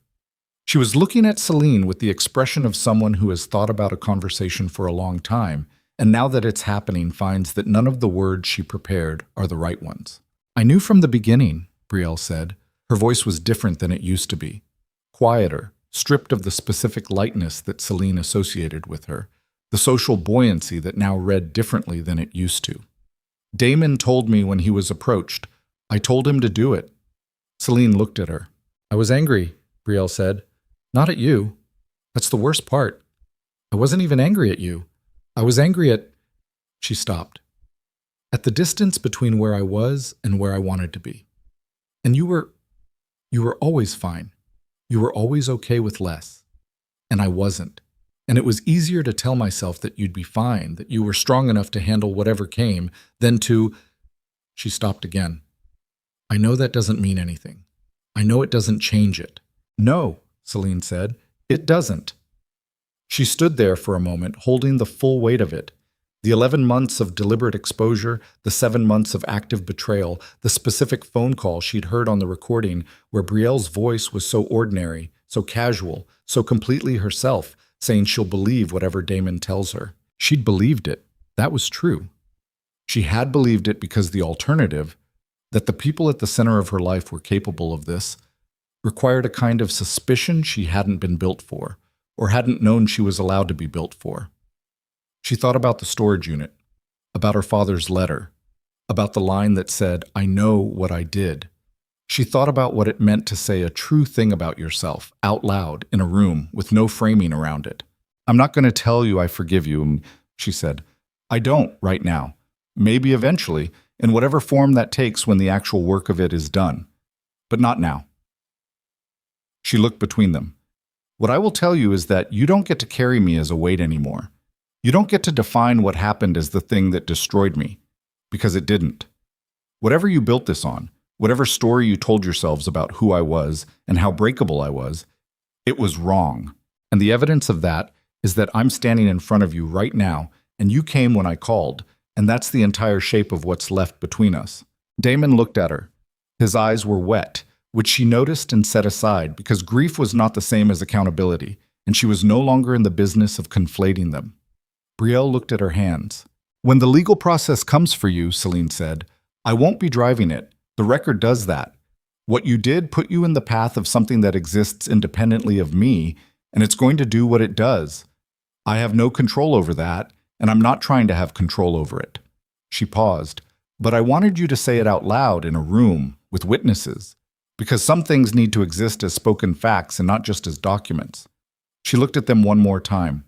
She was looking at Selene with the expression of someone who has thought about a conversation for a long time, and now that it's happening finds that none of the words she prepared are the right ones. "I knew from the beginning," Brielle said. Her voice was different than it used to be. Quieter, stripped of the specific lightness that Selene associated with her, the social buoyancy that now read differently than it used to. "Damon told me when he was approached. I told him to do it." Selene looked at her. "I was angry," Brielle said. "Not at you. That's the worst part. I wasn't even angry at you. I was angry at—" She stopped. "At the distance between where I was and where I wanted to be. And you were always fine. You were always okay with less. And I wasn't. And it was easier to tell myself that you'd be fine, that you were strong enough to handle whatever came, than to... She stopped again. I know that doesn't mean anything. I know it doesn't change it. No, Selene said, it doesn't. She stood there for a moment, holding the full weight of it. The 11 months of deliberate exposure, the 7 months of active betrayal, the specific phone call she'd heard on the recording where Brielle's voice was so ordinary, so casual, so completely herself, saying she'll believe whatever Damon tells her. She'd believed it. That was true. She had believed it because the alternative, that the people at the center of her life were capable of this, required a kind of suspicion she hadn't been built for, or hadn't known she was allowed to be built for. She thought about the storage unit, about her father's letter, about the line that said, I know what I did. She thought about what it meant to say a true thing about yourself, out loud, in a room, with no framing around it. I'm not going to tell you I forgive you, she said. I don't right now. Maybe eventually, in whatever form that takes when the actual work of it is done. But not now. She looked between them. What I will tell you is that you don't get to carry me as a weight anymore. You don't get to define what happened as the thing that destroyed me, because it didn't. Whatever you built this on, whatever story you told yourselves about who I was and how breakable I was, it was wrong. And the evidence of that is that I'm standing in front of you right now, and you came when I called, and that's the entire shape of what's left between us. Damon looked at her. His eyes were wet, which she noticed and set aside because grief was not the same as accountability, and she was no longer in the business of conflating them. Brielle looked at her hands. When the legal process comes for you, Selene said, I won't be driving it. The record does that. What you did put you in the path of something that exists independently of me, and it's going to do what it does. I have no control over that, and I'm not trying to have control over it. She paused. But I wanted you to say it out loud in a room with witnesses, because some things need to exist as spoken facts and not just as documents. She looked at them one more time.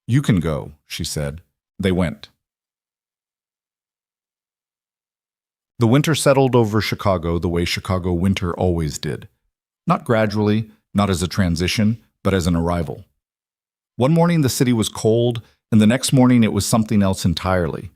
You can go, she said. They went. The winter settled over Chicago the way Chicago winter always did. Not gradually, not as a transition, but as an arrival. One morning the city was cold, and the next morning it was something else entirely.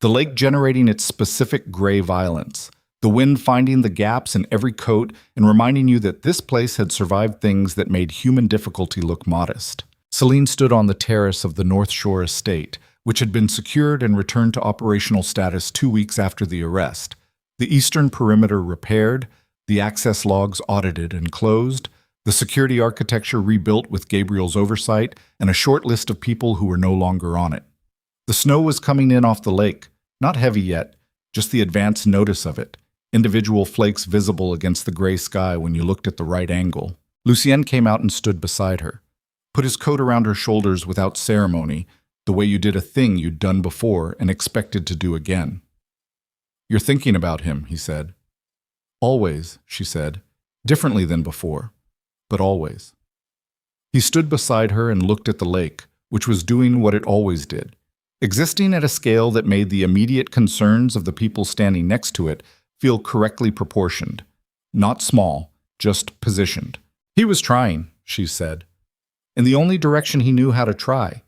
The lake generating its specific gray violence, the wind finding the gaps in every coat and reminding you that this place had survived things that made human difficulty look modest. Selene stood on the terrace of the North Shore estate, which had been secured and returned to operational status 2 weeks after the arrest. The eastern perimeter repaired, the access logs audited and closed, the security architecture rebuilt with Gabriel's oversight, and a short list of people who were no longer on it. The snow was coming in off the lake, not heavy yet, just the advance notice of it, individual flakes visible against the gray sky when you looked at the right angle. Lucien came out and stood beside her, put his coat around her shoulders without ceremony, the way you did a thing you'd done before and expected to do again. You're thinking about him, he said. Always, she said, differently than before, but always. He stood beside her and looked at the lake, which was doing what it always did, existing at a scale that made the immediate concerns of the people standing next to it feel correctly proportioned, not small, just positioned. He was trying, she said, in the only direction he knew how to try,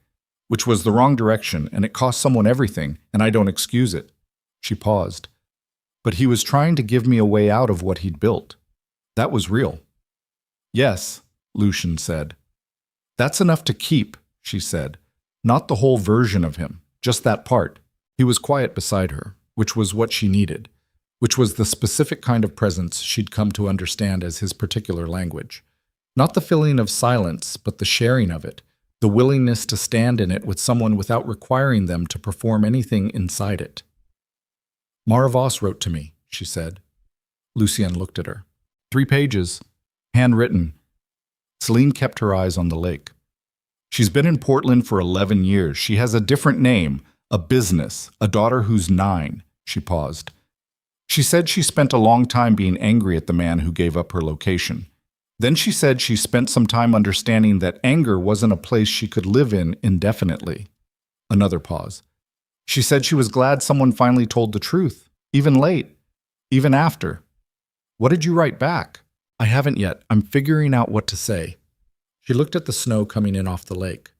which was the wrong direction, and it cost someone everything, and I don't excuse it. She paused. But he was trying to give me a way out of what he'd built. That was real. Yes, Lucien said. That's enough to keep, she said. Not the whole version of him, just that part. He was quiet beside her, which was what she needed, which was the specific kind of presence she'd come to understand as his particular language. Not the filling of silence, but the sharing of it, the willingness to stand in it with someone without requiring them to perform anything inside it. Maravos wrote to me, she said. Lucien looked at her. 3 pages, handwritten. Selene kept her eyes on the lake. She's been in Portland for 11 years. She has a different name, a business, a daughter who's 9. She paused. She said she spent a long time being angry at the man who gave up her location. Then she said she spent some time understanding that anger wasn't a place she could live in indefinitely. Another pause. She said she was glad someone finally told the truth, even late, even after. What did you write back? I haven't yet. I'm figuring out what to say. She looked at the snow coming in off the lake.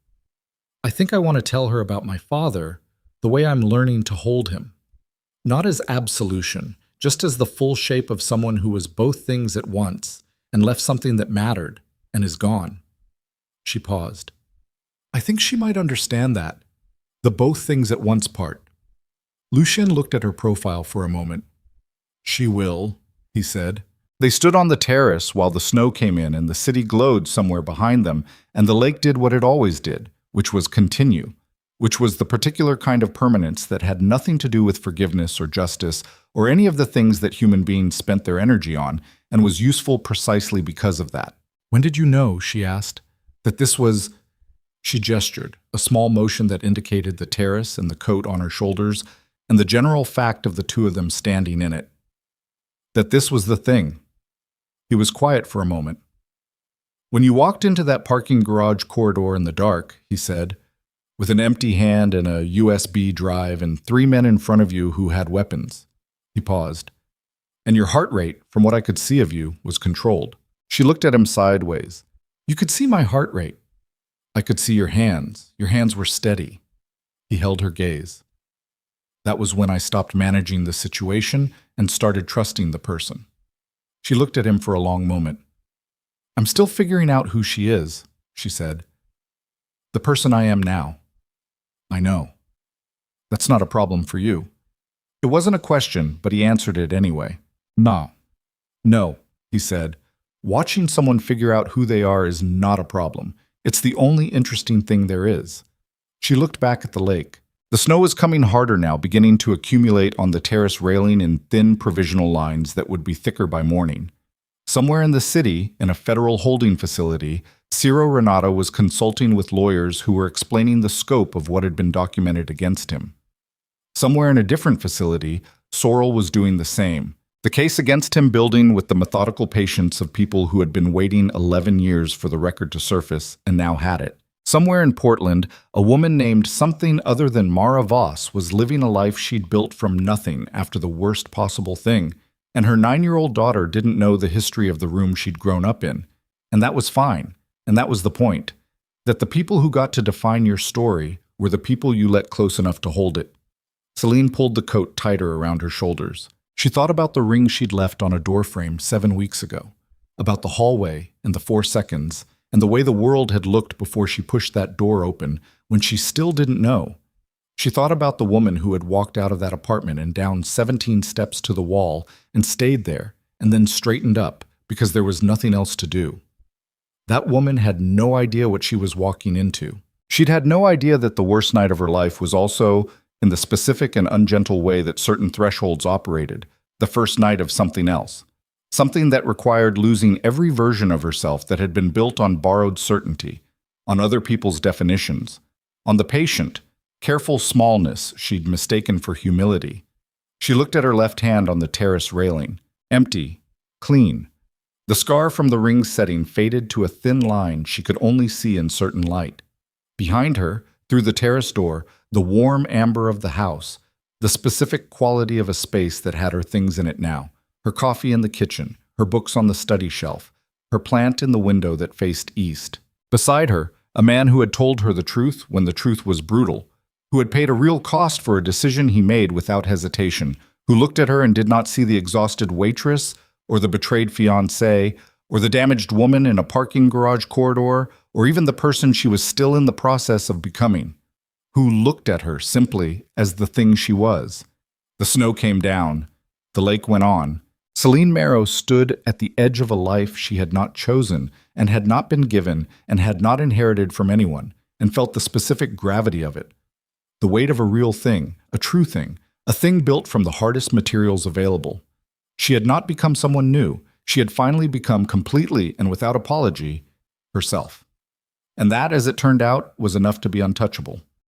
I think I want to tell her about my father, the way I'm learning to hold him. Not as absolution, just as the full shape of someone who was both things at once and left something that mattered and is gone. She paused. I think she might understand that, the both things at once part. Lucien looked at her profile for a moment. She will, he said. They stood on the terrace while the snow came in and the city glowed somewhere behind them, and the lake did what it always did, which was continue, which was the particular kind of permanence that had nothing to do with forgiveness or justice or any of the things that human beings spent their energy on, and was useful precisely because of that. When did you know, she asked, that this was... She gestured, a small motion that indicated the terrace and the coat on her shoulders, and the general fact of the two of them standing in it. That this was the thing. He was quiet for a moment. When you walked into that parking garage corridor in the dark, he said, with an empty hand and a USB drive and 3 men in front of you who had weapons. He paused. And your heart rate, from what I could see of you, was controlled. She looked at him sideways. You could see my heart rate. I could see your hands. Your hands were steady. He held her gaze. That was when I stopped managing the situation and started trusting the person. She looked at him for a long moment. I'm still figuring out who she is, she said. The person I am now. I know. That's not a problem for you. It wasn't a question, but he answered it anyway. No, he said. Watching someone figure out who they are is not a problem. It's the only interesting thing there is. She looked back at the lake. The snow was coming harder now, beginning to accumulate on the terrace railing in thin provisional lines that would be thicker by morning. Somewhere in the city, in a federal holding facility, Ciro Renato was consulting with lawyers who were explaining the scope of what had been documented against him. Somewhere in a different facility, Sorrel was doing the same. The case against him building with the methodical patience of people who had been waiting 11 years for the record to surface and now had it. Somewhere in Portland, a woman named something other than Mara Voss was living a life she'd built from nothing after the worst possible thing, and her 9-year-old daughter didn't know the history of the room she'd grown up in. And that was fine, and that was the point, that the people who got to define your story were the people you let close enough to hold it. Selene pulled the coat tighter around her shoulders. She thought about the ring she'd left on a doorframe 7 weeks ago, about the hallway and the 4 seconds, and the way the world had looked before she pushed that door open when she still didn't know. She thought about the woman who had walked out of that apartment and down 17 steps to the wall and stayed there and then straightened up because there was nothing else to do. That woman had no idea what she was walking into. She'd had no idea that the worst night of her life was also, in the specific and ungentle way that certain thresholds operated, the first night of something else. Something that required losing every version of herself that had been built on borrowed certainty, on other people's definitions, on the patient, careful smallness she'd mistaken for humility. She looked at her left hand on the terrace railing, empty, clean. The scar from the ring setting faded to a thin line she could only see in certain light. Behind her, through the terrace door, the warm amber of the house, the specific quality of a space that had her things in it now. Her coffee in the kitchen, her books on the study shelf, her plant in the window that faced east. Beside her, a man who had told her the truth when the truth was brutal, who had paid a real cost for a decision he made without hesitation, who looked at her and did not see the exhausted waitress, or the betrayed fiancé, or the damaged woman in a parking garage corridor, or even the person she was still in the process of becoming, who looked at her simply as the thing she was. The snow came down. The lake went on. Selene Marrow stood at the edge of a life she had not chosen and had not been given and had not inherited from anyone, and felt the specific gravity of it. The weight of a real thing, a true thing, a thing built from the hardest materials available. She had not become someone new. She had finally become completely and without apology herself. And that, as it turned out, was enough to be untouchable.